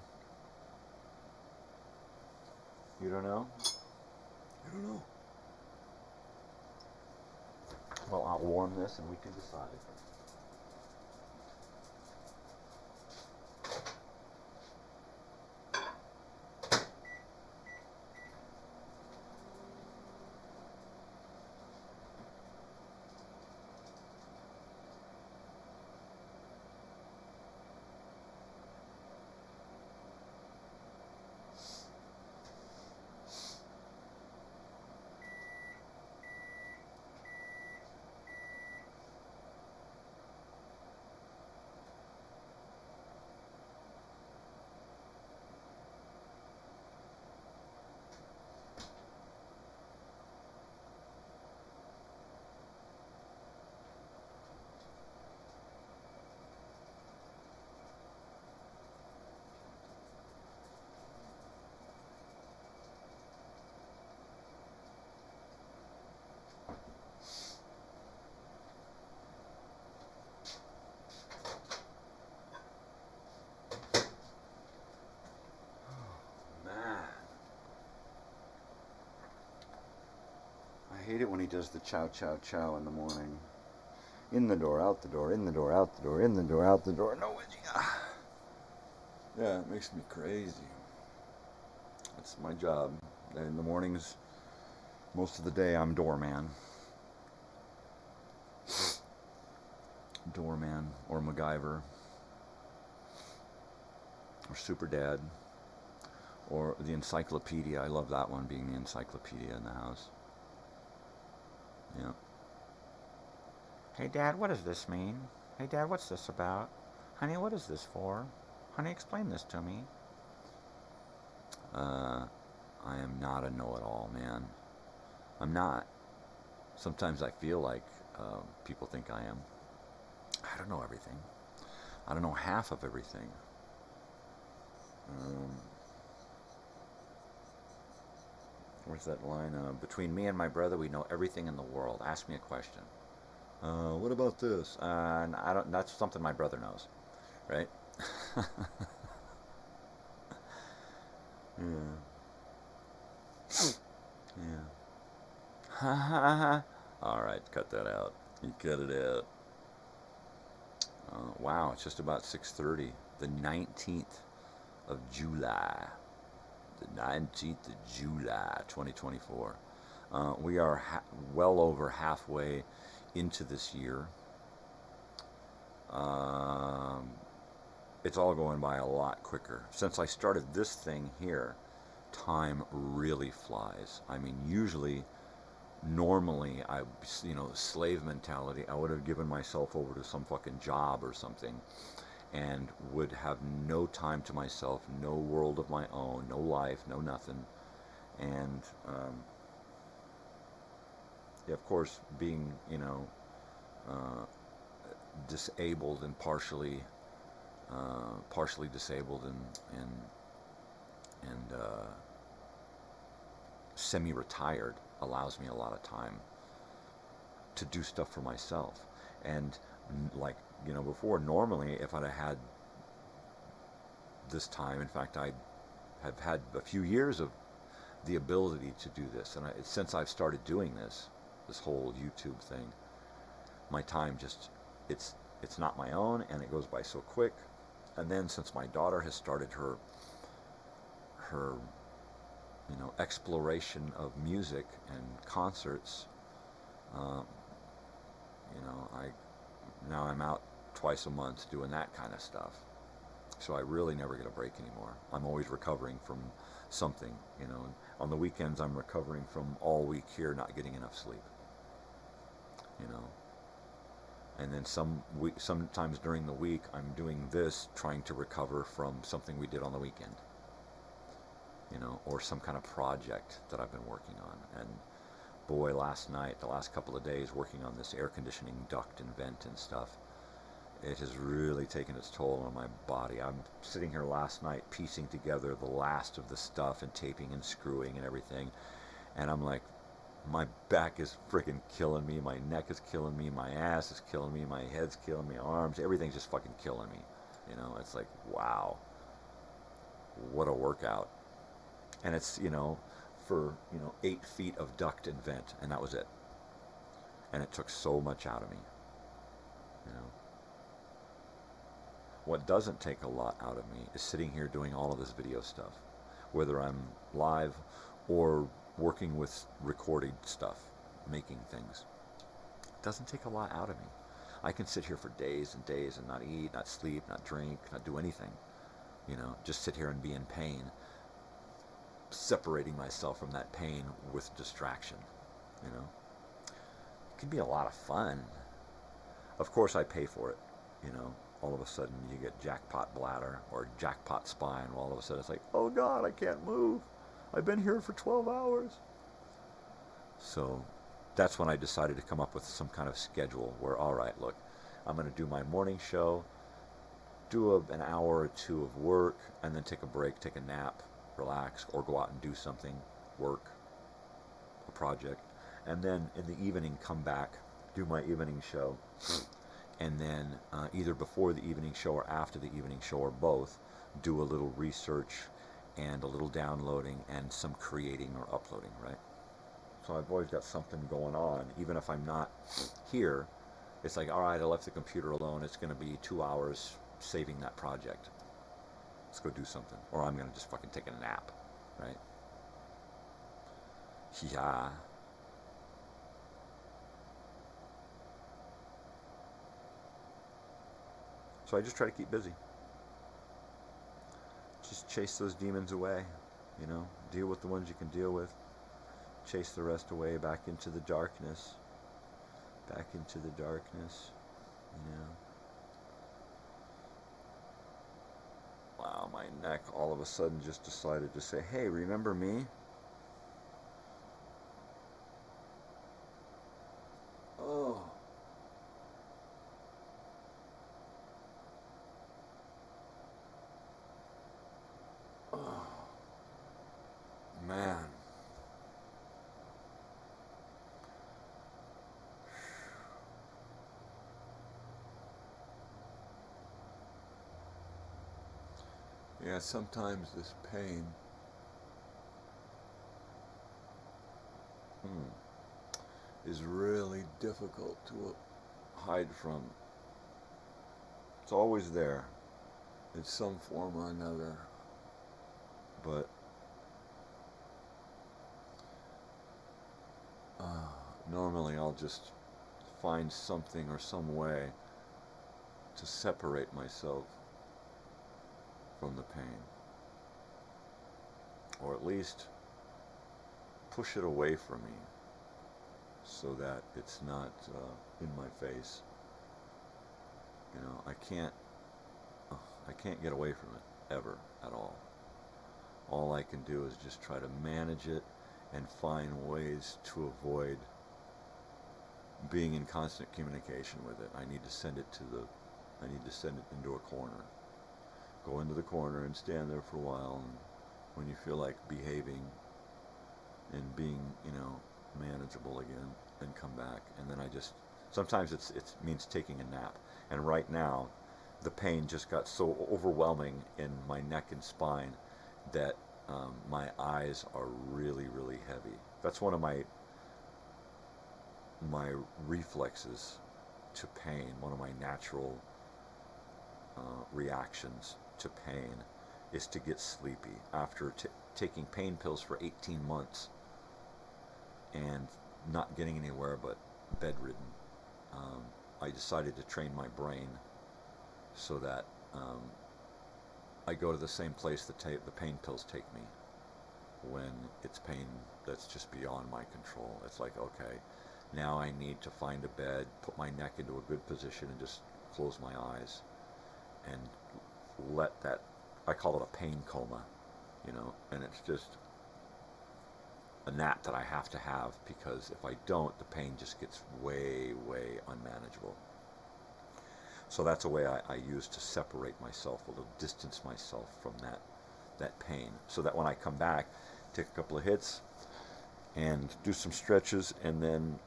You don't know? You don't know. Well, I'll warm this and we can decide. I hate it when he does the chow chow chow in the morning. In the door, out the door, in the door, out the door, in the door, out the door. No wedging. Yeah, it makes me crazy. That's my job. In the mornings, most of the day, I'm doorman. Doorman or MacGyver or Super Dad or the Encyclopedia. I love that one, being the Encyclopedia in the house. Yeah. Hey, Dad, what does this mean? Hey, Dad, what's this about? Honey, what is this for? Honey, explain this to me. I am not a know-it-all, man. I'm not. Sometimes I feel like people think I am. I don't know everything. I don't know half of everything. Where's that line? Between me and my brother, we know everything in the world. Ask me a question. What about this? I don't. That's something my brother knows, right? Yeah. Yeah. All right, cut that out. You cut it out. Wow, it's just about 6:30. The 19th of July. The 19th of July, 2024. We are well over halfway into this year. It's all going by a lot quicker. Since I started this thing here, time really flies. I mean, normally, slave mentality, I would have given myself over to some fucking job or something and would have no time to myself, no world of my own, no life, no nothing. And, yeah, of course, being, disabled and partially disabled and semi-retired allows me a lot of time to do stuff for myself. And before, normally if I'd have had this time, in fact, I have had a few years of the ability to do this, and since I've started doing this whole YouTube thing, my time just, it's not my own, and it goes by so quick. And then since my daughter has started her exploration of music and concerts, I'm out twice a month doing that kind of stuff. So I really never get a break anymore. I'm always recovering from something, On the weekends, I'm recovering from all week here not getting enough sleep, And then sometimes during the week, I'm doing this, trying to recover from something we did on the weekend, or some kind of project that I've been working on. And boy, last night, the last couple of days, working on this air conditioning duct and vent and stuff, it has really taken its toll on my body. I'm sitting here last night piecing together the last of the stuff and taping and screwing and everything, and I'm like, my back is freaking killing me, my neck is killing me, my ass is killing me, my head's killing me, arms, everything's just fucking killing me. It's like, wow, what a workout. And it's, for 8 feet of duct and vent, and that was it. And it took so much out of me. What doesn't take a lot out of me is sitting here doing all of this video stuff, whether I'm live or working with recorded stuff, making things. It doesn't take a lot out of me. I can sit here for days and days and not eat, not sleep, not drink, not do anything. Just sit here and be in pain, separating myself from that pain with distraction. It can be a lot of fun. Of course I pay for it. All of a sudden you get jackpot bladder or jackpot spine. All of a sudden it's like, oh God, I can't move. I've been here for 12 hours. So that's when I decided to come up with some kind of schedule where, all right, look, I'm going to do my morning show, do an hour or two of work, and then take a break, take a nap, relax, or go out and do something, work, a project. And then in the evening, come back, do my evening show. And then either before the evening show or after the evening show or both, do a little research and a little downloading and some creating or uploading, right? So I've always got something going on. Even if I'm not here, it's like, all right, I left the computer alone. It's going to be 2 hours saving that project. Let's go do something. Or I'm going to just fucking take a nap, right? Yeah. So I just try to keep busy. Just chase those demons away, deal with the ones you can deal with. Chase the rest away back into the darkness. Back into the darkness, Wow, my neck all of a sudden just decided to say, hey, remember me? Oh. Man. Yeah, sometimes this pain is really difficult to hide from. It's always there in some form or another. But normally I'll just find something or some way to separate myself from the pain, or at least push it away from me so that it's not in my face. You know, I can't get away from it ever at all. All I can do is just try to manage it and find ways to avoid being in constant communication with it. I need to send it into a corner. Go into the corner and stand there for a while, and when you feel like behaving and being, you know, manageable again, then come back. And then sometimes it means taking a nap. And right now, the pain just got so overwhelming in my neck and spine that my eyes are really, really heavy. That's one of my reflexes to pain, one of my natural reactions to pain is to get sleepy. After taking pain pills for 18 months and not getting anywhere but bedridden, I decided to train my brain so that I go to the same place the pain pills take me when it's pain that's just beyond my control. It's like, okay, now I need to find a bed, put my neck into a good position, and just close my eyes and let that, I call it a pain coma, you know, and it's just a nap that I have to have, because if I don't, the pain just gets way, way unmanageable. So that's a way I use to separate myself, a little distance myself from that pain, so that when I come back, take a couple of hits and do some stretches, and then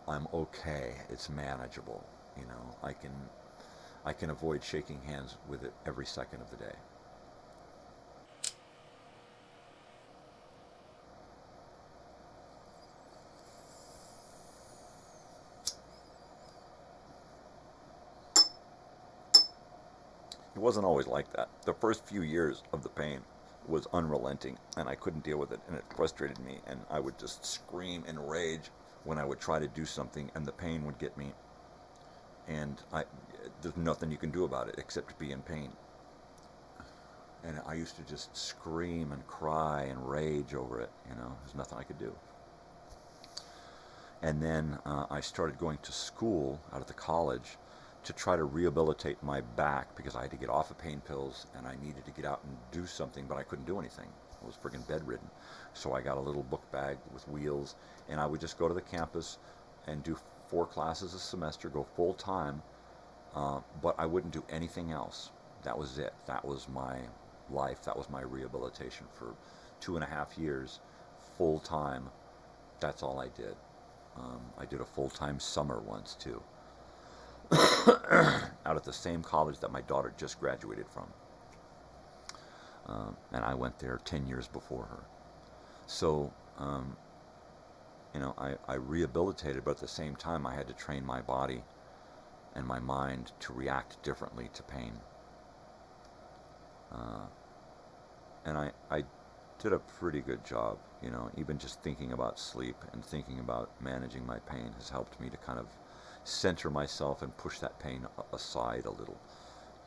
I'm okay. It's manageable. You know, I can avoid shaking hands with it every second of the day. It wasn't always like that. The first few years of the pain was unrelenting, and I couldn't deal with it, and it frustrated me, and I would just scream in rage when I would try to do something, and the pain would get me, and there's nothing you can do about it except be in pain. And I used to just scream and cry and rage over it, you know. There's nothing I could do. And then I started going to school out of the college to try to rehabilitate my back, because I had to get off of pain pills and I needed to get out and do something, but I couldn't do anything. I was friggin' bedridden. So I got a little book bag with wheels, and I would just go to the campus and do 4 classes a semester, go full time, but I wouldn't do anything else. That was it. That was my life. That was my rehabilitation for 2.5 years, full time. That's all I did. I did a full-time summer once too, out at the same college that my daughter just graduated from. And I went there 10 years before her. So, you know, I rehabilitated, but at the same time I had to train my body and my mind to react differently to pain. And I did a pretty good job, you know. Even just thinking about sleep and thinking about managing my pain has helped me to kind of center myself and push that pain aside a little,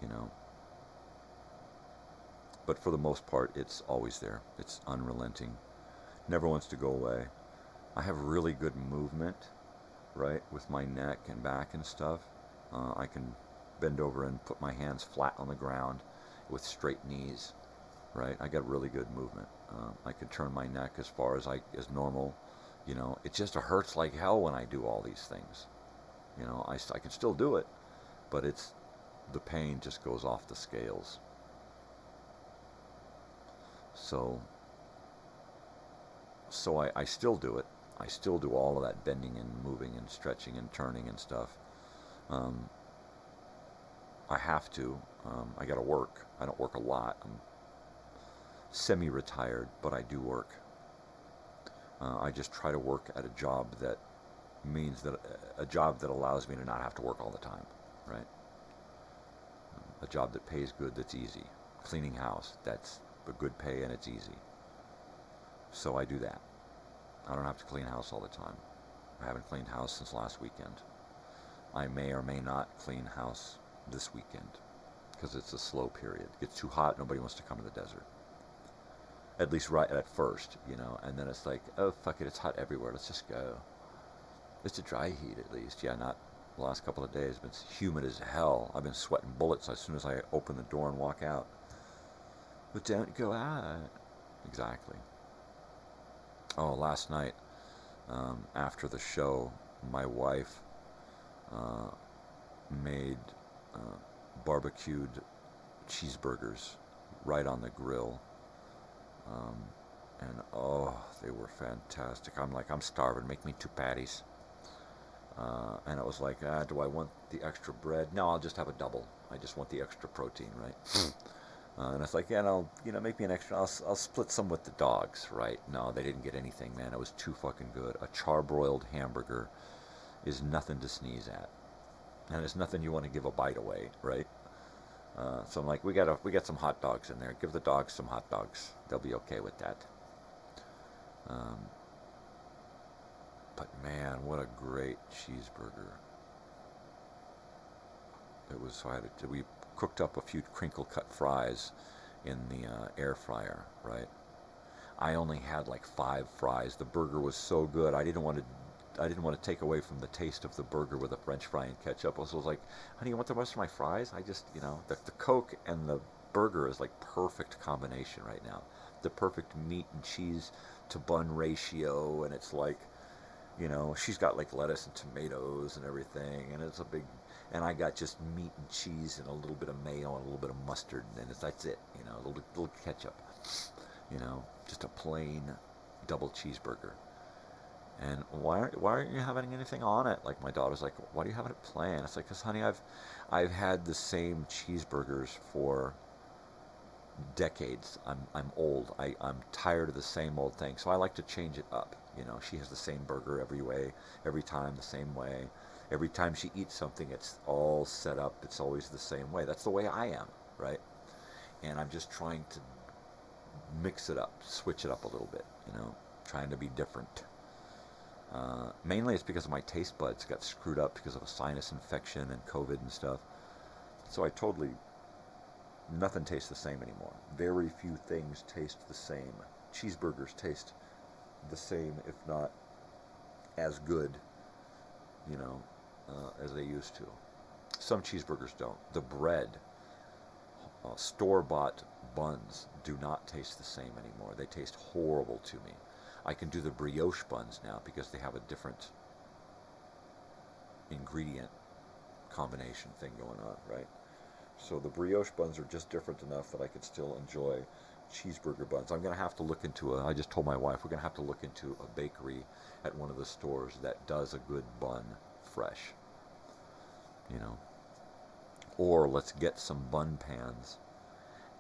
you know. But for the most part, it's always there. It's unrelenting. Never wants to go away. I have really good movement, right, with my neck and back and stuff. I can bend over and put my hands flat on the ground with straight knees, right? I got really good movement. I can turn my neck as far as normal, you know. It just hurts like hell when I do all these things. You know, I can still do it, but the pain just goes off the scales. So I still do it. I still do all of that bending and moving and stretching and turning and stuff. I have to. I got to work. I don't work a lot. I'm semi-retired, but I do work. I just try to work at a job that means that a job that allows me to not have to work all the time, right? A job that pays good, that's easy. Cleaning house, that's a good pay and it's easy. So I do that. I don't have to clean house all the time. I haven't cleaned house since last weekend. I may or may not clean house this weekend because it's a slow period. It gets too hot, nobody wants to come to the desert. At least right at first, you know, and then it's like, oh, fuck it, it's hot everywhere, let's just go. It's a dry heat at least. Yeah, not the last couple of days, but it's humid as hell. I've been sweating bullets as soon as I open the door and walk out. But don't go out. Exactly. Oh, last night, after the show, my wife made barbecued cheeseburgers right on the grill. And oh, they were fantastic. I'm like, I'm starving, make me 2 patties. And it was like, do I want the extra bread? No, I'll just have a double. I just want the extra protein, right? And it's like, yeah, no, you know, make me an extra. I'll split some with the dogs, right? No, they didn't get anything, man. It was too fucking good. A charbroiled hamburger is nothing to sneeze at, and it's nothing you want to give a bite away, right? So I'm like, we got some hot dogs in there. Give the dogs some hot dogs. They'll be okay with that. But man, what a great cheeseburger. It was, so we cooked up a few crinkle cut fries in the air fryer, right? I only had like 5 fries. The burger was so good. I didn't want to take away from the taste of the burger with a French fry and ketchup. So I was like, honey, you want the rest of my fries? I just, you know, the Coke and the burger is like perfect combination right now. The perfect meat and cheese to bun ratio, and it's like, you know, she's got like lettuce and tomatoes and everything, and it's a big, and I got just meat and cheese and a little bit of mayo and a little bit of mustard, and that's it, you know, a little ketchup, you know, just a plain double cheeseburger. And why aren't you having anything on it? Like, my daughter's like, why do you have it plain? It's like, 'cause honey, I've had the same cheeseburgers for decades. I'm old. I'm tired of the same old thing. So I like to change it up. You know, she has the same burger every time the same way. Every time she eats something, it's all set up. It's always the same way. That's the way I am, right? And I'm just trying to mix it up, switch it up a little bit, you know, trying to be different. Mainly it's because of my taste buds got screwed up because of a sinus infection and COVID and stuff. So nothing tastes the same anymore. Very few things taste the same. Cheeseburgers taste the same, if not as good, you know, as they used to. Some cheeseburgers don't. The bread, store-bought buns do not taste the same anymore. They taste horrible to me. I can do the brioche buns now because they have a different ingredient combination thing going on, right? So the brioche buns are just different enough that I could still enjoy cheeseburger buns. I'm going to have to look into I just told my wife, we're going to have to look into a bakery at one of the stores that does a good bun fresh, you know. Or let's get some bun pans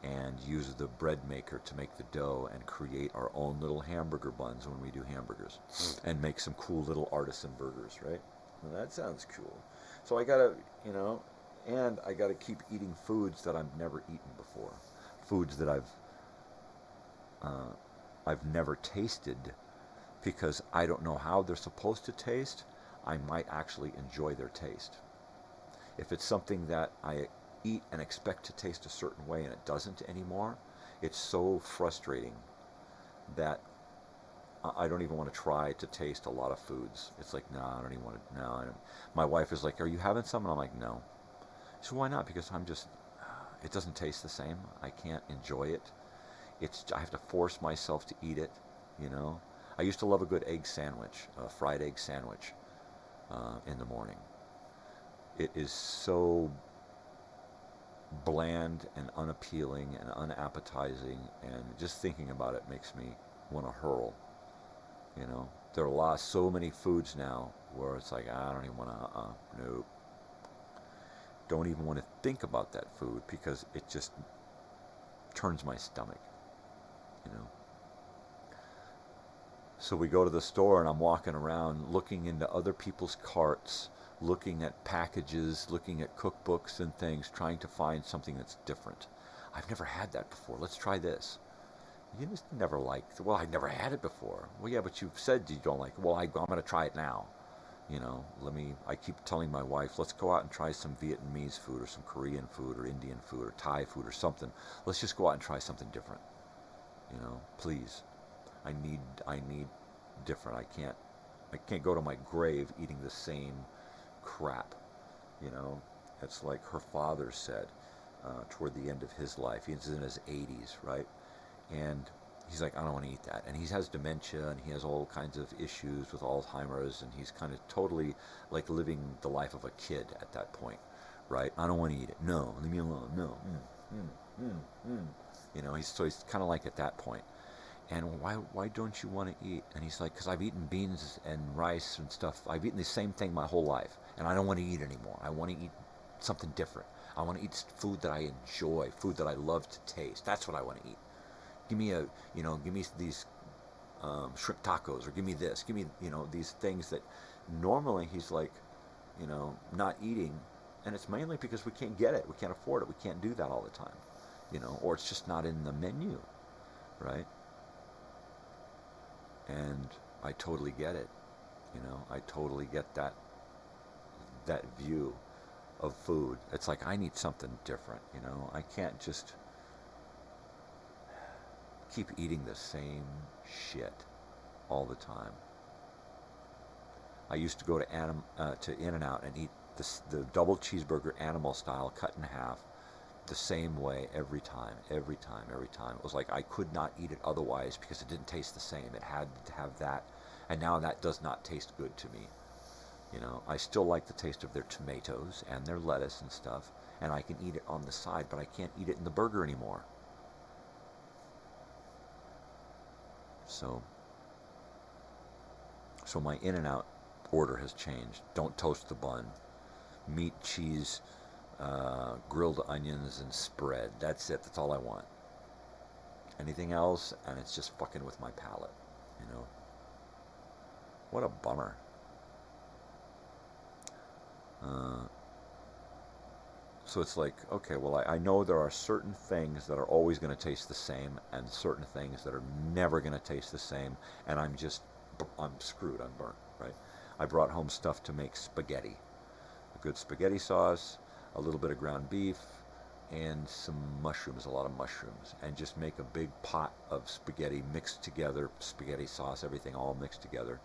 and use the bread maker to make the dough and create our own little hamburger buns when we do hamburgers and make some cool little artisan burgers, right? Well, that sounds cool. So I gotta, you know, and I gotta keep eating foods that I've never eaten before. Foods that I've never tasted because I don't know how they're supposed to taste. I might actually enjoy their taste. If it's something that I eat and expect to taste a certain way and it doesn't anymore, it's so frustrating that I don't even want to try to taste a lot of foods. It's like, no, I don't even want to, no. My wife is like, are you having some? And I'm like, no. So why not? Because it doesn't taste the same. I can't enjoy it. I have to force myself to eat it, you know. I used to love a good egg sandwich, a fried egg sandwich in the morning. It is so bland and unappealing and unappetizing, and just thinking about it makes me want to hurl, you know. There are so many foods now where it's like, I don't even want to, nope. Don't even want to think about that food because it just turns my stomach, you know. So we go to the store, and I'm walking around looking into other people's carts, looking at packages, looking at cookbooks and things, trying to find something that's different. I've never had that before. Let's try this. You just never liked, well, I never had it before. Well, yeah, but you've said you don't like it. Well, I'm going to try it now. You know, I keep telling my wife, let's go out and try some Vietnamese food or some Korean food or Indian food or Thai food or something. Let's just go out and try something different. You know, please. I need different. I can't go to my grave eating the same crap. You know, it's like her father said toward the end of his life. He's in his 80s, right? And he's like, I don't want to eat that. And he has dementia, and he has all kinds of issues with Alzheimer's, and he's kind of totally like living the life of a kid at that point, right? I don't want to eat it. No, leave me alone. No. You know, he's kind of like at that point. And why don't you want to eat? And he's like, because I've eaten beans and rice and stuff. I've eaten the same thing my whole life, and I don't want to eat anymore. I want to eat something different. I want to eat food that I enjoy, food that I love to taste. That's what I want to eat. Give me these shrimp tacos, or give me this, give me, these things that normally he's like, not eating. And it's mainly because we can't get it. We can't afford it. We can't do that all the time, or it's just not in the menu, right? And I totally get it. I totally get that view of food. It's like, I need something different, I can't just keep eating the same shit all the time. I used to go to In-N-Out and eat the double cheeseburger animal style, cut in half, the same way every time. It was like I could not eat it otherwise because it didn't taste the same. It had to have that, and now that does not taste good to me. I still like the taste of their tomatoes and their lettuce and stuff, and I can eat it on the side, but I can't eat it in the burger anymore. So my In-N-Out order has changed. Don't toast the bun. Meat, cheese, grilled onions, and spread. That's it. That's all I want. Anything else, and it's just fucking with my palate. What a bummer. So it's like, okay, well, I know there are certain things that are always going to taste the same, and certain things that are never going to taste the same, and I'm screwed, I'm burnt, right? I brought home stuff to make spaghetti. A good spaghetti sauce, a little bit of ground beef, and some mushrooms, a lot of mushrooms, and just make a big pot of spaghetti mixed together, spaghetti sauce, everything all mixed together.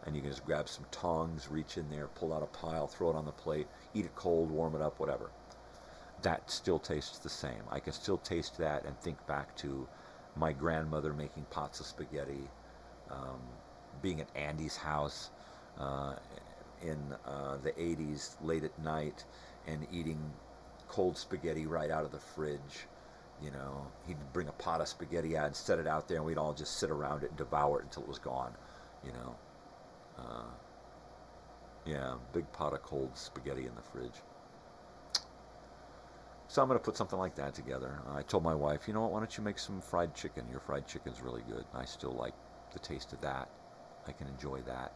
And you can just grab some tongs, reach in there, pull out a pile, throw it on the plate, eat it cold, warm it up, whatever. That still tastes the same. I can still taste that and think back to my grandmother making pots of spaghetti, being at Andy's house in the 80s, late at night, and eating cold spaghetti right out of the fridge. He'd bring a pot of spaghetti out and set it out there, and we'd all just sit around it and devour it until it was gone. Big pot of cold spaghetti in the fridge. So I'm going to put something like that together. I told my wife, you know what, why don't you make some fried chicken? Your fried chicken's really good. I still like the taste of that. I can enjoy that.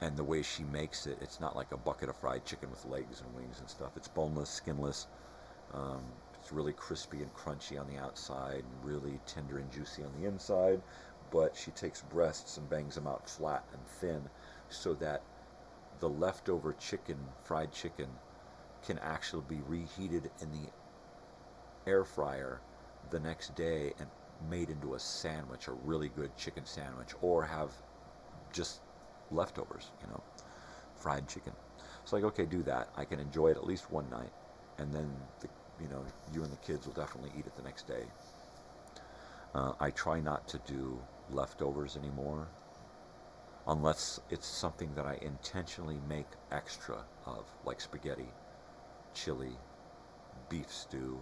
And the way she makes it, it's not like a bucket of fried chicken with legs and wings and stuff. It's boneless, skinless. It's really crispy and crunchy on the outside, and really tender and juicy on the inside. But she takes breasts and bangs them out flat and thin so that the leftover chicken, fried chicken, can actually be reheated in the air fryer the next day and made into a sandwich, a really good chicken sandwich, or have just leftovers, fried chicken. It's like, okay, do that. I can enjoy it at least one night, and then you and the kids will definitely eat it the next day. I try not to do leftovers anymore unless it's something that I intentionally make extra of, like spaghetti, chili, beef stew.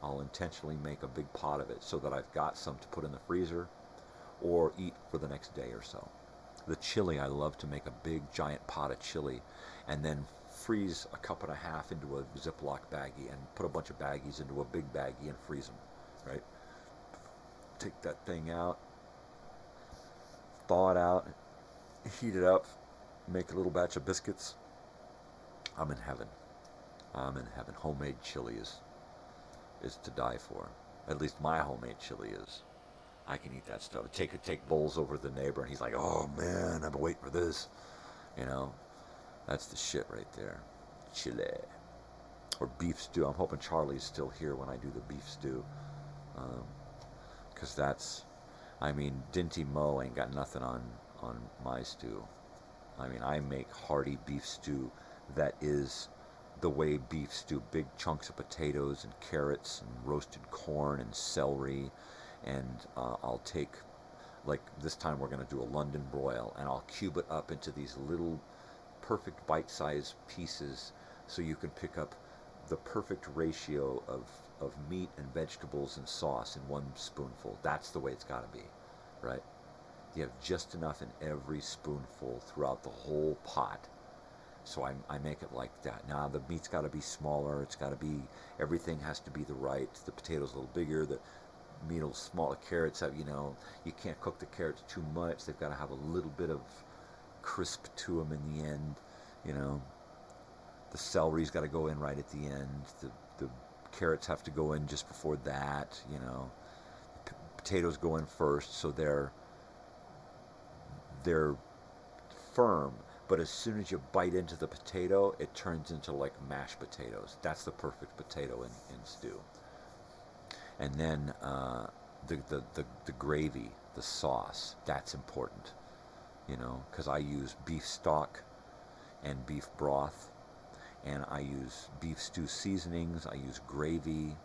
I'll intentionally make a big pot of it so that I've got some to put in the freezer or eat for the next day or so. The chili, I love to make a big giant pot of chili and then freeze a cup and a half into a Ziploc baggie and put a bunch of baggies into a big baggie and freeze them, right? take that thing out, thaw it out, heat it up, make a little batch of biscuits. I'm in heaven. I'm in heaven. Homemade chili is to die for. At least my homemade chili is. I can eat that stuff. Take bowls over to the neighbor, and he's like, "Oh man, I've been waiting for this." You know, that's the shit right there. Chili. Or beef stew. I'm hoping Charlie's still here when I do the beef stew. Because that's, I mean, Dinty Mo ain't got nothing on my stew. I mean, I make hearty beef stew that is the way beef stew, big chunks of potatoes and carrots and roasted corn and celery, and I'll take, like this time we're going to do a London broil, and I'll cube it up into these little perfect bite-sized pieces so you can pick up the perfect ratio of meat and vegetables and sauce in one spoonful. That's the way it's got to be, right? You have just enough in every spoonful throughout the whole pot. So I make it like that. Now the meat's got to be smaller. It's got to be, everything has to be the right. The potatoes a little bigger. The meat a little smaller. Carrots have, you know, you can't cook the carrots too much. They've got to have a little bit of crisp to them in the end. You know, the celery's got to go in right at the end. The carrots have to go in just before that. You know, potatoes go in first, so they're firm. But as soon as you bite into the potato, it turns into like mashed potatoes. That's the perfect potato in stew. And then the gravy, the sauce, that's important, you know, because I use beef stock and beef broth, and I use beef stew seasonings, I use gravy,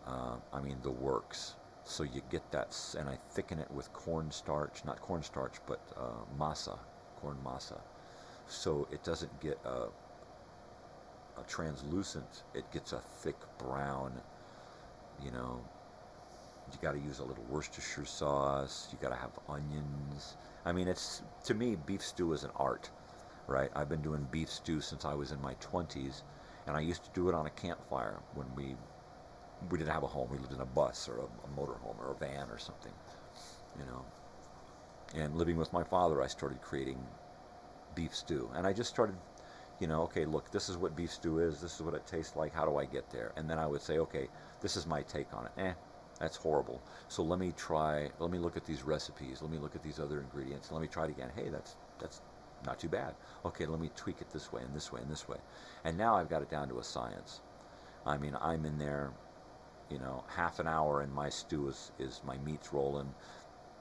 I mean the works. So you get that, and I thicken it with cornstarch, not cornstarch, but masa, corn masa. So it doesn't get a translucent, it gets a thick brown, you know. You got to use a little Worcestershire sauce, you got to have onions. I mean, it's, to me, beef stew is an art, right? I've been doing beef stew since I was in my 20s, and I used to do it on a campfire when we didn't have a home. We lived in a bus or a motorhome or a van or something, you know. And living with my father, I started creating beef stew, and I just started, you know, okay, look, this is what beef stew is, this is what it tastes like, how do I get there? And then I would say, okay, this is my take on it. That's horrible. So let me look at these recipes, let me look at these other ingredients, and let me try it again. Hey, that's not too bad. Okay, let me tweak it this way and this way and this way. And now I've got it down to a science. I mean, I'm in there, you know, half an hour, and my stew is my meat's rolling,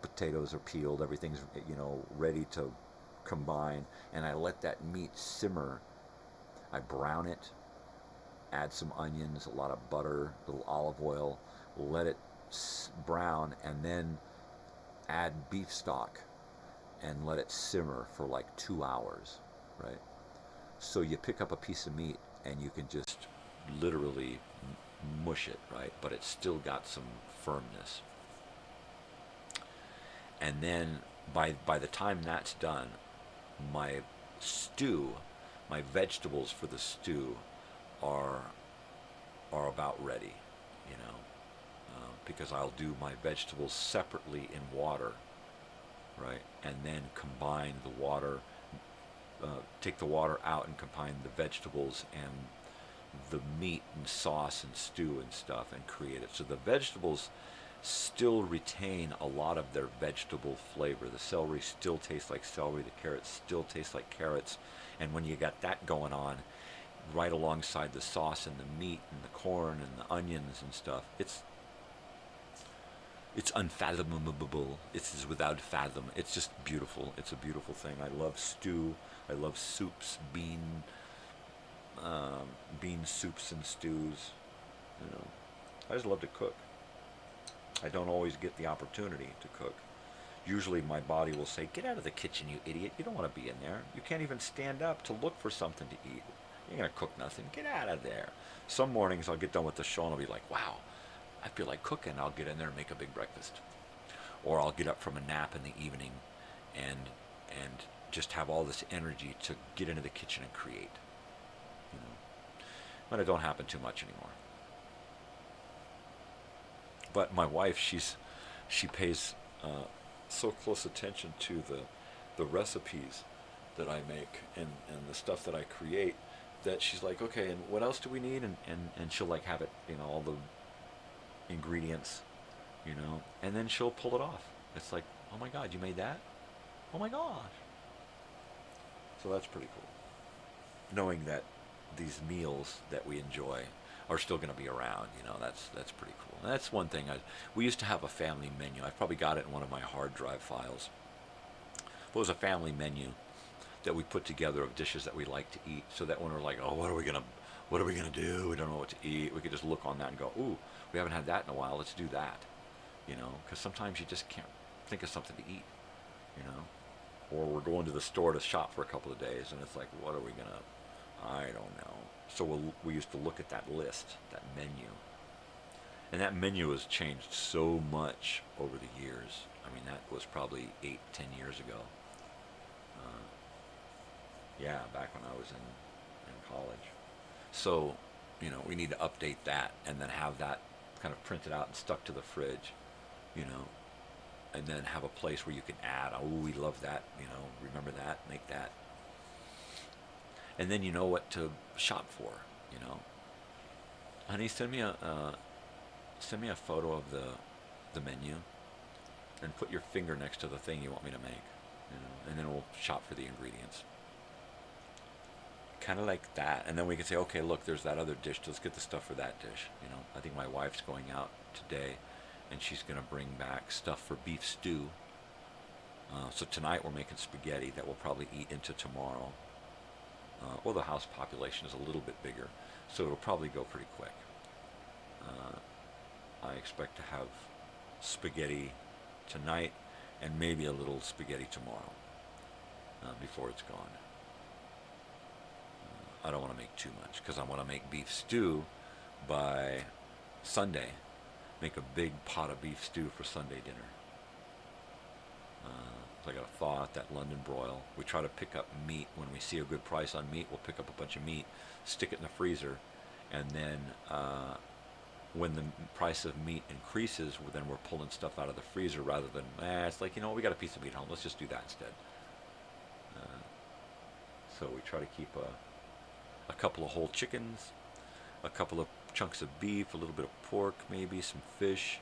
potatoes are peeled, everything's, you know, ready to combine, and I let that meat simmer. I brown it, add some onions, a lot of butter, a little olive oil, let it brown, and then add beef stock and let it simmer for like 2 hours, right? So you pick up a piece of meat and you can just literally mush it, right? But it's still got some firmness. And then by the time that's done, my stew, my vegetables for the stew are about ready, you know, because I'll do my vegetables separately in water, right, and then combine the water, take the water out and combine the vegetables and the meat and sauce and stew and stuff and create it. So the vegetables still retain a lot of their vegetable flavor. The celery still tastes like celery, the carrots still taste like carrots, and when you got that going on right alongside the sauce and the meat and the corn and the onions and stuff, it's unfathomable. It's without fathom. It's just beautiful. It's a beautiful thing. I love stew. I love soups, bean soups and stews. You know, I just love to cook. I don't always get the opportunity to cook. Usually my body will say, "Get out of the kitchen, you idiot. You don't want to be in there. You can't even stand up to look for something to eat. You're going to cook nothing. Get out of there." Some mornings I'll get done with the show and I'll be like, "Wow, I feel like cooking." I'll get in there and make a big breakfast. Or I'll get up from a nap in the evening and just have all this energy to get into the kitchen and create. You know, but it don't happen too much anymore. But my wife, she's she pays so close attention to the recipes that I make and the stuff that I create, that she's like, okay, and what else do we need? And she'll like have it, you know, all the ingredients, you know, and then she'll pull it off. It's like, oh my God, you made that? Oh my gosh. So that's pretty cool. Knowing that these meals that we enjoy are still going to be around, you know, that's pretty cool. And that's one thing. We used to have a family menu. I've probably got it in one of my hard drive files. It was a family menu that we put together of dishes that we like to eat, so that when we're like, oh, what are we gonna do? We don't know what to eat. We could just look on that and go, ooh, we haven't had that in a while. Let's do that, you know, because sometimes you just can't think of something to eat, you know. Or we're going to the store to shop for a couple of days, and it's like, what are we gonna? I don't know. So we used to look at that list, that menu, and that menu has changed so much over the years. I mean, that was probably 8-10 years ago. Yeah, back when I was in college. So, you know, we need to update that and then have that kind of printed out and stuck to the fridge, you know, and then have a place where you can add, oh, we love that, you know, remember that, make that. And then you know what to shop for, you know. Honey, send me a photo of the menu and put your finger next to the thing you want me to make, you know, and then we'll shop for the ingredients. Kind of like that, and then we can say, okay, look, there's that other dish. Let's get the stuff for that dish. You know, I think my wife's going out today, and she's going to bring back stuff for beef stew. So tonight we're making spaghetti that we'll probably eat into tomorrow. Well, the house population is a little bit bigger, so it'll probably go pretty quick. I expect to have spaghetti tonight, and maybe a little spaghetti tomorrow before it's gone. I don't want to make too much because I want to make beef stew by Sunday. Make a big pot of beef stew for Sunday dinner. So I got to thaw out that London broil. We try to pick up meat when we see a good price on meat. We'll pick up a bunch of meat, stick it in the freezer, and then when the price of meat increases, then we're pulling stuff out of the freezer rather than, it's like, you know, we got a piece of meat home. Let's just do that instead. So we try to keep a couple of whole chickens, a couple of chunks of beef, a little bit of pork, maybe some fish,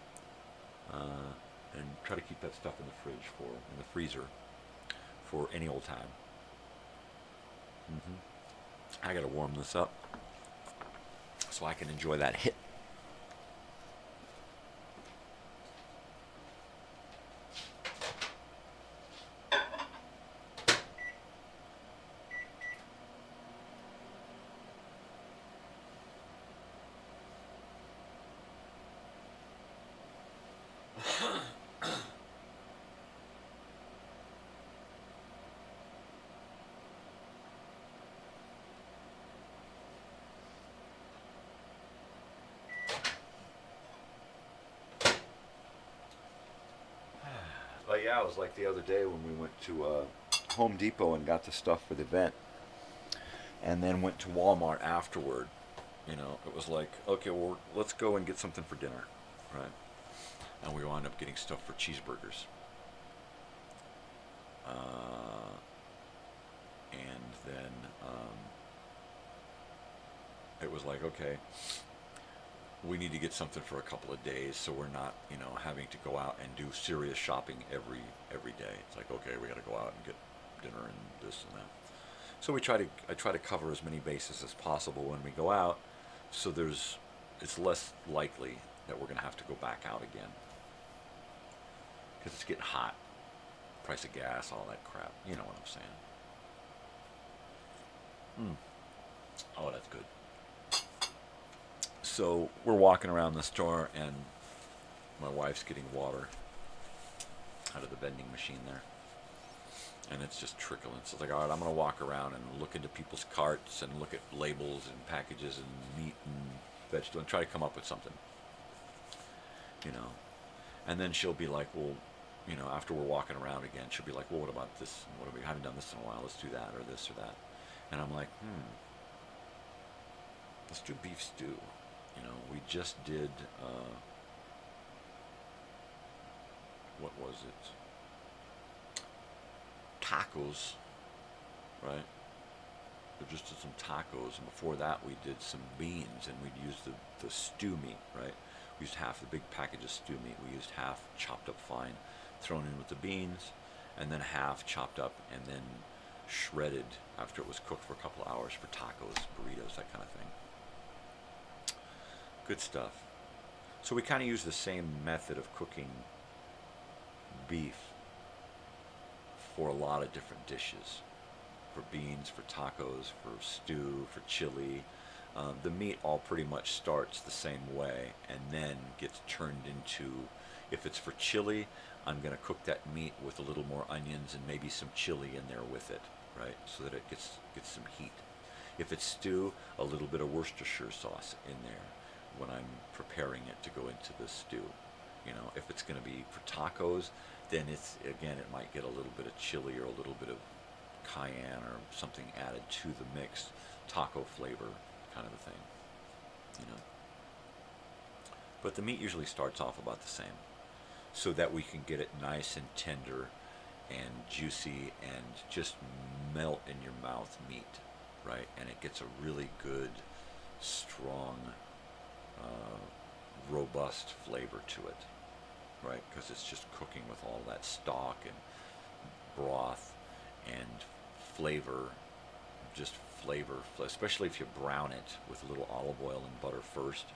and try to keep that stuff in the freezer for any old time. I gotta warm this up so I can enjoy that hit. But yeah, it was like the other day when we went to Home Depot and got the stuff for the event, and then went to Walmart afterward. You know, it was like, okay, well, let's go and get something for dinner, right? And we wound up getting stuff for cheeseburgers. And then it was like, okay, we need to get something for a couple of days so we're not, you know, having to go out and do serious shopping every day. It's like, okay, we got to go out and get dinner and this and that. So I try to cover as many bases as possible when we go out, so it's less likely that we're going to have to go back out again. Because it's getting hot. Price of gas, all that crap. You know what I'm saying. Oh, that's good. So we're walking around the store, and my wife's getting water out of the vending machine there. And it's just trickling. So it's like, all right, I'm going to walk around and look into people's carts and look at labels and packages and meat and vegetable and try to come up with something. You know. And then she'll be like, well, you know, after we're walking around again, she'll be like, well, what about this? I haven't done this in a while. Let's do that or this or that. And I'm like, let's do beef stew. You know, we just did what was it? Tacos, right? We just did some tacos, and before that we did some beans, and we'd use the stew meat, right? We used half the big package of stew meat. We used half chopped up fine, thrown in with the beans, and then half chopped up and then shredded after it was cooked for a couple of hours for tacos, burritos, that kind of thing. Good stuff. So we kind of use the same method of cooking beef for a lot of different dishes. For beans, for tacos, for stew, for chili. The meat all pretty much starts the same way and then gets turned into, if it's for chili, I'm going to cook that meat with a little more onions and maybe some chili in there with it, right? So that it gets some heat. If it's stew, a little bit of Worcestershire sauce in there when I'm preparing it to go into the stew. You know, if it's going to be for tacos, then it's, again, it might get a little bit of chili or a little bit of cayenne or something added to the mix, taco flavor kind of a thing, you know. But the meat usually starts off about the same, so that we can get it nice and tender and juicy and just melt in your mouth meat, right? And it gets a really good, strong, robust flavor to it, right? Because it's just cooking with all that stock and broth and flavor, just flavor, especially if you brown it with a little olive oil and butter first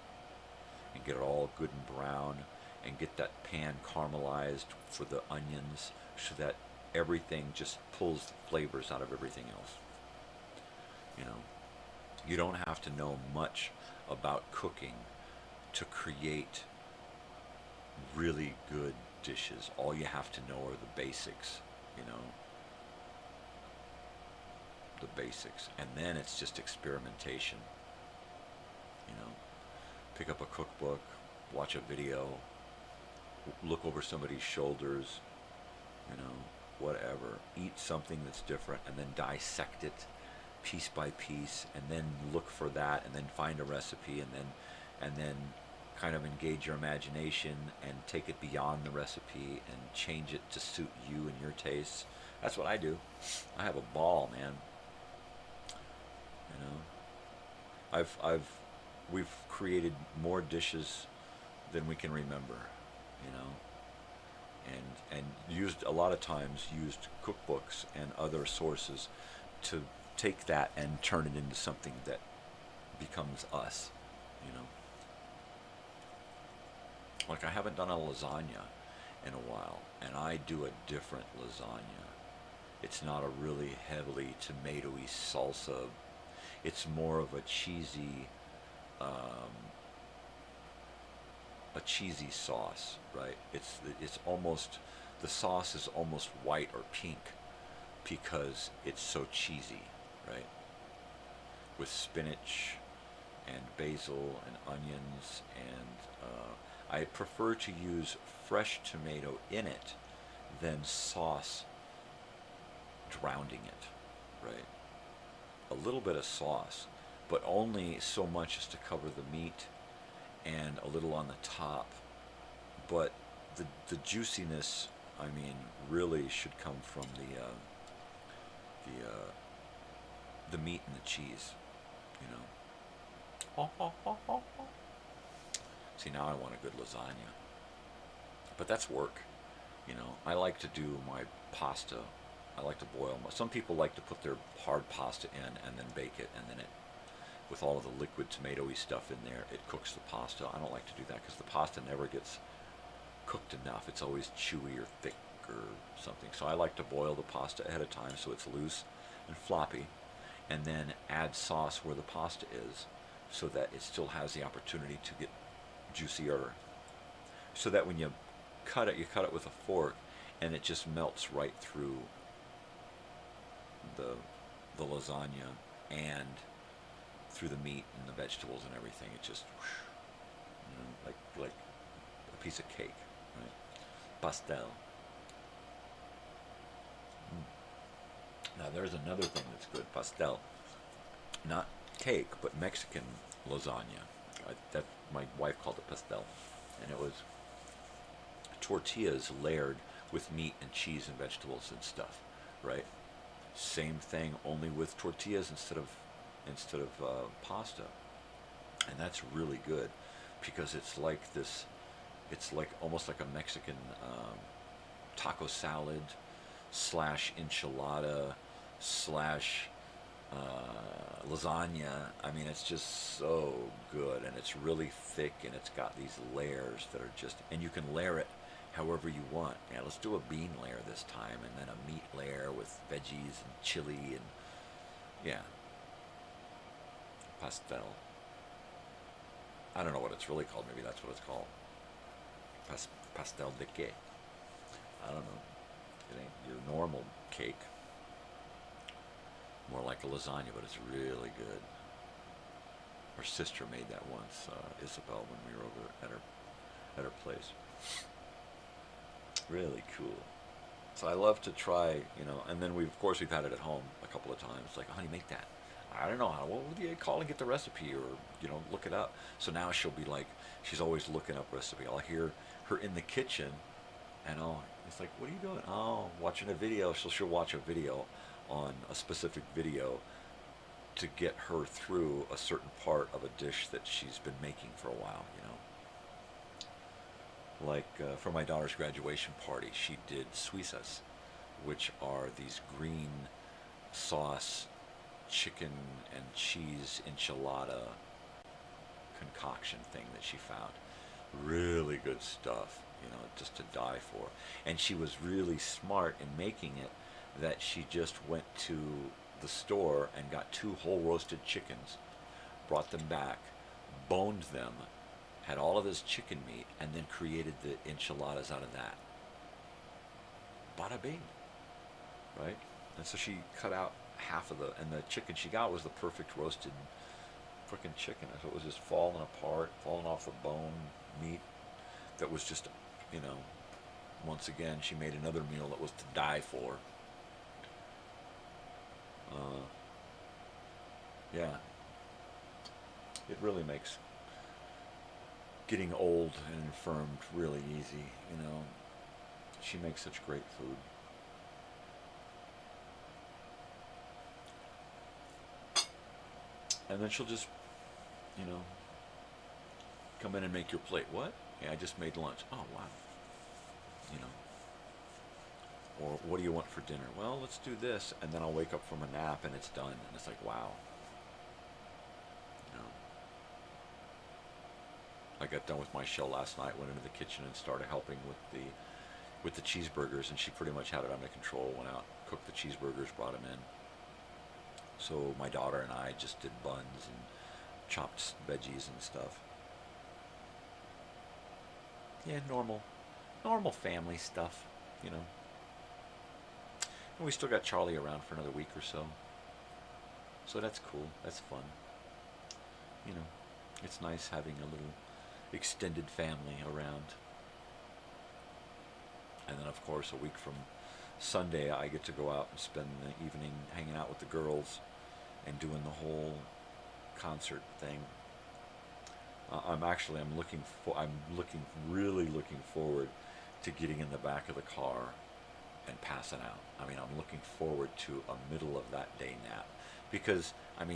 and get it all good and brown and get that pan caramelized for the onions so that everything just pulls the flavors out of everything else. You know, you don't have to know much about cooking to create really good dishes. All you have to know are the basics, you know, the basics, and then it's just experimentation. You know, pick up a cookbook, watch a video, look over somebody's shoulders, you know, whatever, eat something that's different and then dissect it piece by piece and then look for that and then find a recipe and then kind of engage your imagination and take it beyond the recipe and change it to suit you and your tastes. That's what I do. I have a ball, man. You know, we've created more dishes than we can remember, you know, and used a lot of times used cookbooks and other sources to take that and turn it into something that becomes us, you know. Like I haven't done a lasagna in a while, and I do a different lasagna. It's not a really heavily tomatoey salsa. It's more of a cheesy sauce, right? It's almost, the sauce is almost white or pink because it's so cheesy, right? With spinach and basil and onions, and I prefer to use fresh tomato in it than sauce drowning it, right? A little bit of sauce, but only so much as to cover the meat and a little on the top. But the juiciness, I mean, really should come from the meat and the cheese, you know. See, now I want a good lasagna. But that's work, you know. I like to do my pasta. I like to boil my, some people like to put their hard pasta in and then bake it, and then it, with all of the liquid tomatoey stuff in there, it cooks the pasta. I don't like to do that because the pasta never gets cooked enough. It's always chewy or thick or something. So I like to boil the pasta ahead of time so it's loose and floppy, and then add sauce where the pasta is so that it still has the opportunity to get juicier. So that when you cut it with a fork and it just melts right through the lasagna and through the meat and the vegetables and everything. It just, you know, like a piece of cake, right? Pastel. Now there's another thing that's good, pastel. Not cake, but Mexican lasagna. That my wife called it pastel, and it was tortillas layered with meat and cheese and vegetables and stuff, right? Same thing, only with tortillas instead of pasta, and that's really good because it's like this. It's like almost like a Mexican taco salad slash enchilada slash lasagna. I mean, it's just so good, and it's really thick, and it's got these layers that are just, and you can layer it however you want. Yeah, let's do a bean layer this time, and then a meat layer with veggies and chili, and yeah, pastel. I don't know what it's really called. Maybe that's what it's called. Pastel de qué? I don't know. It ain't your normal cake. More like a lasagna, but it's really good. Our sister made that once, Isabel, when we were over at her place. Really cool. So I love to try, and then we've had it at home a couple of times. Like, honey, make that. I don't know how. What would you call and get the recipe, or look it up. So now she'll be like, she's always looking up recipe. I'll hear her in the kitchen, and it's like, what are you doing? Oh, watching a video. She'll watch a video on a specific video to get her through a certain part of a dish that she's been making for a while. Like for my daughter's graduation party, she did suizas, which are these green sauce chicken and cheese enchilada concoction thing that she found. Really good stuff, just to die for. And she was really smart in making it, that she just went to the store and got 2 whole roasted chickens, brought them back, boned them, had all of this chicken meat, and then created the enchiladas out of that. Bada bing, right? And so she cut out half of and the chicken she got was the perfect roasted freaking chicken. So it was just falling apart, falling off the bone meat that was just, once again, she made another meal that was to die for. Yeah. It really makes getting old and infirmed really easy, She makes such great food. And then she'll just, come in and make your plate. What? Yeah, I just made lunch. Oh, wow. Or what do you want for dinner? Well, let's do this. And then I'll wake up from a nap and it's done. And it's like, wow. I got done with my show last night, went into the kitchen and started helping with the cheeseburgers, and she pretty much had it under control. Went out, cooked the cheeseburgers, brought them in. So my daughter and I just did buns and chopped veggies and stuff. Yeah, normal family stuff, And we still got Charlie around for another week or so. So that's cool. That's fun. It's nice having a little extended family around. And then, of course, a week from Sunday, I get to go out and spend the evening hanging out with the girls and doing the whole concert thing. I'm really looking forward to getting in the back of the car and passing out. I mean, I'm looking forward to a middle of that day nap, because I'm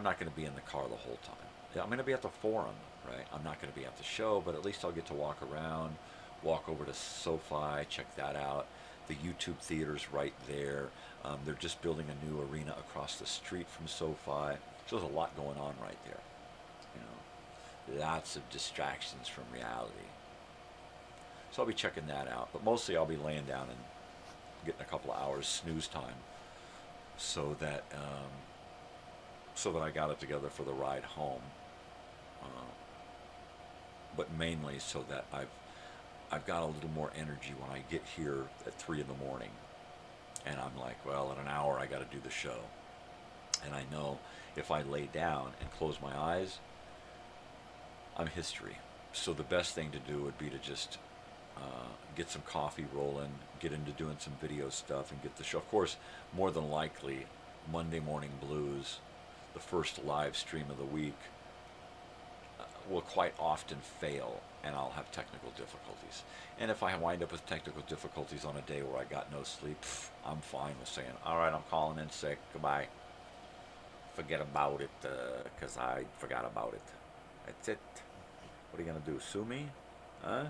not going to be in the car the whole time. I'm going to be at the Forum, right? I'm not going to be at the show, but at least I'll get to walk around, walk over to SoFi, check that out. The YouTube theater's right there. They're just building a new arena across the street from SoFi. So there's a lot going on right there. Lots of distractions from reality. So I'll be checking that out. But mostly I'll be laying down and getting a couple of hours snooze time, so that I got it together for the ride home. But mainly so that I've got a little more energy when I get here at 3 in the morning, and I'm like, well, in an hour I got to do the show, and I know if I lay down and close my eyes, I'm history. So the best thing to do would be to just get some coffee rolling, get into doing some video stuff, and get the show. Of course, more than likely, Monday Morning Blues, the first live stream of the week, will quite often fail, and I'll have technical difficulties. And if I wind up with technical difficulties on a day where I got no sleep, I'm fine with saying, all right, I'm calling in sick, goodbye. Forget about it, because I forgot about it. That's it. What are you going to do, sue me? Huh?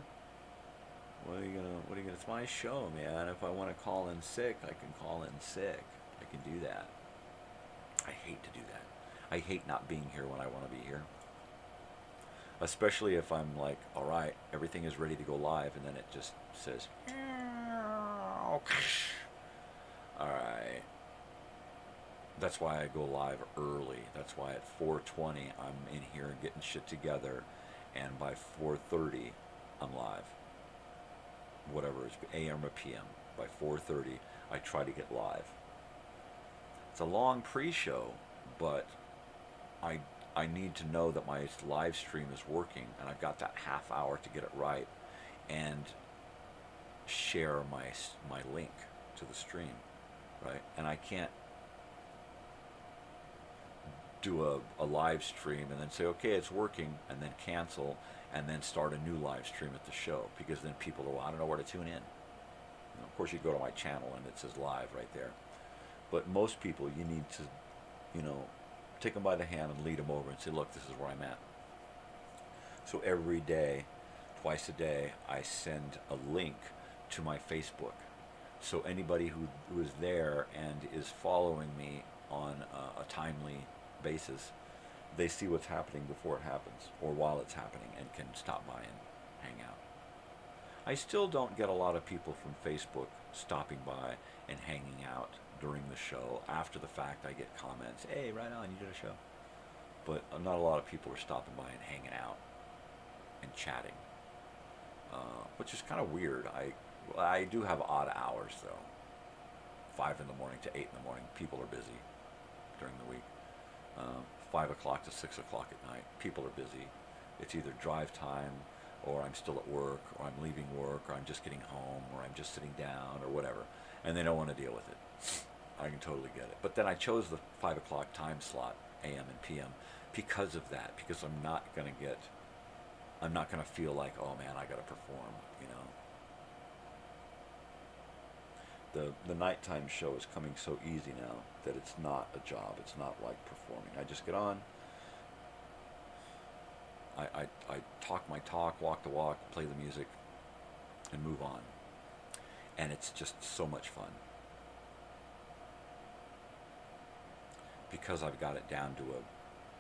What are you gonna, it's my show, man. If I want to call in sick, I can call in sick. I can do that. I hate to do that. I hate not being here when I want to be here. Especially if I'm like, all right, everything is ready to go live, and then it just says, all right. That's why I go live early. That's why at 4:20 I'm in here getting shit together, and by 4:30 I'm live. Whatever it's AM or PM. By 4:30 I try to get live. It's a long pre-show, but I need to know that my live stream is working, and I've got that half hour to get it right and share my link to the stream, right? And I can't do a live stream and then say, okay, it's working, and then cancel, and then start a new live stream at the show, because then people go, I don't know where to tune in. You know, of course, you go to my channel and it says live right there. But most people, you need to, you know, take them by the hand and lead them over and say, look, this is where I'm at. So every day, twice a day, I send a link to my Facebook. So anybody who is there and is following me on a timely basis, they see what's happening before it happens, or while it's happening, and can stop by and hang out. I still don't get a lot of people from Facebook stopping by and hanging out during the show. After the fact, I get comments, hey, right on, you did a show. But not a lot of people are stopping by and hanging out and chatting, which is kind of weird. I do have odd hours, though. 5 in the morning to 8 in the morning. People are busy during the week. 5 o'clock to 6 o'clock at night. People are busy. It's either drive time, or I'm still at work, or I'm leaving work, or I'm just getting home, or I'm just sitting down, or whatever. And they don't want to deal with it. I can totally get it. But then I chose the 5 o'clock time slot, AM and PM, because of that. Because I'm not going to feel like, oh man, I got to perform, you know. The nighttime show is coming so easy now that it's not a job. It's not like performing. I just get on. I talk my talk, walk the walk, play the music, and move on. And it's just so much fun. Because I've got it down to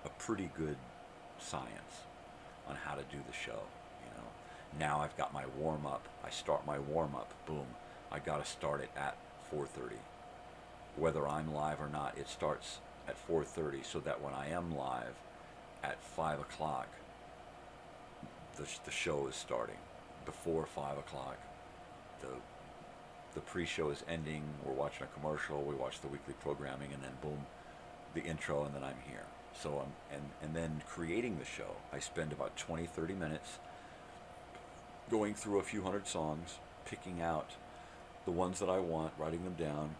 a pretty good science on how to do the show, you know. Now I've got my warm-up. I start my warm-up, boom. I got to start it at 4:30. Whether I'm live or not, it starts at 4:30, so that when I am live at 5 o'clock, the show is starting. Before 5 o'clock, the pre-show is ending. We're watching a commercial. We watch the weekly programming, and then boom, the intro, and then I'm here. So and then creating the show, I spend about 20-30 minutes going through a few hundred songs, picking out the ones that I want, writing them down,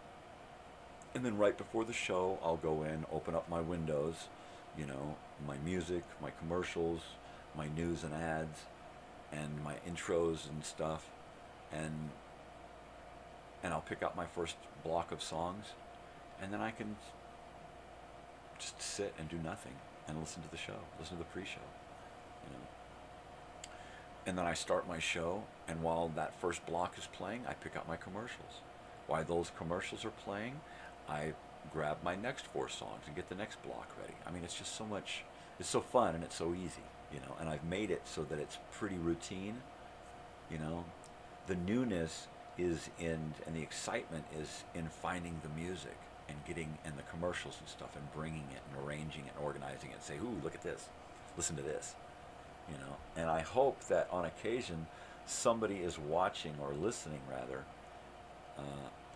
and then right before the show, I'll go in, open up my windows, you know, my music, my commercials, my news and ads, and my intros and stuff, and I'll pick out my first block of songs, and then I can just sit and do nothing and listen to the show, listen to the pre-show, you know. And then I start my show, and while that first block is playing, I pick out my commercials. While those commercials are playing, I grab my next 4 songs and get the next block ready. I mean, it's just so much, it's so fun, and it's so easy, you know. And I've made it so that it's pretty routine, you know. The newness is in, and the excitement is in finding the music and getting, and the commercials and stuff, and bringing it and arranging it and organizing it and say, ooh, look at this, listen to this. You know, and I hope that on occasion somebody is watching, or listening rather,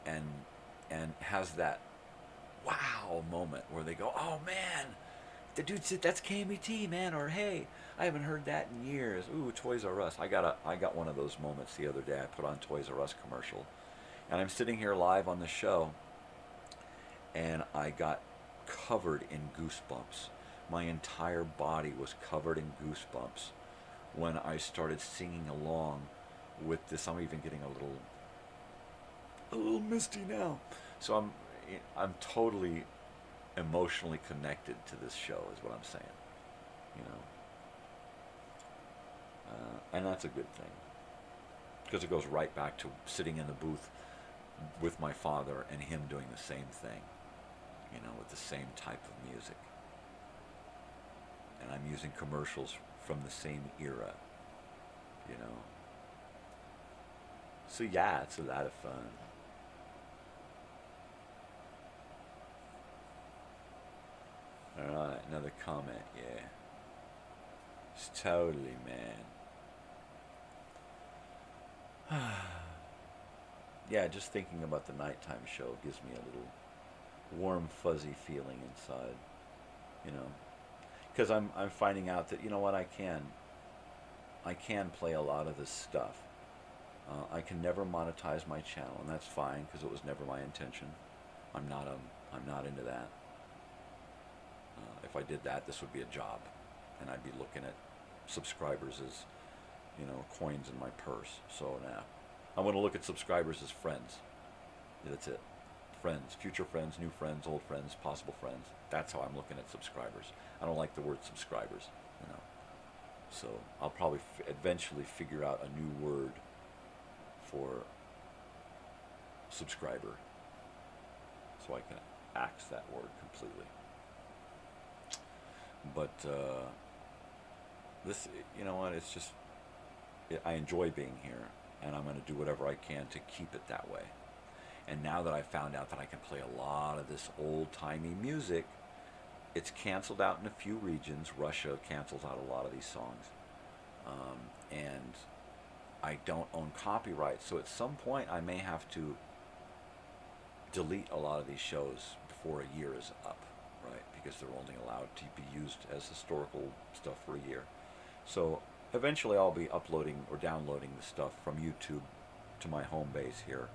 and has that wow moment where they go, oh man, the dude said that's KMET, man, or hey, I haven't heard that in years. Ooh, Toys R Us. I got one of those moments the other day. I put on Toys R Us commercial, and I'm sitting here live on the show, and I got covered in goosebumps. my entire body was covered in goosebumps when I started singing along with this. I'm even getting a little misty now. So I'm totally emotionally connected to this show, is what I'm saying. You know, and that's a good thing, because it goes right back to sitting in the booth with my father and him doing the same thing, you know, with the same type of music. And I'm using commercials from the same era, you know. So yeah, it's a lot of fun. Alright, another comment, yeah. It's totally, man. Yeah, just thinking about the nighttime show gives me a little warm, fuzzy feeling inside, you know. Because I'm finding out that, you know what, I can play a lot of this stuff. I can never monetize my channel, and that's fine, because it was never my intention. I'm not into that. If I did that, this would be a job, and I'd be looking at subscribers as, you know, coins in my purse. So now, I want to look at subscribers as friends. Yeah, that's it. Friends, future friends, new friends, old friends, possible friends. That's how I'm looking at subscribers. I don't like the word subscribers, you know. So I'll probably eventually figure out a new word for subscriber, so I can axe that word completely. But this, you know what, it's just, I enjoy being here, and I'm going to do whatever I can to keep it that way. And now that I found out that I can play a lot of this old-timey music, it's canceled out in a few regions. Russia cancels out a lot of these songs. And I don't own copyright, so at some point I may have to delete a lot of these shows before a year is up, right? Because they're only allowed to be used as historical stuff for a year. So eventually I'll be uploading or downloading the stuff from YouTube to my home base here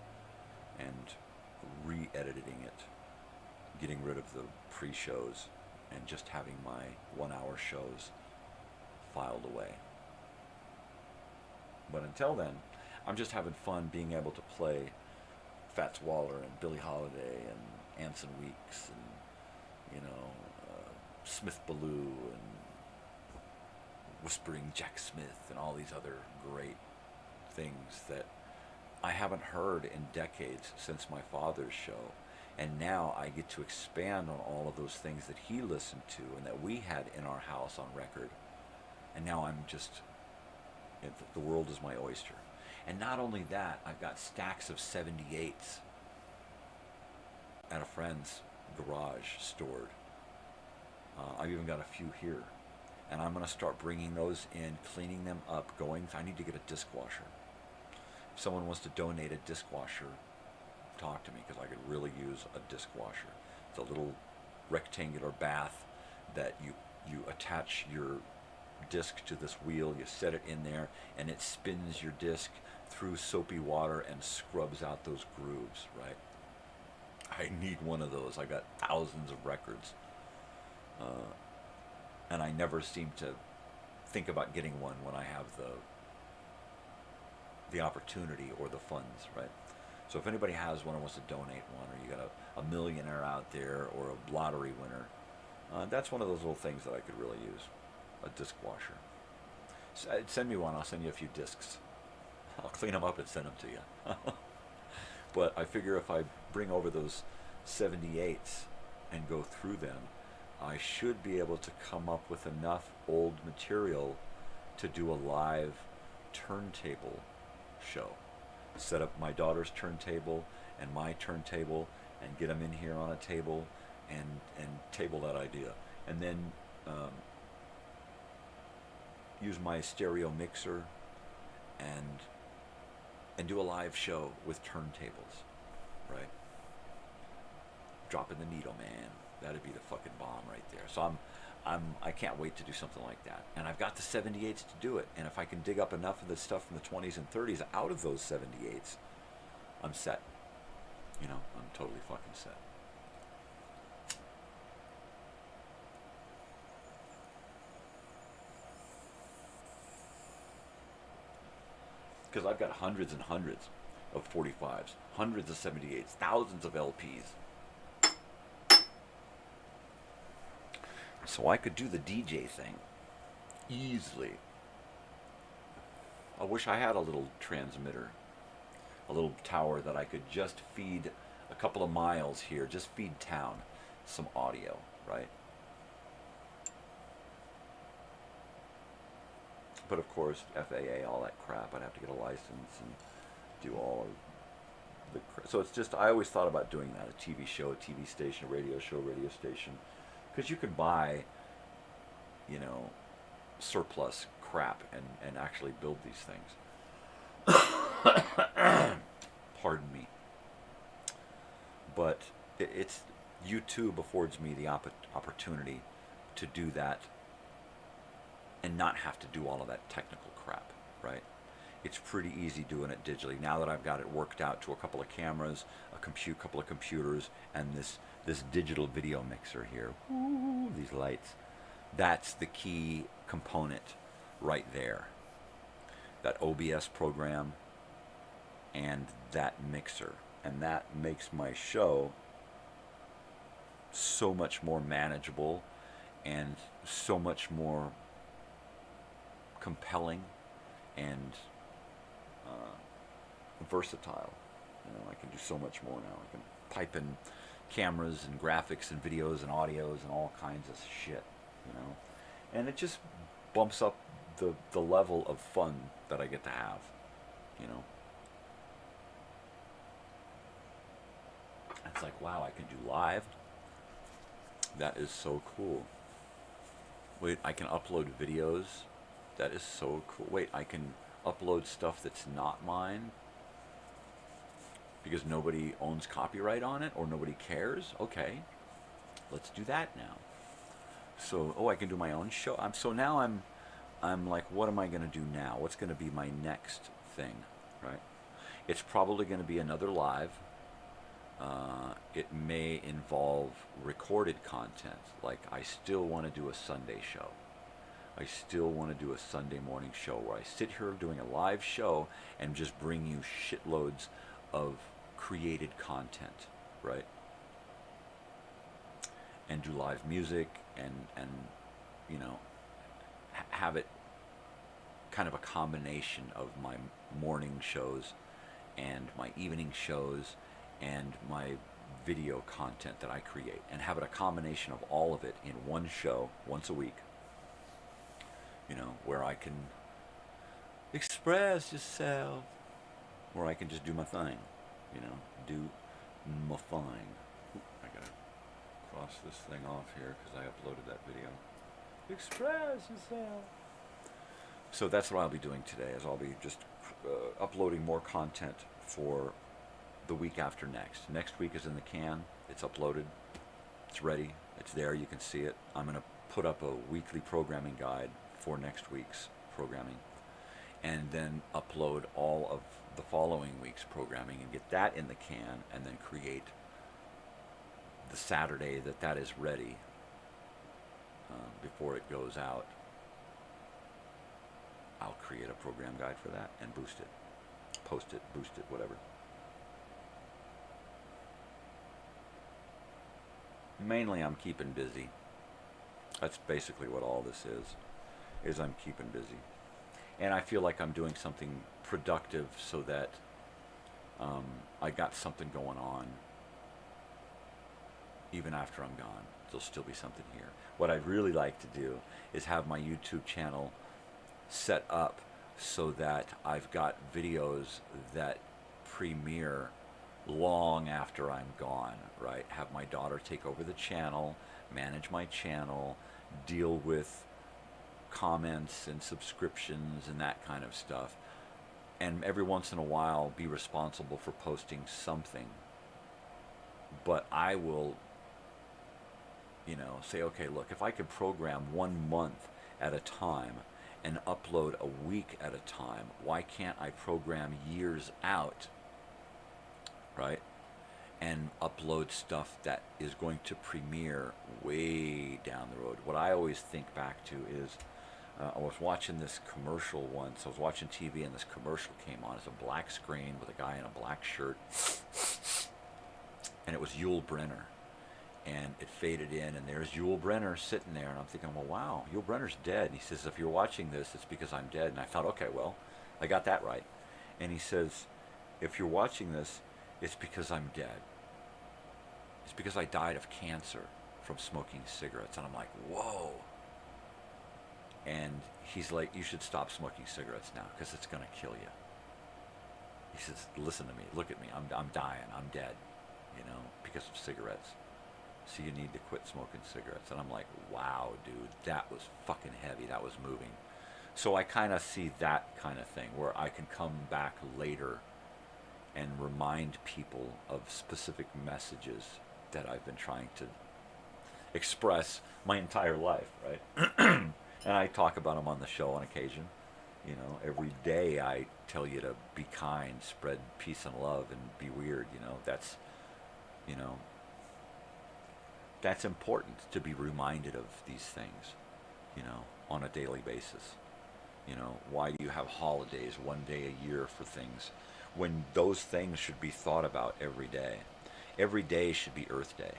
and re-editing it, getting rid of the pre-shows, and just having my 1-hour shows filed away. But until then, I'm just having fun being able to play Fats Waller and Billie Holiday and Anson Weeks and, you know, Smith Ballou and Whispering Jack Smith and all these other great things that I haven't heard in decades since my father's show. And now I get to expand on all of those things that he listened to and that we had in our house on record. And now I'm just, the world is my oyster. And not only that, I've got stacks of 78s at a friend's garage stored. I've even got a few here. And I'm going to start bringing those in, cleaning them up, I need to get a disc washer. If someone wants to donate a disc washer, talk to me, because I could really use a disc washer. It's a little rectangular bath that you attach your disc to this wheel, you set it in there, and it spins your disc through soapy water and scrubs out those grooves, right? I need one of those. I got thousands of records. And I never seem to think about getting one when I have the opportunity or the funds, right? So if anybody has one or wants to donate one, or you got a millionaire out there or a lottery winner, that's one of those little things that I could really use, a disc washer. Send me one, I'll send you a few discs. I'll clean them up and send them to you. But I figure if I bring over those 78s and go through them, I should be able to come up with enough old material to do a live turntable show. Set up my daughter's turntable and my turntable and get them in here on a table and table that idea. And then use my stereo mixer and do a live show with turntables, right? Dropping the needle, man. That'd be the fucking bomb right there. So I can't wait to do something like that. And I've got the 78s to do it. And if I can dig up enough of the stuff from the 20s and 30s out of those 78s, I'm set. You know, I'm totally fucking set. because I've got hundreds and hundreds of 45s, hundreds of 78s, thousands of LPs. So I could do the DJ thing easily. I wish I had a little transmitter, a little tower that I could just feed a couple of miles here, just feed town some audio, right? But of course, FAA, all that crap, I'd have to get a license and do all of the crap. So it's just, I always thought about doing that, a TV show, a TV station, a radio show, radio station. Because you could buy, you know, surplus crap and actually build these things. Pardon me. But it's, YouTube affords me the opportunity to do that and not have to do all of that technical crap, right? It's pretty easy doing it digitally. Now that I've got it worked out to a couple of cameras, couple of computers, and this digital video mixer here, ooh, these lights, that's the key component right there. That OBS program and that mixer. And that makes my show so much more manageable and so much more compelling and versatile. You know, I can do so much more now. I can pipe in cameras and graphics and videos and audios and all kinds of shit, you know. And it just bumps up the level of fun that I get to have, you know. It's like, wow, I can do live. That is so cool. Wait, I can upload videos. That is so cool. Wait, I can upload stuff that's not mine because nobody owns copyright on it or nobody cares. Okay, let's do that now. So, oh, I can do my own show. So now I'm like, what am I going to do now? What's going to be my next thing, right? It's probably going to be another live. It may involve recorded content. Like, I still want to do a Sunday show. I still want to do a Sunday morning show where I sit here doing a live show and just bring you shitloads of created content, right? And do live music and you know, have it kind of a combination of my morning shows and my evening shows and my video content that I create, and have it a combination of all of it in one show once a week, you know, where I can express yourself, where I can just do my thing, you know, do my thing. I gotta cross this thing off here because I uploaded that video. Express yourself. So that's what I'll be doing today, is I'll be just uploading more content for the week after next. Next week is in the can. It's uploaded. It's ready. It's there. You can see it. I'm going to put up a weekly programming guide for next week's programming, and then upload all of the following week's programming and get that in the can, and then create the Saturday that is ready before it goes out. I'll create a program guide for that and boost it, post it, boost it, whatever. Mainly I'm keeping busy. That's basically what all this is I'm keeping busy. And I feel like I'm doing something productive so that I got something going on even after I'm gone. There'll still be something here. What I'd really like to do is have my YouTube channel set up so that I've got videos that premiere long after I'm gone, right? Have my daughter take over the channel, manage my channel, deal with comments and subscriptions and that kind of stuff, and every once in a while be responsible for posting something. But I will, you know, say, okay, look, if I could program 1 month at a time and upload a week at a time, why can't I program years out, right? And upload stuff that is going to premiere way down the road. What I always think back to is I was watching this commercial once. I was watching TV and this commercial came on. It's a black screen with a guy in a black shirt. And it was Yul Brynner. And it faded in, and there's Yul Brynner sitting there. And I'm thinking, well, wow, Yul Brynner's dead. And he says, if you're watching this, it's because I'm dead. And I thought, okay, well, I got that right. And he says, if you're watching this, it's because I'm dead. It's because I died of cancer from smoking cigarettes. And I'm like, whoa. And he's like, you should stop smoking cigarettes now because it's going to kill you. He says, listen to me, look at me, I'm dying, I'm dead, you know, because of cigarettes. So you need to quit smoking cigarettes. And I'm like, wow, dude, that was fucking heavy, that was moving. So I kind of see that kind of thing where I can come back later and remind people of specific messages that I've been trying to express my entire life, right? And I talk about them on the show on occasion. You know, every day I tell you to be kind, spread peace and love, and be weird. You know, that's important to be reminded of these things, you know, on a daily basis. You know, why do you have holidays one day a year for things when those things should be thought about every day? Every day should be Earth Day,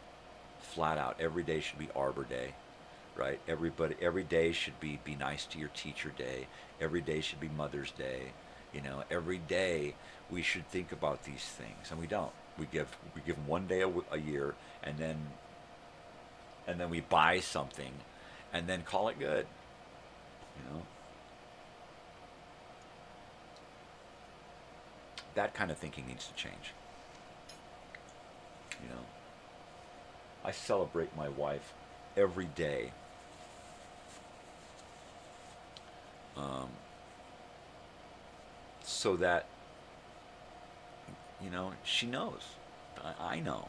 flat out. Every day should be Arbor Day. Right? Every day should be nice to your teacher day. Every day should be Mother's Day. You know, every day we should think about these things, and we don't. We give them one day a year, and then we buy something, and then call it good. You know, that kind of thinking needs to change. You know, I celebrate my wife every day. So that, you know, she knows. I know.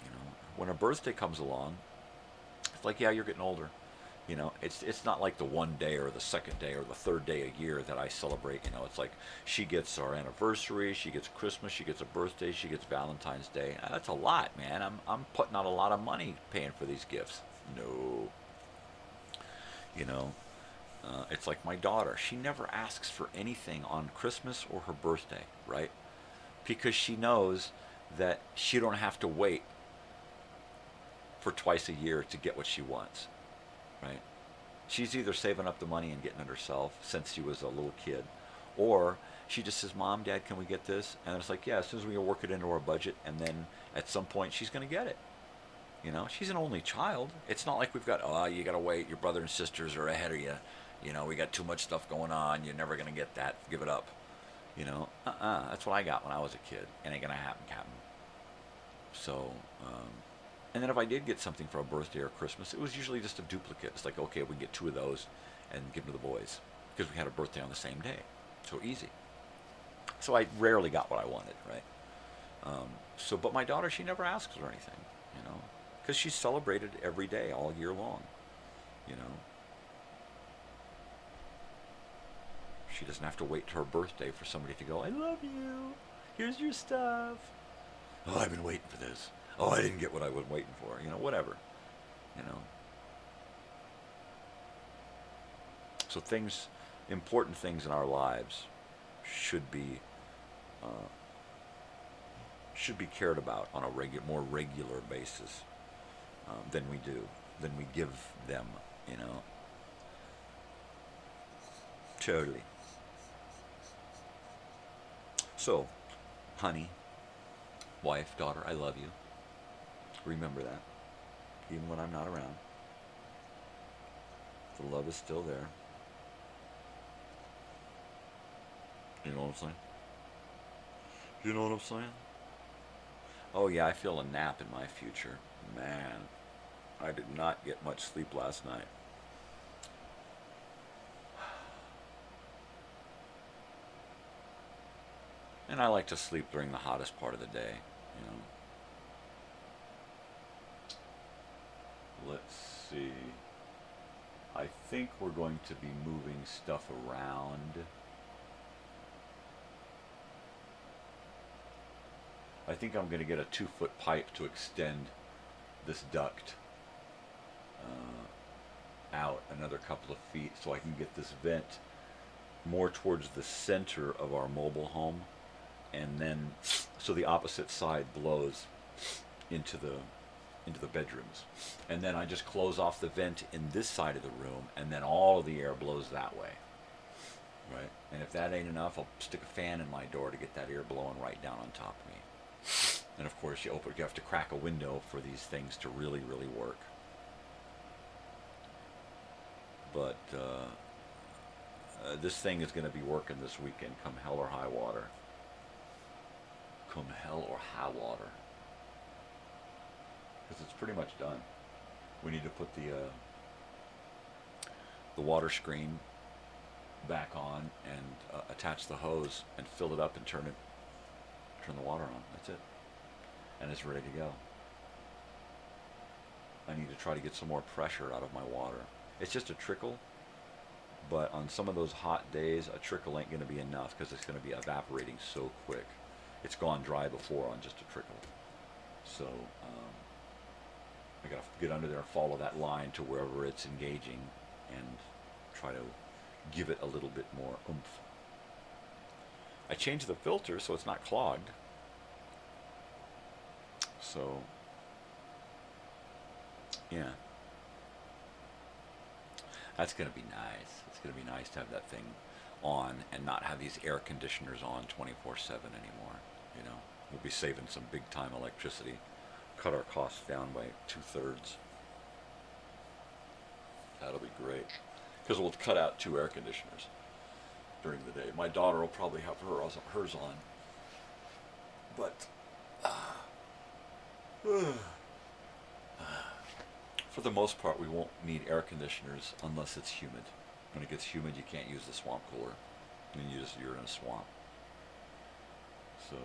You know, when her birthday comes along, it's like, yeah, you're getting older. You know, it's not like the one day or the second day or the third day a year that I celebrate. You know, it's like she gets our anniversary, she gets Christmas, she gets a birthday, she gets Valentine's Day. That's a lot, man. I'm putting out a lot of money paying for these gifts. No. You know, it's like my daughter. She never asks for anything on Christmas or her birthday, right? Because she knows that she don't have to wait for twice a year to get what she wants, right? She's either saving up the money and getting it herself since she was a little kid, or she just says, Mom, Dad, can we get this? And it's like, yeah, as soon as we work it into our budget, and then at some point she's going to get it. You know, she's an only child. It's not like we've got, oh, you got to wait, your brother and sisters are ahead of you. You know, we got too much stuff going on, you're never going to get that, give it up. You know, that's what I got when I was a kid. It ain't going to happen, Captain. So, and then if I did get something for a birthday or Christmas, it was usually just a duplicate. It's like, okay, we can get 2 of those and give them to the boys because we had a birthday on the same day. So easy. So I rarely got what I wanted, right? But my daughter, she never asks for anything, you know, because she's celebrated every day all year long, you know. She doesn't have to wait till her birthday for somebody to go, I love you, here's your stuff. Oh, I've been waiting for this. Oh, I didn't get what I was waiting for. You know, whatever. You know. So things, important things in our lives should be cared about on a more regular basis than we give them, you know. Totally. So, honey, wife, daughter, I love you. Remember that, even when I'm not around. The love is still there. You know what I'm saying? You know what I'm saying? Oh yeah, I feel a nap in my future. Man, I did not get much sleep last night. And I like to sleep during the hottest part of the day, you know. Let's see. I think we're going to be moving stuff around. I think I'm going to get a 2-foot pipe to extend this duct out another couple of feet so I can get this vent more towards the center of our mobile home, and then so the opposite side blows into the bedrooms, and then I just close off the vent in this side of the room, and then all of the air blows that way, right? And if that ain't enough, I'll stick a fan in my door to get that air blowing right down on top of me. And of course, you have to crack a window for these things to really, really work. But this thing is going to be working this weekend, come hell or high water. Come hell or high water. Because it's pretty much done. We need to put the water screen back on and attach the hose and fill it up and turn the water on. That's it. And it's ready to go. I need to try to get some more pressure out of my water. It's just a trickle, but on some of those hot days, a trickle ain't going to be enough because it's going to be evaporating so quick. It's gone dry before on just a trickle. So I got to get under there and follow that line to wherever it's engaging and try to give it a little bit more oomph. I changed the filter so it's not clogged. So, yeah. That's going to be nice. It's going to be nice to have that thing on and not have these air conditioners on 24/7 anymore. You know, we'll be saving some big time electricity, cut our costs down by 2/3. That'll be great. Because we'll cut out 2 air conditioners during the day. My daughter will probably have hers on. But for the most part, we won't need air conditioners unless it's humid. When it gets humid, you can't use the swamp cooler. I mean, you're in a swamp. So,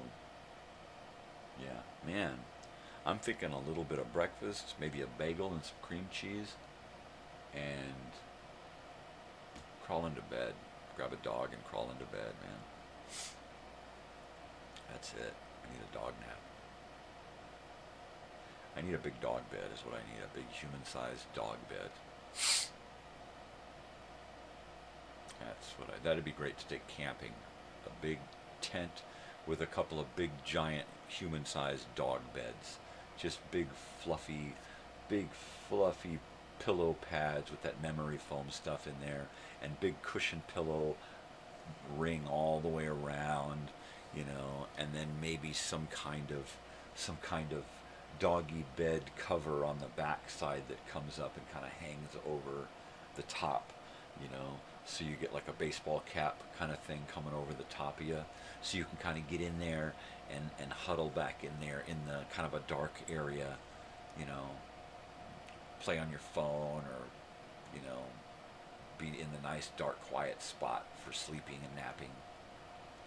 yeah, man, I'm thinking a little bit of breakfast, maybe a bagel and some cream cheese, and crawl into bed. Grab a dog and crawl into bed, man. That's it. I need a dog nap. I need a big dog bed is what I need, a big human-sized dog bed. That'd be great to take camping. A big tent with a couple of big, giant, human-sized dog beds. Just big, fluffy pillow pads with that memory foam stuff in there, and big cushion pillow ring all the way around, you know, and then maybe some kind of doggy bed cover on the back side that comes up and kind of hangs over the top, you know, so you get like a baseball cap kind of thing coming over the top of you, so you can kind of get in there and huddle back in there in the kind of a dark area, you know, play on your phone, or, you know, be in the nice dark quiet spot for sleeping and napping.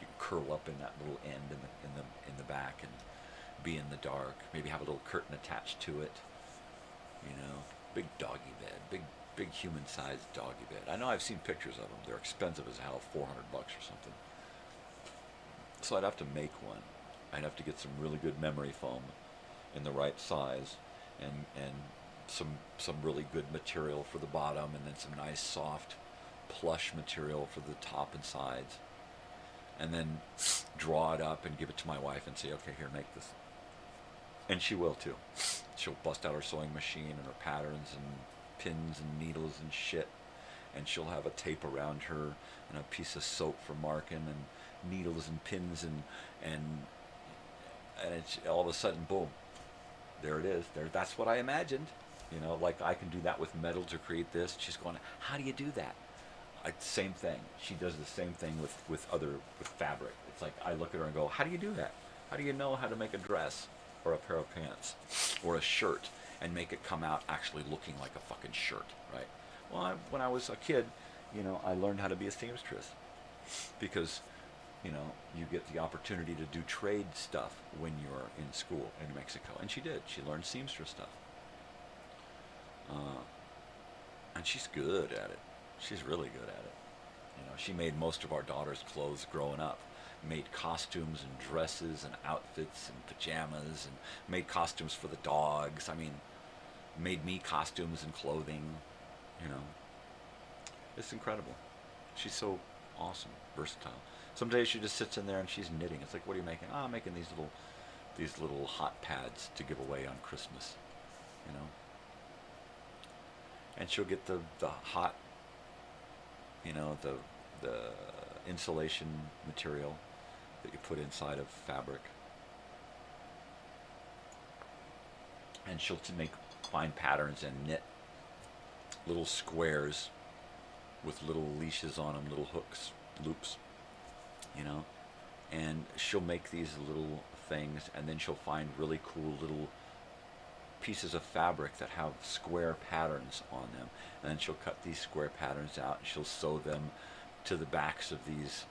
You can curl up in that little end in the back and be in the dark. Maybe have a little curtain attached to it. You know, big doggy bed, big human-sized doggy bed. I know I've seen pictures of them. They're expensive as hell, $400 or something. So I'd have to make one. I'd have to get some really good memory foam in the right size, and some really good material for the bottom, and then some nice soft plush material for the top and sides, and then draw it up and give it to my wife and say, okay, here, make this. And she will too. She'll bust out her sewing machine and her patterns and pins and needles and shit, and she'll have a tape around her and a piece of soap for marking and needles and pins, and it's all of a sudden, boom, there it is. That's what I imagined. You know, like I can do that with metal to create this. She's going, how do you do that? Same thing. She does the same thing with fabric. It's like I look at her and go, how do you do that? How do you know how to make a dress or a pair of pants or a shirt and make it come out actually looking like a fucking shirt, right? Well, when I was a kid, you know, I learned how to be a seamstress because, you know, you get the opportunity to do trade stuff when you're in school in Mexico. And she did. She learned seamstress stuff. And she's good at it. She's really good at it. You know, she made most of our daughter's clothes growing up. Made costumes and dresses and outfits and pajamas, and made costumes for the dogs. I mean, made me costumes and clothing. You know, it's incredible. She's so awesome, versatile. Some days she just sits in there and she's knitting. It's like, what are you making? Oh, I'm making these little hot pads to give away on Christmas. You know, and she'll get the hot, you know, the insulation material that you put inside of fabric, and she'll find patterns and knit little squares with little leashes on them, little hooks, loops, you know, and she'll make these little things, and then she'll find really cool little pieces of fabric that have square patterns on them, and then she'll cut these square patterns out and she'll sew them to the backs of these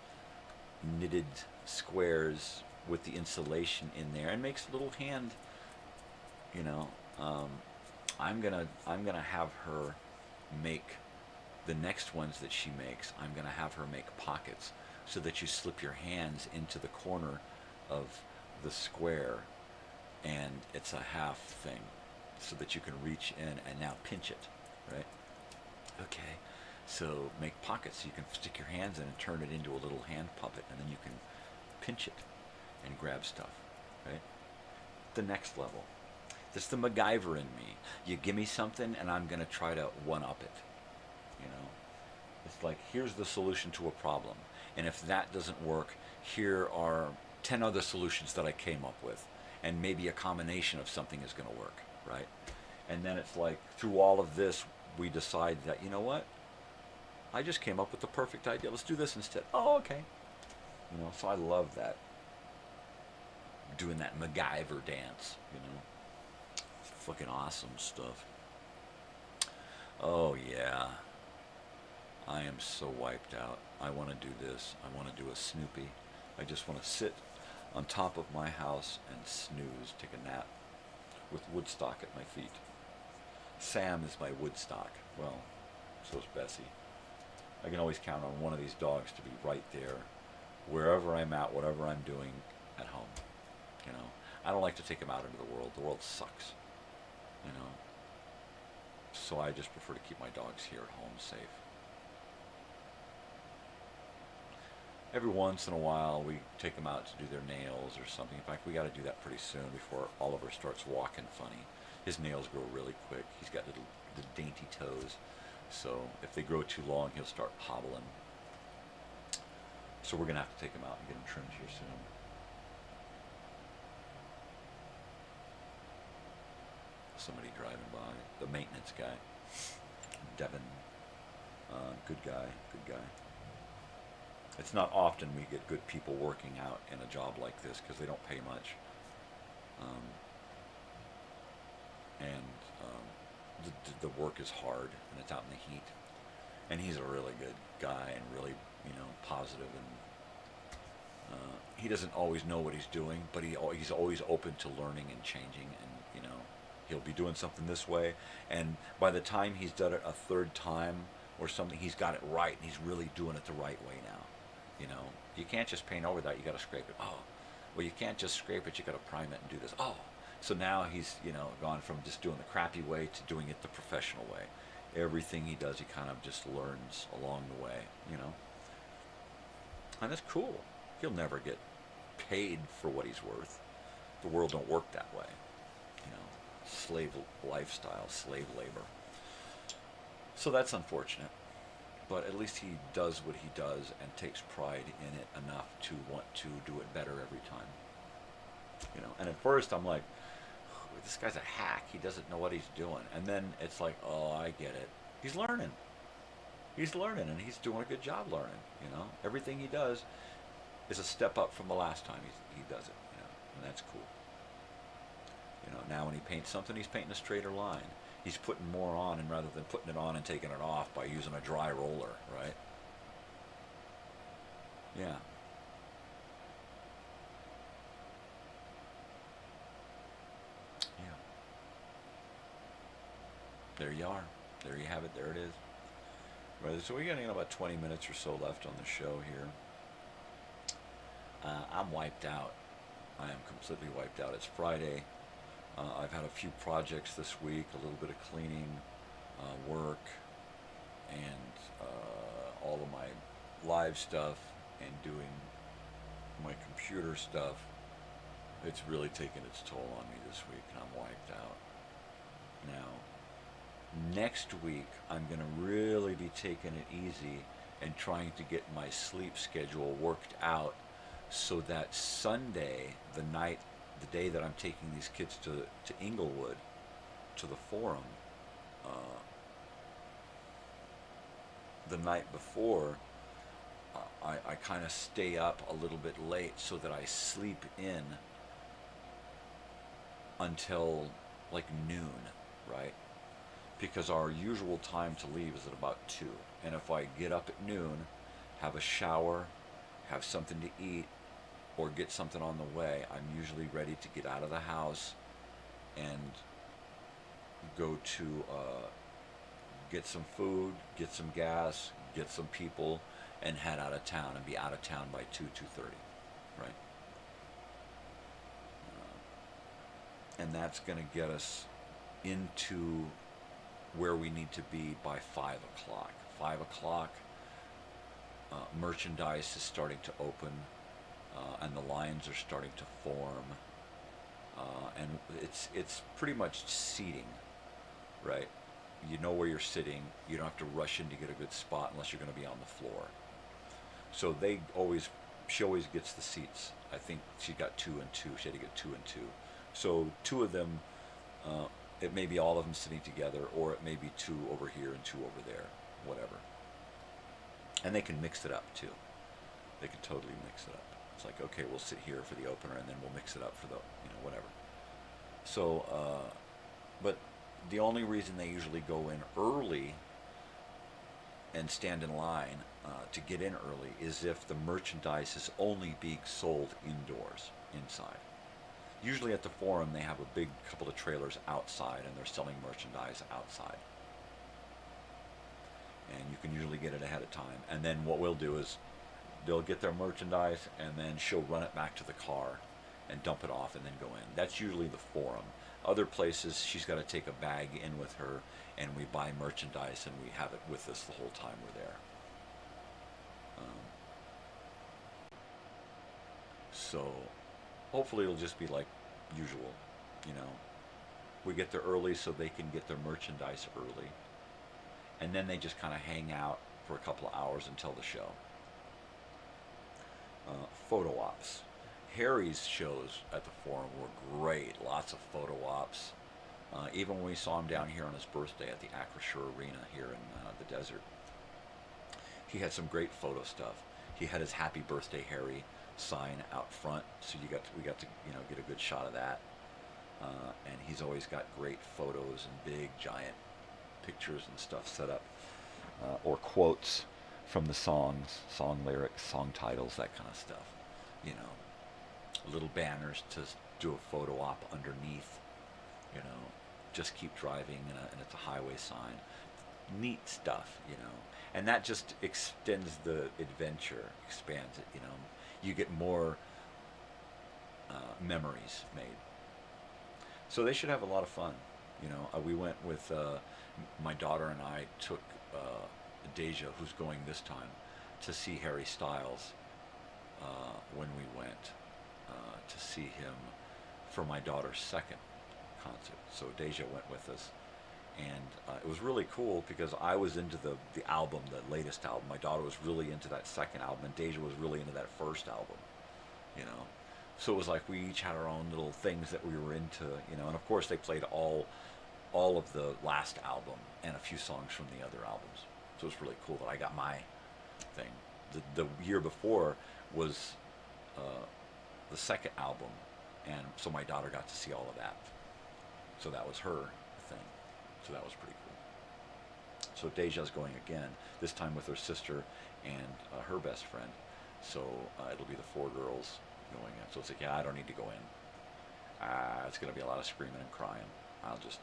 knitted squares with the insulation in there, and makes little hand, you know. I'm gonna have her make the next ones that she makes. I'm gonna have her make pockets so that you slip your hands into the corner of the square, and it's a half thing, so that you can reach in and now pinch it, right? Okay, so make pockets so you can stick your hands in and turn it into a little hand puppet, and then you can pinch it and grab stuff, right? The next level. This is the MacGyver in me. You give me something and I'm gonna try to one-up it, you know? It's like, here's the solution to a problem, and if that doesn't work, here are 10 other solutions that I came up with, and maybe a combination of something is gonna work, right? And then it's like, through all of this, we decide that, you know what? I just came up with the perfect idea. Let's do this instead. Oh, okay. You know, so I love that. Doing that MacGyver dance, you know. It's fucking awesome stuff. Oh, yeah. I am so wiped out. I want to do this. I want to do a Snoopy. I just want to sit on top of my house and snooze, take a nap, with Woodstock at my feet. Sam is my Woodstock. Well, so's Bessie. I can always count on one of these dogs to be right there, wherever I'm at, whatever I'm doing at home. You know, I don't like to take them out into the world. The world sucks, you know. So I just prefer to keep my dogs here at home safe. Every once in a while, we take them out to do their nails or something. In fact, we got to do that pretty soon before Oliver starts walking funny. His nails grow really quick. He's got little dainty toes. So if they grow too long, he'll start hobbling. So we're going to have to take him out and get him trimmed here soon. Somebody driving by. The maintenance guy. Devin. Good guy. Good guy. It's not often we get good people working out in a job like this because they don't pay much. The work is hard, and it's out in the heat. And he's a really good guy and really, you know, positive, and he doesn't always know what he's doing, but he's always open to learning and changing, and, you know, he'll be doing something this way, and by the time he's done it a third time or something, he's got it right, and he's really doing it the right way now. You know, you can't just paint over that, you got to scrape it. Oh, well, you can't just scrape it, you got to prime it and do this. Oh, so now he's, you know, gone from just doing the crappy way to doing it the professional way. Everything he does, he kind of just learns along the way, you know. And that's cool. He'll never get paid for what he's worth. The world don't work that way. You know, slave lifestyle, slave labor. So that's unfortunate. But at least he does what he does and takes pride in it enough to want to do it better every time. You know, and at first I'm like, this guy's a hack. He doesn't know what he's doing. And then it's like, oh, I get it. He's learning. He's learning, and he's doing a good job learning. You know, everything he does is a step up from the last time he does it. You know, and that's cool. You know, now when he paints something, he's painting a straighter line. He's putting more on, and rather than putting it on and taking it off by using a dry roller, right? Yeah. Yeah. There you are. There you have it. There it is. Right, so we got about 20 minutes or so left on the show here. I'm wiped out. I am completely wiped out. It's Friday. I've had a few projects this week, a little bit of cleaning, work, and all of my live stuff and doing my computer stuff, it's really taken its toll on me this week, and I'm wiped out. Now, next week, I'm going to really be taking it easy and trying to get my sleep schedule worked out so that Sunday, the day that I'm taking these kids to Inglewood, to the Forum, the night before, I kind of stay up a little bit late so that I sleep in until like noon, right? Because our usual time to leave is at about 2. And if I get up at noon, have a shower, have something to eat, or get something on the way, I'm usually ready to get out of the house and go to get some food, get some gas, get some people, and head out of town and be out of town by 2:30, right? And that's going to get us into where we need to be by 5 o'clock. 5 o'clock, merchandise is starting to open, and the lines are starting to form, and it's pretty much seating, right? You know where you're sitting. You don't have to rush in to get a good spot unless you're going to be on the floor. So she always gets the seats. I think she got 2 and 2. She had to get 2 and 2. So 2 of them, it may be all of them sitting together, or it may be 2 over here and 2 over there, whatever. And they can mix it up too. They can totally mix it up. It's like, okay, we'll sit here for the opener, and then we'll mix it up for the, whatever. So, but the only reason they usually go in early and stand in line to get in early is if the merchandise is only being sold indoors, inside. Usually at the Forum, they have a big couple of trailers outside, and they're selling merchandise outside. And you can usually get it ahead of time. And then what we'll do is they'll get their merchandise, and then she'll run it back to the car and dump it off and then go in. That's usually the Forum. Other places, she's got to take a bag in with her, and we buy merchandise, and we have it with us the whole time we're there. So hopefully it'll just be like usual, We get there early so they can get their merchandise early. And then they just kind of hang out for a couple of hours until the show. Photo ops. Harry's shows at the Forum were great. Lots of photo ops. Even when we saw him down here on his birthday at the Acrisure Arena here in the desert. He had some great photo stuff. He had his Happy Birthday Harry sign out front, so we got to get a good shot of that. And he's always got great photos and big giant pictures and stuff set up, or quotes from the songs, song lyrics, song titles, that kind of stuff. Little banners to do a photo op underneath. Just keep driving, and it's a highway sign. Neat stuff, and that just extends the adventure, expands it. You get more memories made. So they should have a lot of fun. We went with my daughter, and I took Deja, who's going this time, to see Harry Styles when we went to see him for my daughter's second concert. So Deja went with us, and it was really cool because I was into the album, the latest album. My daughter was really into that second album, and Deja was really into that first album, So it was like we each had our own little things that we were into, and of course they played all of the last album and a few songs from the other albums. So it was really cool that I got my thing. The year before was the second album, and so my daughter got to see all of that. So that was her thing. So that was pretty cool. So Deja's going again, this time with her sister and her best friend. So it'll be the 4 girls going in. So it's like, yeah, I don't need to go in. It's going to be a lot of screaming and crying. I'll just...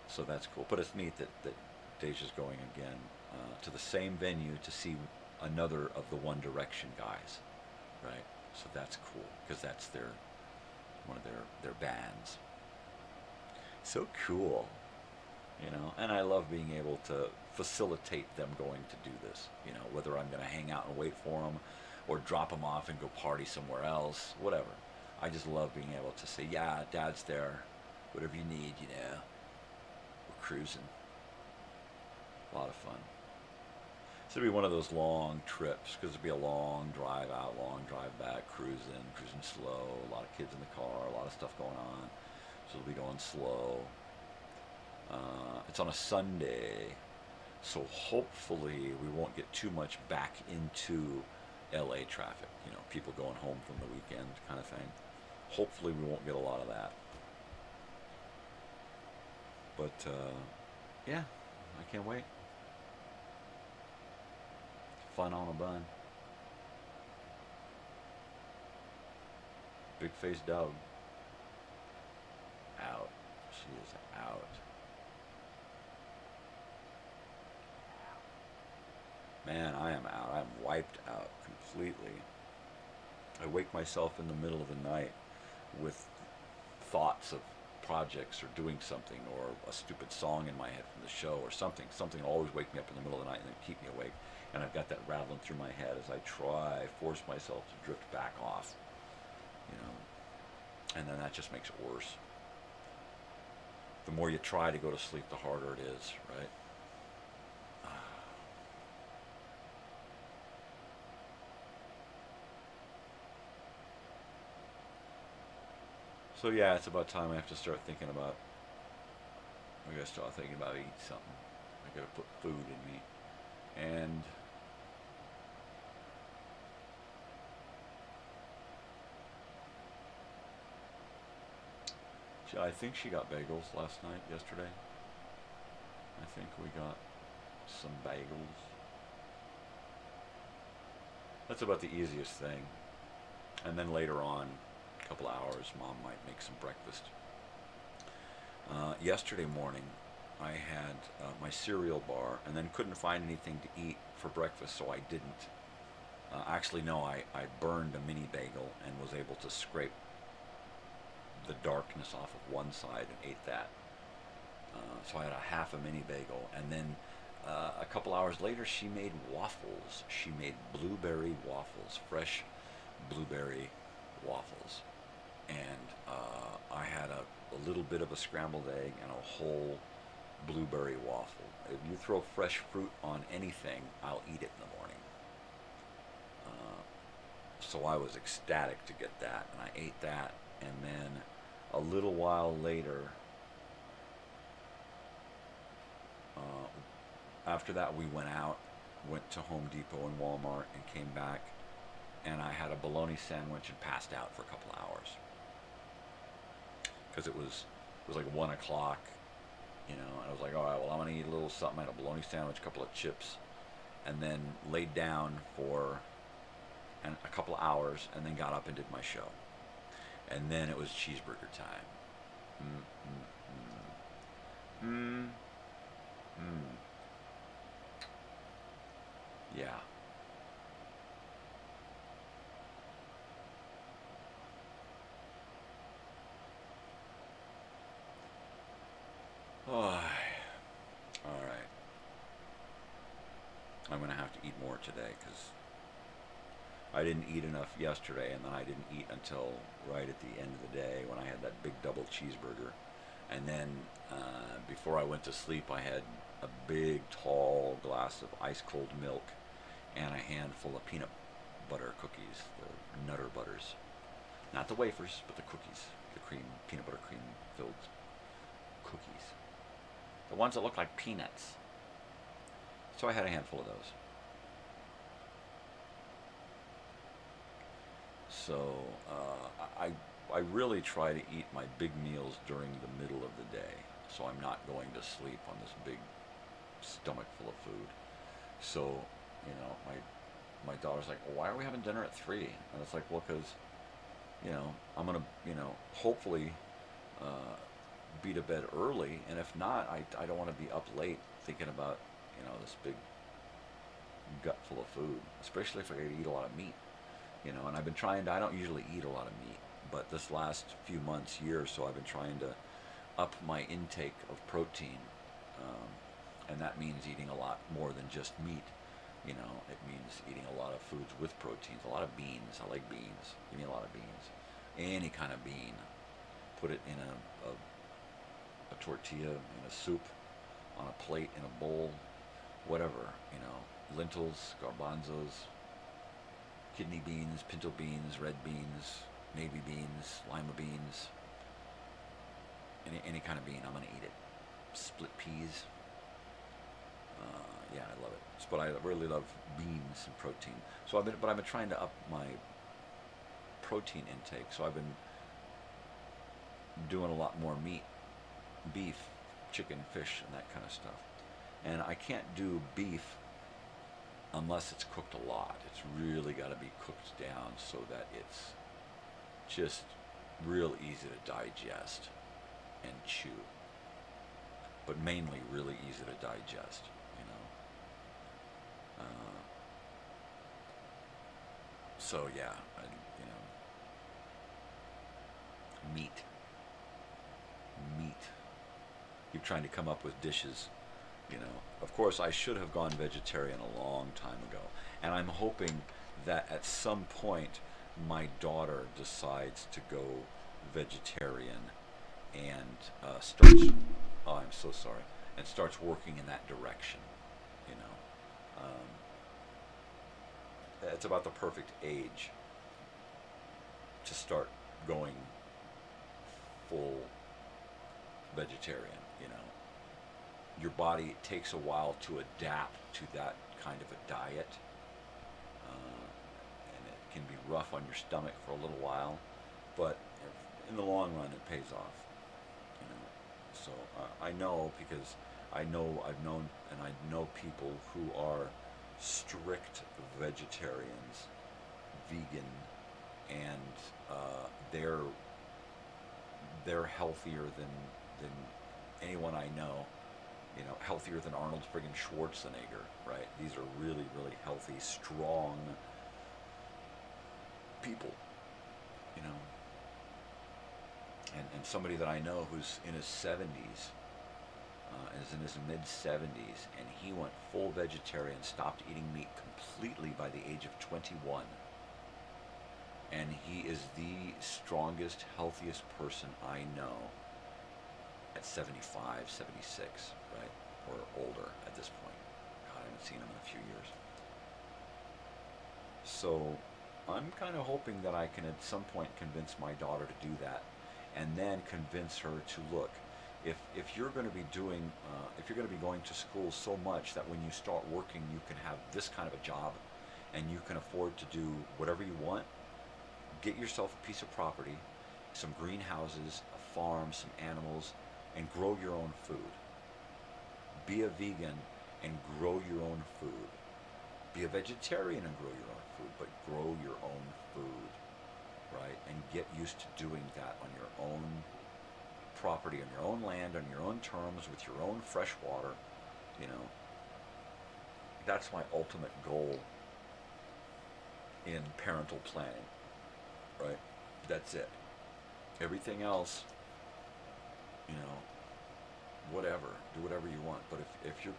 So that's cool. But it's neat that Deja's going again to the same venue to see another of the One Direction guys, right? So that's cool because that's one of their bands. So cool. you know, and I love being able to facilitate them going to do this, you know, whether I'm going to hang out and wait for them or drop them off and go party somewhere else, whatever. I just love being able to say, yeah, Dad's there, whatever you need, you know, we're cruising. A lot of fun. So it'll be one of those long trips, because it'll be a long drive out, long drive back, cruising slow, a lot of kids in the car, a lot of stuff going on. So it'll be going slow. It's on a Sunday, so hopefully we won't get too much back into LA traffic, you know, people going home from the weekend kind of thing. Hopefully we won't get a lot of that. But, yeah, I can't wait. Fun on a bun. Big face dog. Out. She is out. Man, I am out. I'm wiped out completely. I wake myself in the middle of the night with thoughts of projects or doing something or a stupid song in my head from the show or something. Something will always wake me up in the middle of the night and then keep me awake. And I've got that rattling through my head as I force myself to drift back off, you know, and then that just makes it worse. The more you try to go to sleep, the harder it is, right? So yeah, it's about time I have to start thinking about, I gotta start thinking about eating something. I gotta put food in me. And I think she got bagels yesterday. I think we got some bagels. That's about the easiest thing. And then later on, a couple hours, Mom might make some breakfast. Yesterday morning, I had my cereal bar and then couldn't find anything to eat for breakfast, so I didn't. Actually, no, I burned a mini bagel and was able to scrape the darkness off of one side and ate that. So I had a half a mini bagel, and then a couple hours later she made waffles. She made blueberry waffles, fresh blueberry waffles, and I had a little bit of a scrambled egg and a whole blueberry waffle. If you throw fresh fruit on anything, I'll eat it in the morning. So I was ecstatic to get that, and I ate that, and then a little while later, after that we went to Home Depot and Walmart and came back, and I had a bologna sandwich and passed out for a couple hours. Because it was like 1 o'clock, you know, and I was like, all right, well, I'm going to eat a little something. I had a bologna sandwich, a couple of chips, and then laid down for a couple of hours, and then got up and did my show. And then it was cheeseburger time. Yeah. Oh, all right. I'm going to have to eat more today because I didn't eat enough yesterday, and then I didn't eat until right at the end of the day when I had that big double cheeseburger. And then before I went to sleep, I had a big, tall glass of ice-cold milk and a handful of peanut butter cookies, the Nutter Butters. Not the wafers, but the cookies, the peanut butter cream-filled cookies. The ones that look like peanuts. So I had a handful of those. So I really try to eat my big meals during the middle of the day, so I'm not going to sleep on this big stomach full of food. So, you know, my daughter's like, well, why are we having dinner at 3? And it's like, well, because, you know, I'm going to, you know, hopefully be to bed early, and if not, I don't want to be up late thinking about, you know, this big gut full of food, especially if I eat a lot of meat. You know, and I've been trying to, I don't usually eat a lot of meat, but this last few months, year or so, I've been trying to up my intake of protein And that means eating a lot more than just meat. You know, it means eating a lot of foods with proteins, a lot of beans. I like beans. Give me a lot of beans. Any kind of bean. Put it in a tortilla, in a soup, on a plate, in a bowl, whatever. You know, lentils, garbanzos, kidney beans, pinto beans, red beans, navy beans, lima beans. Any kind of bean, I'm going to eat it. Split peas. Yeah, I love it. But I really love beans and protein. So I've been trying to up my protein intake. So I've been doing a lot more meat, beef, chicken, fish, and that kind of stuff. And I can't do beef unless it's cooked a lot. It's really got to be cooked down so that it's just real easy to digest and chew. But mainly really easy to digest, you know. So yeah, you know, meat. Keep trying to come up with dishes, you know. Of course, I should have gone vegetarian a long time ago, and I'm hoping that at some point my daughter decides to go vegetarian and starts. Oh, I'm so sorry. And starts working in that direction, you know. It's about the perfect age to start going full vegetarian, you know. Your body takes a while to adapt to that kind of a diet, and it can be rough on your stomach for a little while, but in the long run it pays off, you know. So I know, because I've known and I know people who are strict vegetarians, vegan, and they're healthier than anyone I know. You know, healthier than Arnold friggin' Schwarzenegger, right? These are really, really healthy, strong people, you know. And somebody that I know who's in his 70s, is in his mid-70s, and he went full vegetarian, stopped eating meat completely by the age of 21. And he is the strongest, healthiest person I know at 75, 76, right? Or older at this point. God, I haven't seen him in a few years. So I'm kind of hoping that I can at some point convince my daughter to do that, and then convince her to look. If you're going to be doing, if you're going to be going to school so much that when you start working you can have this kind of a job, and you can afford to do whatever you want, get yourself a piece of property, some greenhouses, a farm, some animals, and grow your own food. Be a vegan and grow your own food. Be a vegetarian and grow your own food, but grow your own food, right? And get used to doing that on your own property, on your own land, on your own terms, with your own fresh water, you know. That's my ultimate goal in parental planning, right? That's it. Everything else, you know, whatever, do whatever you want. But if you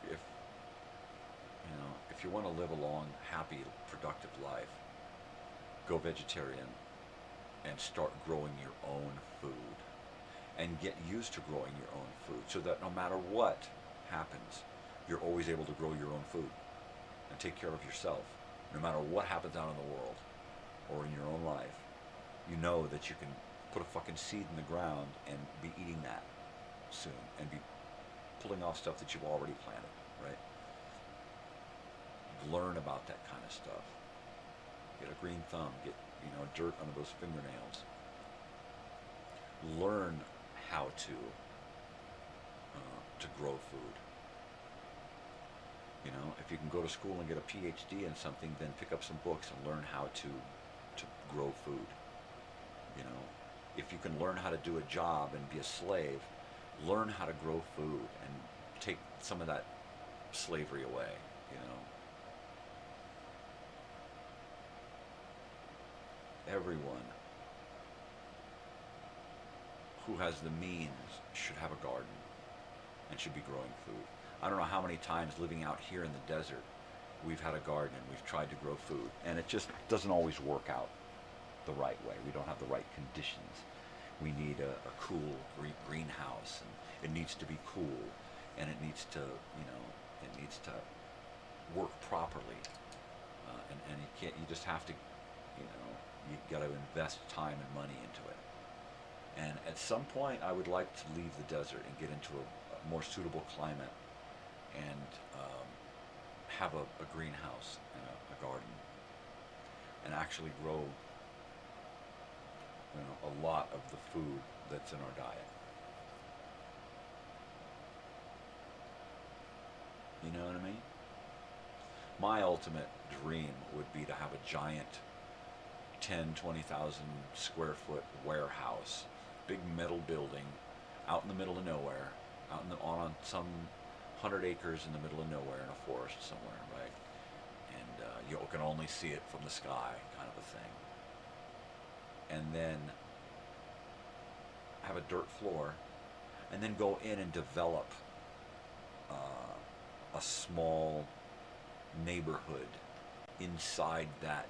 want to live a long, happy, productive life, go vegetarian and start growing your own food, and get used to growing your own food, so that no matter what happens, you're always able to grow your own food and take care of yourself. No matter what happens out in the world or in your own life, you know that you can put a fucking seed in the ground and be eating that soon, and be pulling off stuff that you've already planted, right? Learn about that kind of stuff. Get a green thumb, get, you know, dirt under those fingernails. Learn how to grow food. You know, if you can go to school and get a PhD in something, then pick up some books and learn how to grow food. You know, if you can learn how to do a job and be a slave, learn how to grow food and take some of that slavery away, you know. Everyone who has the means should have a garden. and should be growing food. I don't know how many times living out here in the desert we've had a garden and we've tried to grow food, and it just doesn't always work out the right way. We don't have the right conditions. We need a cool greenhouse, and it needs to be cool, and it needs to, it needs to work properly. And you just have to, you got to invest time and money into it. And at some point, I would like to leave the desert and get into a more suitable climate and have a greenhouse and a garden and actually grow a lot of the food that's in our diet. You know what I mean? My ultimate dream would be to have a giant 10, 20,000 square foot warehouse, big metal building out in the middle of nowhere, on some 100 acres in the middle of nowhere in a forest somewhere, right? And you can only see it from the sky, kind of a thing. And then have a dirt floor, and then go in and develop a small neighborhood inside that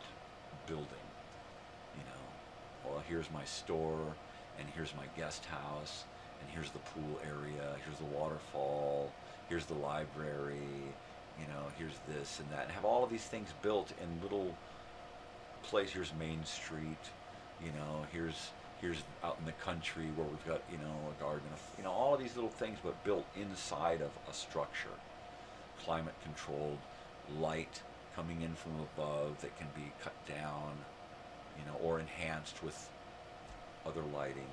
building. Well, here's my store, and here's my guest house, and here's the pool area, here's the waterfall, here's the library, here's this and that, and have all of these things built in little places. Here's Main Street, here's out in the country where we've got, a garden, all of these little things, but built inside of a structure, climate controlled, light coming in from above that can be cut down, or enhanced with other lighting,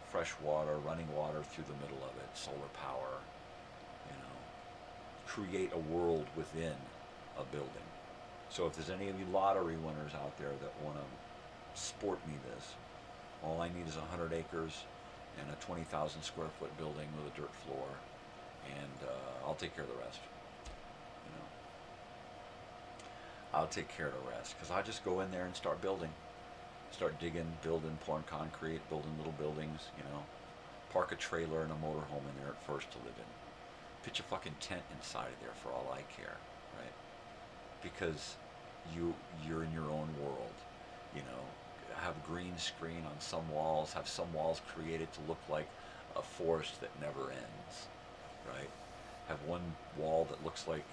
fresh water, running water through the middle of it, solar power, create a world within a building. So if there's any of you lottery winners out there that want to sport me this, all I need is 100 acres and a 20,000 square foot building with a dirt floor, and I'll take care of the rest. I'll take care of the rest, because I just go in there and start building. Start digging, building, pouring concrete, building little buildings, Park a trailer and a motorhome in there at first to live in. Pitch a fucking tent inside of there for all I care, right? Because you're in your own world, Have green screen on some walls, have some walls created to look like a forest that never ends, right? Have one wall that looks like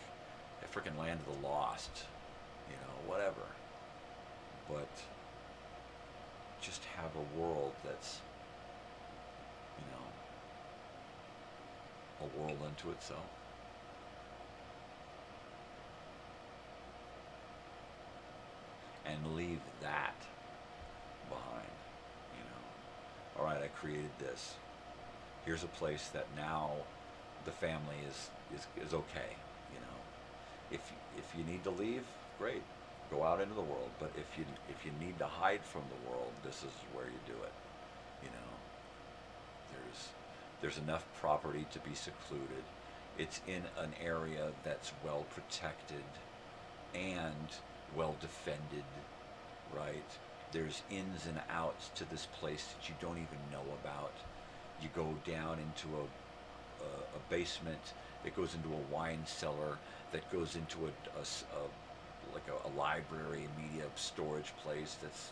a freaking Land of the Lost, whatever. But just have a world that's, a world unto itself. And leave that behind, All right, I created this. Here's a place that now the family is okay, If you need to leave, great. Go out into the world, but if you need to hide from the world, this is where you do it. There's enough property to be secluded. It's in an area that's well protected and well defended, right? There's ins and outs to this place that you don't even know about. You go down into a basement that goes into a wine cellar that goes into a library, media storage place that's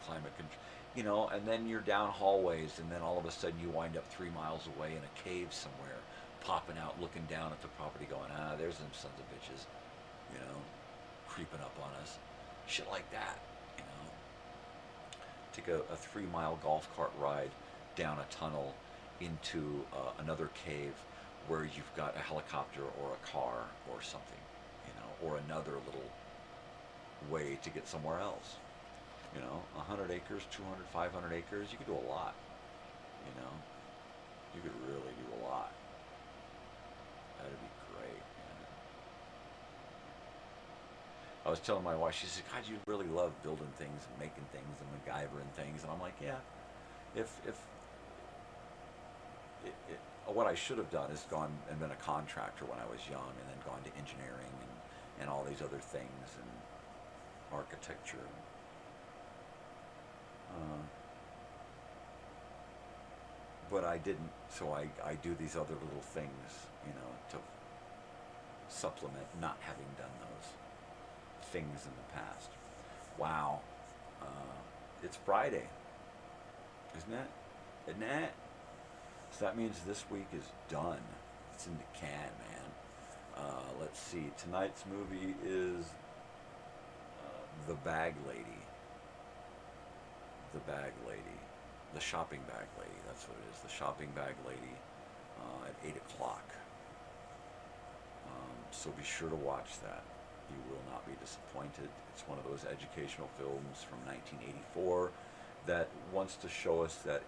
climate control, and then you're down hallways, and then all of a sudden you wind up 3 miles away in a cave somewhere, popping out, looking down at the property, going, there's them sons of bitches, creeping up on us, shit like that, Take a 3-mile golf cart ride down a tunnel into another cave where you've got a helicopter or a car or something, or another little way to get somewhere else. 100 acres, 200, 500 acres, you could do a lot. You could really do a lot. That'd be great, man. I was telling my wife, she said, God, you really love building things and making things and MacGyvering things. And I'm like, yeah. What I should have done is gone and been a contractor when I was young, and then gone to engineering and all these other things, and architecture. but I didn't, so I do these other little things, you know, to supplement not having done those things in the past. Wow. It's Friday, isn't it? Isn't it? So that means this week is done. It's in the can, man. Let's see. Tonight's movie is The Bag Lady. The Bag Lady. The Shopping Bag Lady. That's what it is. The Shopping Bag Lady at 8 o'clock. So be sure to watch that. You will not be disappointed. It's one of those educational films from 1984 that wants to show us that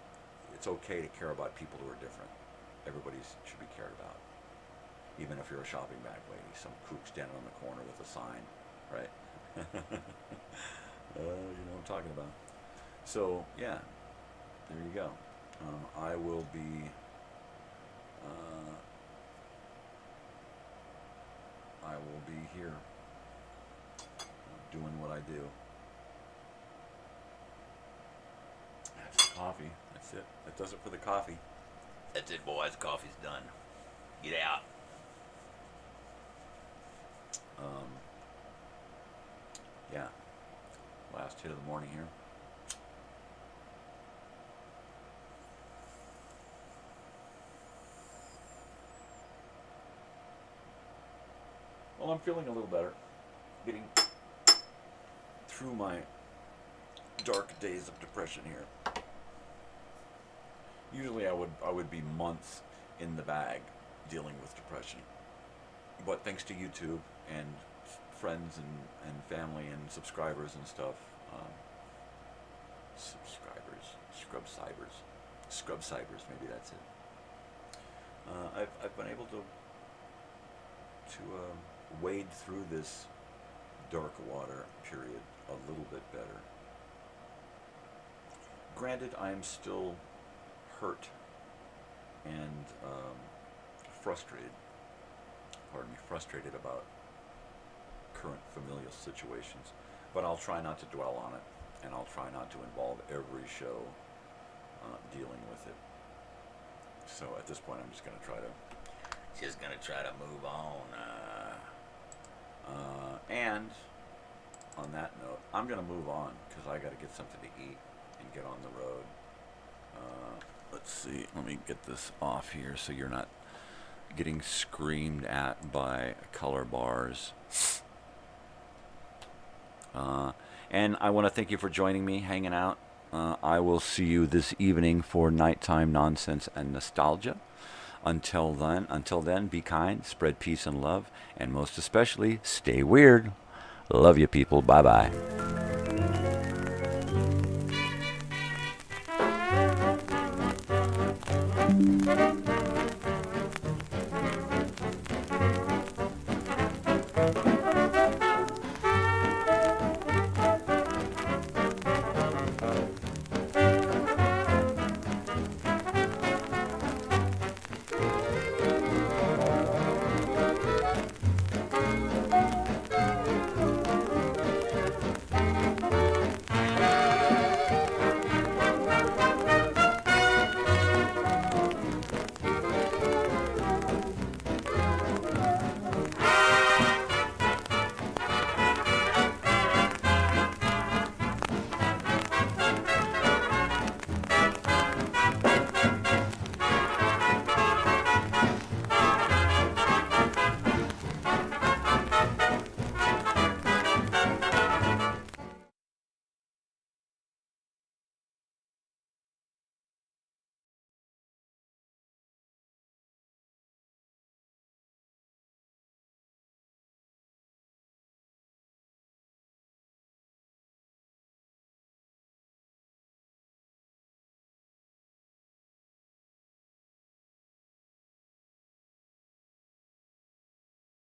it's okay to care about people who are different. Everybody should be cared about. Even if you're a shopping bag lady, some kook standing on the corner with a sign, right? You know what I'm talking about. So, yeah, there you go. I will be here doing what I do. That's the coffee. That's it. That does it for the coffee. That's it, boys. Coffee's done. Get out. Yeah. Last hit of the morning here. Well, I'm feeling a little better. Getting through my dark days of depression here. Usually I would be months in the bag dealing with depression. But thanks to YouTube and friends and family and subscribers and stuff, scrub cybers, maybe that's it. I've been able to wade through this dark water period a little bit better. Granted, I'm still hurt and frustrated about current familial situations, but I'll try not to dwell on it, and I'll try not to involve every show dealing with it. So at this point, I'm just going to try to move on. And on that note, I'm going to move on because I got to get something to eat and get on the road. Let's see. Let me get this off here so you're not getting screamed at by color bars. And I want to thank you for joining me, hanging out. I will see you this evening for Nighttime Nonsense and Nostalgia. Until then, be kind, spread peace and love, and most especially, stay weird. Love you, people. Bye-bye.